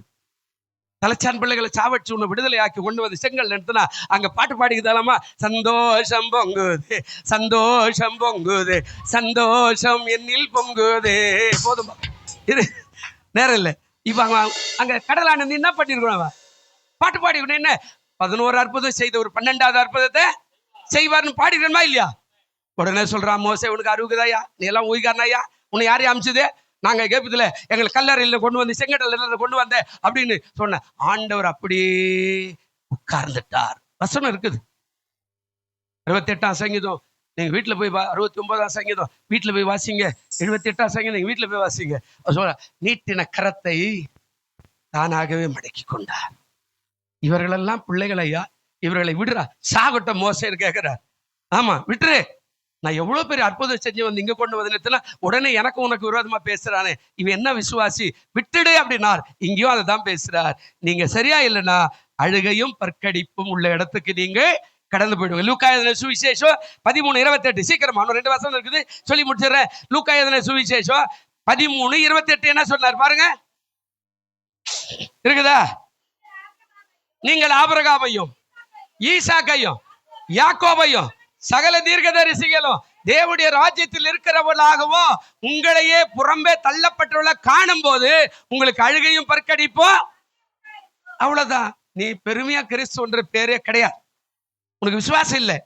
தலைச்சான் பிள்ளைகளை சாவடிச்சு உன்னை விடுதலை ஆக்கி கொண்டு வந்து செங்கல் எடுத்துனா அங்க பாட்டு பாடிக்குதாலாமா, சந்தோஷம் பொங்குது சந்தோஷம் பொங்குது சந்தோஷம் என்னில் பொங்குது. போதுமா, இரு, நேரம் இல்லை. இப்ப அங்க கடலானது என்ன பண்ணிருக்கணும், பாட்டு பாடி என்ன 11 அற்புதம் செய்த ஒரு 12வது அற்புதத்தை செய்வார்னு பாடிக்கிறோமா இல்லையா? உடனே சொல்றான், மோசே உனக்கு அருகுதாயா, நீ எல்லாம் ஊய்காரனாயா, உன்னை யாரையும் அமிச்சது, நாங்க கேப்பதுல எங்களை கல்லறையில் கொண்டு வந்து செங்கடல கொண்டு வந்த அப்படின்னு சொன்ன. ஆண்டவர் அப்படியே உட்கார்ந்துட்டார். வசனம் இருக்குது 68ஆம் சங்கீதம் நீங்க வீட்டுல போய் 69ஆம் சங்கீதம் வீட்டுல போய் வாசிங்க, 78ஆம் சங்கீதம் நீங்க வீட்டுல போய் வாசிங்க. சொல்ற, நீட்டின கரத்தை தானாகவே மடக்கி கொண்டார். இவர்களெல்லாம் பிள்ளைகள் ஐயா, இவர்களை விடுறா, சாகட்ட மோசேன்னு கேட்கிறார். ஆமா விட்டுரு, நான் எவ்வளவு பெரிய அற்புதம் செஞ்சு வந்து இங்க கொண்டு வந்து உடனே எனக்கு உனக்கு விரோதமா பேசுறானே, இவன் என்ன விசுவாசி, விட்டுடு அப்படின்னார். இங்கேயும் அதை தான் பேசுறார். நீங்க சரியா இல்லைன்னா அழுகையும் பற்கடிப்பும் உள்ள இடத்துக்கு நீங்க கடந்து போயிடுவோம். லூக்கா எழுதின சுவிசேஷம் 13:28. சீக்கிரமா 2 வசனம் இருக்குது, சொல்லி முடிச்சிடுறேன். லூக்கா எழுதின சுவிசேஷம் 13:28 என்ன சொன்னார் பாருங்க, இருக்குதா? நீங்கள் ஆபிரகாமையும் ஈசாக்கையும் யாக்கோபையும் சகல தீர்க்கதரிசிகளும் தேவனுடைய ராஜ்யத்தில் இருக்கிறவர்களாகவும் உங்களையே புறம்பே தள்ளப்பட்டவர்கள காணும் போது உங்களுக்கு அழுகையும் பற்கடிப்போம். அவ்வளவுதான். நீ பெருமையா கிறிஸ்துவன்ற பேரே கிடையாது. உனக்கு விசுவாசம் இல்லை.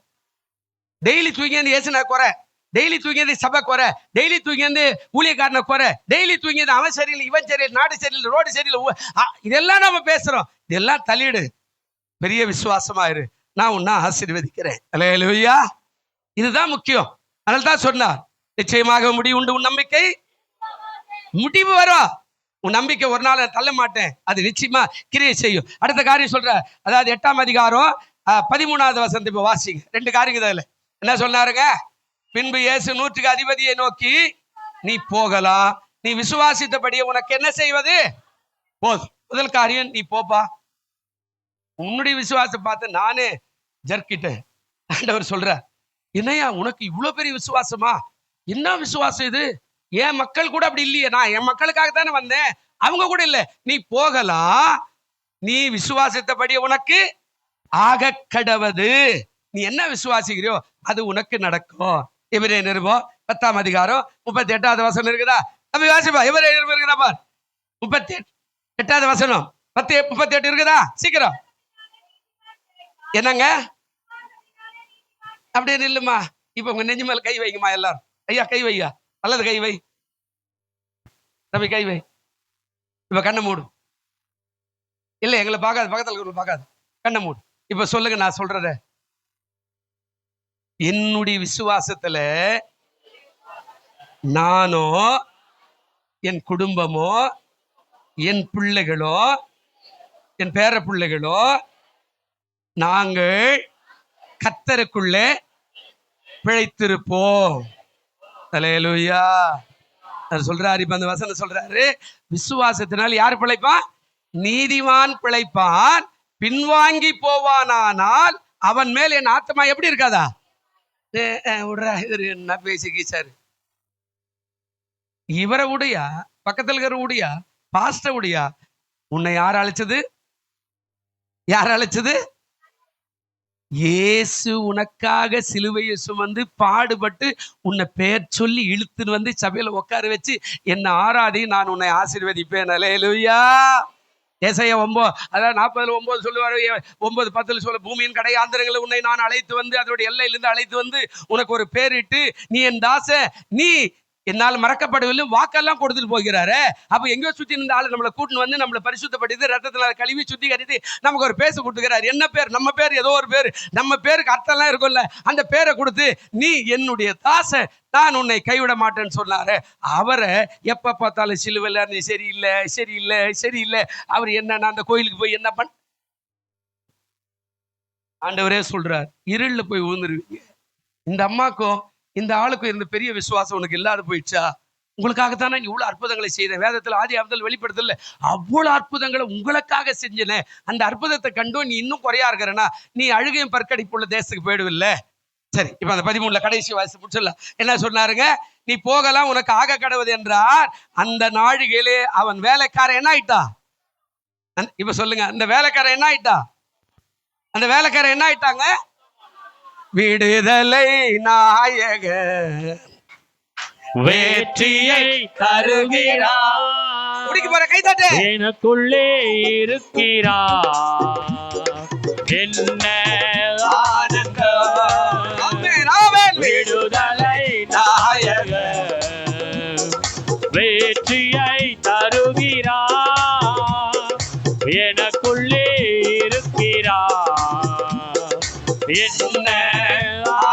டெய்லி தூங்கி ஏசுனா குறை, டெய்லி தூங்கியது சபை குறை, டெய்லி தூங்கியது ஊழியக்காரனை குறை, டெய்லி தூங்கியது அவன் சரியில்லை இவன் சரியில்லை நாடு சரியில்லை ரோடு சரியில்லை, இதெல்லாம் நம்ம பேசுறோம். இதெல்லாம் தள்ளிடு, பெரிய விசுவாசமாயிரு, நான் உன்னை ஆசீர்வதிக்கிறேன். அல்லேலூயா. இதுதான் முக்கியம். அதனால தான் சொன்னார், நிச்சயமாக முடிவு உண்டு, உன் நம்பிக்கை முடிவு வரும். உன் நம்பிக்கை ஒரு நாள் தள்ள மாட்டேன், அது நிச்சயமா கிரியை செய்யும். அடுத்த காரியம் சொல்ற, அதாவது 8ஆம் அதிகாரம் 13வது வசனத்தை இப்ப வாசிங்க. 2 காரியம் அதுல என்ன சொன்னாருங்க, பின்பு இயேசு 100க்கு அதிபதியை நோக்கி, நீ போகலாம், நீ விசுவாசித்தபடியே உனக்கு என்ன செய்வது போதும். முதல் காரியம், நீ போப்பா. உன்னுடைய விசுவாசம் பார்த்து நானே ஜர்க்கிட்டேன். ஆண்டவர் சொல்ற, என்னையா உனக்கு இவ்வளவு பெரிய விசுவாசமா, என்ன விசுவாசம் இது, என் மக்கள் கூட அப்படி இல்லையே, நான் என் மக்களுக்காக தானே வந்தேன், அவங்க கூட இல்லை, நீ போகலாம், நீ விசுவாசித்தபடியே உனக்கு ஆக கடவது, நீ என்ன விசுவாசிக்கிறியோ அது உனக்கு நடக்கும். எபிரேய நிருபம் 10ஆம் அதிகாரம் 38வது வசனம் இருக்குதா? அப்படி வாசிப்பா. எபிரேய நிருபம் இருக்குதா பார், 38வது வசனம் 10:38 இருக்குதா? சீக்கிரம். என்னங்க அப்படியே நில்லுமா. இப்ப உங்க நெஞ்சு மேல கை வைங்கம்மா எல்லாரும். ஐயா கை வையா, அல்லது கை வை தம்பி, கை வை. இப்ப கண்ணை மூடு. இல்ல எங்களை பார்க்காது, பக்கத்துல இருக்கிறவங்க பார்க்காது, கண்ணை மூடு. இப்ப சொல்லுங்க, நான் சொல்றத. என்னுடைய விசுவாசத்துல நானோ என் குடும்பமோ என் பிள்ளைகளோ என் பேர பிள்ளைகளோ நாங்கள் கர்த்தருக்குள்ளே பிழைத்திருப்போம். அல்லேலூயா. சொல்றாரு. இப்ப அந்த வசனம் சொல்றாரு, விசுவாசத்தினால் யார் பிழைப்பான்? நீதிமான் பிழைப்பான், பின்வாங்கி போவானால் அவன் மேல் என் ஆத்மா எப்படி இருக்காதா? என்ன பேசிக்கிச்சாரு, இவரை உடையா, பக்கத்தில் இருக்கிற உடையா, பாஸ்டர் உடையா, உன்னை யார் அழைச்சது? யார் அழைச்சது? இயேசு உனக்காக சிலுவையை சுமந்து பாடுபட்டு உன்னை பெயர் சொல்லி இழுத்துன்னு வந்து சபையில உட்கார வச்சு என்ன ஆராதி, நான் உன்னை ஆசீர்வதிப்பேன். அல்லேலூயா. ஏசாயா 9 அதாவது 40:9 சொல்லுவாரு, 9:10 சொல்ல, பூமியின் கடையாந்தரங்களை உன்னை நான் அழைத்து வந்து அதோடைய எல்லையிலிருந்து அழைத்து வந்து உனக்கு ஒரு பேரிட்டு, நீ என் தாச, நீ என்னால் மறக்கப்படவில்லை, வாக்கெல்லாம் கொடுத்துட்டு போகிறாரு. அப்ப எங்கேயோ சுத்தி இருந்த ஆளு நம்மளை கூட்டின்னு வந்து நம்மளை பரிசுத்தப்படுத்தி ரத்தத்துல கழுவி சுத்திகரித்து நமக்கு ஒரு பேச கொடுத்துக்கிறாரு. என்ன பேர்? நம்ம பேர் ஏதோ ஒரு பேர், நம்ம பேருக்கு அர்த்தம்லாம் இருக்கும்ல, அந்த பேரை கொடுத்து நீ என்னுடைய தாச, நான் உன்னை கைவிட மாட்டேன்னு சொன்னாரு. அவரை எப்ப பார்த்தாலும் சிலுவையில் நீ சரியில்லை சரியில்லை சரியில்லை. அவர் என்னன்னா அந்த கோயிலுக்கு போய் என்ன ஆண்டவரே சொல்றார், இருள்ல போய் விழுந்துருவீங்க. இந்த அம்மாக்கும் இந்த ஆளுக்கும் இருந்த பெரிய விசுவாசம் உனக்கு இல்லாத போயிடுச்சா? உங்களுக்காகத்தானே நீ இவ்வளவு அற்புதங்களை செய்த. வேதத்துல ஆதி ஆபத்தில் வெளிப்படுத்தல அவ்வளவு அற்புதங்களை உங்களுக்காக செஞ்சன. அந்த அற்புதத்தை கண்டும் நீ இன்னும் குறையா இருக்கிறனா, நீ அழுகையும் பற்கடிப்புள்ள தேசத்துக்கு போயிடுவில்ல. சரி, இப்ப அந்த 13 கடைசி வாசி முடிச்சிடலாம். என்ன சொன்னாருங்க? நீ போகலாம், உனக்கு ஆக கடவுது என்றார். அந்த நாழிகையிலே அவன் வேலைக்காரன் என்ன ஆயிட்டா? இப்ப சொல்லுங்க, அந்த வேலைக்காரன் என்ன ஆயிட்டா? அந்த வேலைக்காரன் என்ன ஆயிட்டாங்க? விடுதலை நாயக வெற்றியை தருகிறார், குடிக்க போற கைதட்டு, எனக்குள்ளே இருக்கிறார், என்ன ஆனந்தம், ஆமென், ஆமென். விடுதலை நாயக வெற்றியை தருகிறார், எனக்குள்ளே இருக்கிறார், என்ன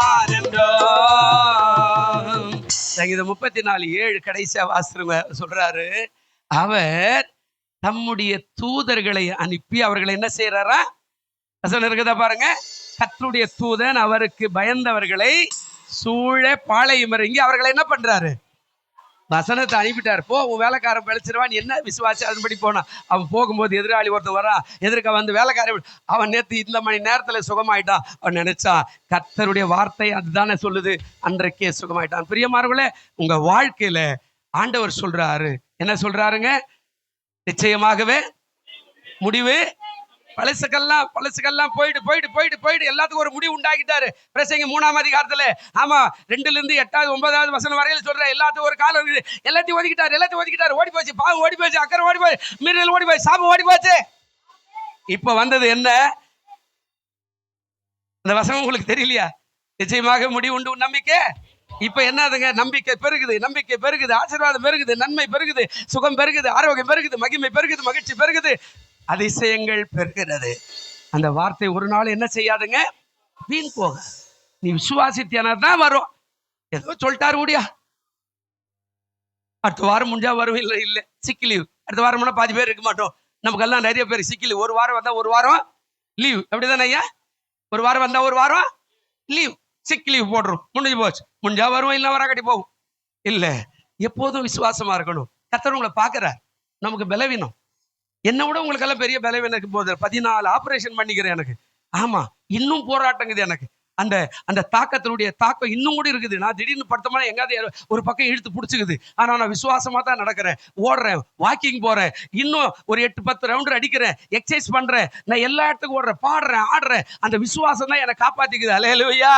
ஆனந்தம். சங்கீதம் 34:7 கடைசியா வாசிருங்க சொல்றாரு, அவர் தம்முடைய தூதர்களை அனுப்பி அவர்களை என்ன செய்யறாரா? வசனம் இருக்குதா பாருங்க, கர்த்தருடைய தூதன் அவருக்கு பயந்தவர்களை சூழ பாளையம் இறங்கி அவர்களை என்ன பண்றாரு? வசனத்தை அனுப்பிட்டார். போ, உன் வேலைக்காரன் பழிச்சிருவான். என்ன விசுவாசி அதன்படி போனான். அவன் போகும்போது எதிராளி ஒருத்தன் வரான், எதிர்க்க வந்து வேலைக்காரன் அவன் நேற்று இந்த மணி நேரத்துல சுகமாயிட்டான். அவன் நினைச்சான் கர்த்தருடைய வார்த்தை அதுதானே சொல்லுது, அன்றைக்கே சுகமாயிட்டான். பிரியமானவர்களே, உங்க வாழ்க்கையில ஆண்டவர் சொல்றாரு, என்ன சொல்றாருங்க? நிச்சயமாகவே முடிவு. பழசுக்கெல்லாம் போயிட்டு எல்லாத்துக்கும் ஒரு முடிவு உண்டாக்கிட்டாரு. பிரசங்க 3ஆம் அதிகாரத்துல, ஆமா 2 8 9 வசனம் வரையில சொல்ற எல்லாத்துக்கும் ஒரு காலம் இருக்குது. எல்லாத்தையும் ஒதுக்கிட்டாரு. ஓடி போச்சு, பாவம் ஓடி போச்சு, அக்கறை ஓடி போய், மீறல் ஓடி போய், சாபம் ஓடி போச்சு. இப்ப வந்தது என்ன? அந்த வசனம் உங்களுக்கு தெரியலையா? நிச்சயமாக முடிவு உண்டு நம்பிக்கை. இப்ப என்னதுங்க? நம்பிக்கை பெருகுது, ஆசீர்வாதம் பெருகுது, நன்மை பெருகுது, சுகம் பெருகுது, ஆரோக்கியம் பெருகுது, மகிமை பெருகுது, மகிழ்ச்சி பெருகுது, அதிசயங்கள் பெருகிறது. அந்த வார்த்தை ஒரு நாள் என்ன செய்யாதுங்க? வீண் போக. நீ விசுவாசித்தியானா தான் வரும். ஏதோ சொல்லிட்டாரு ஓடியா, அடுத்த வாரம் முடிஞ்சா வரும், இல்ல சிக்கு லீவ். அடுத்த வாரம்னா பாதி பேர் இருக்க மாட்டோம். நமக்கெல்லாம் நிறைய பேர் சிக்கு லீவ். ஒரு வாரம் வந்தா ஒரு வாரம் லீவ். அப்படிதானே ஐயா? ஒரு வாரம் வந்தா ஒரு வாரம் லீவ், சிக் லீவ் போடுறோம், முடிஞ்சு போச்சு. முடிஞ்சா வருவோம், இல்ல வராக்கட்டி போகும். இல்ல, எப்போதும் விசுவாசமா இருக்கணும். கர்த்தர் உங்களை பாக்குறார். நமக்கு பலவீனம், என்னை விட உங்களுக்கு எல்லாம் பெரிய பலவீனம் இருக்கு போது 14 ஆபரேஷன் பண்ணிக்கிறேன் எனக்கு. ஆமா, இன்னும் போராட்டங்குது எனக்கு. அந்த தாக்கத்தினுடைய தாக்கம் இன்னும் கூட இருக்குது. நான் திடீர்னு படுத்தமான எங்காவது ஒரு பக்கம் இழுத்து பிடிச்சிக்குது. ஆனா நான் விசுவாசமா தான் நடக்கிறேன், ஓடுறேன், வாக்கிங் போறேன், இன்னும் ஒரு 8-10 ரவுண்டர் அடிக்கிறேன், எக்ஸசைஸ் பண்றேன், நான் எல்லா இடத்துக்கும் ஓடுறேன், பாடுறேன், ஆடுறேன். அந்த விசுவாசம் தான் என்னை காப்பாத்திக்குது. அல்லேலூயா.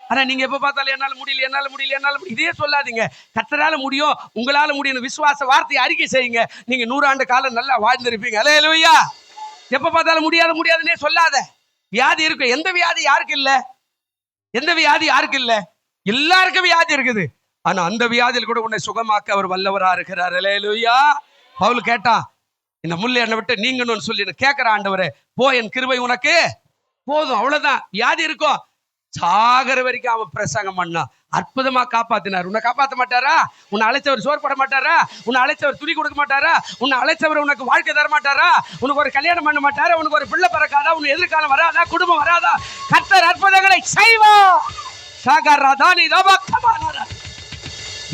ஆனா நீங்க எப்ப பார்த்தாலும் என்னால முடியல இதே சொல்லாதீங்க. கர்த்தரால முடியும், உங்களால முடியும். விசுவாச வார்த்தையை அறிக்கை செய்யுங்க. நீங்க 100 ஆண்டு காலம் நல்லா வாழ்ந்திருப்பீங்க. அல்லேலூயா. எப்ப பார்த்தாலும் முடியாதுன்னே சொல்லாத. வியாதி இருக்கு. எந்த வியாதி யாருக்கு இல்ல? எல்லாருக்கும் வியாதி இருக்குது. ஆனா அந்த வியாதியில் கூட உன்னை சுகமாக்க அவர் வல்லவரா இருக்கிறார். அல்லேலூயா. பவுல் கேட்டான், இந்த முள்ளு என்னை விட்டு நீங்கணும்னு சொல்லி கேட்கிற ஆண்டவரே, போ, என் கிருபை உனக்கு போதும். அவ்வளவுதான். வியாதி இருக்கும், சாகர வரைக்கும் அவன் பிரசங்கம் பண்ணா, அற்புதமா காப்பாத்தினார். உன்னை காப்பாற்ற மாட்டாரா? உன்னை அழைச்சவர் சோறு போட மாட்டாரா? உன்னை அழைச்சவர் துணி கொடுக்க மாட்டாரா? உன்னை அழைச்சவர் உனக்கு வாழ்க்கை தர மாட்டாரா? உனக்கு ஒரு கல்யாணம் பண்ண மாட்டாரா? உனக்கு ஒரு பிள்ளை பிறக்காதா? உன் எதிர்காலம் வராதா? குடும்பம் வராதா? கர்த்தர் அற்புதங்களை செய்வார்.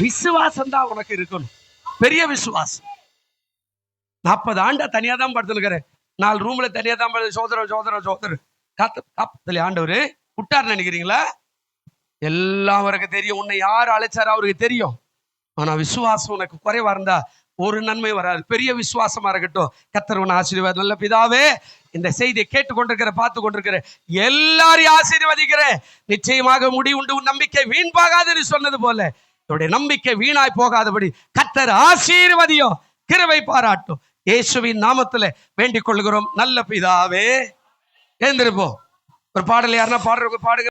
விசுவாசம் தான் உனக்கு இருக்கணும், பெரிய விசுவாசம். 40 ஆண்டா தனியா தான் படுத்துருக்கிறேன், 4 ரூம்ல தனியா தான் சோதரம் காத்து ஆண்டவரு விட்டார் நினைக்கிறீங்களா? எல்லாம் அவருக்கு தெரியும். உன்னை யார் அழைச்சாரோ அவருக்கு தெரியும். ஆனா விசுவாசம் உனக்கு குறைவா இருந்தா ஒரு நன்மை வராது. பெரிய விசுவாசமா இருக்கட்டும். கர்த்தர் உன்னை ஆசீர்வாதம். நல்ல பிதாவே, இந்த செய்தியை கேட்டுக்கொண்டிருக்கிற, பார்த்து கொண்டிருக்கிற எல்லாரையும் ஆசீர்வதிக்கிறேன். நிச்சயமாக முடிவுண்டு, உன் நம்பிக்கை வீண் போகாதுன்னு சொன்னது போல என்னுடைய நம்பிக்கை வீணாய் போகாதபடி கர்த்தர் ஆசீர்வதியும், கிருபை பாராட்டும். இயேசுவின் நாமத்துல வேண்டிக் கொள்கிறோம் நல்ல பிதாவே. எழுந்திருப்போம். ஒரு பாடல் யாருன்னா பாடுறவங்க பாடுங்க.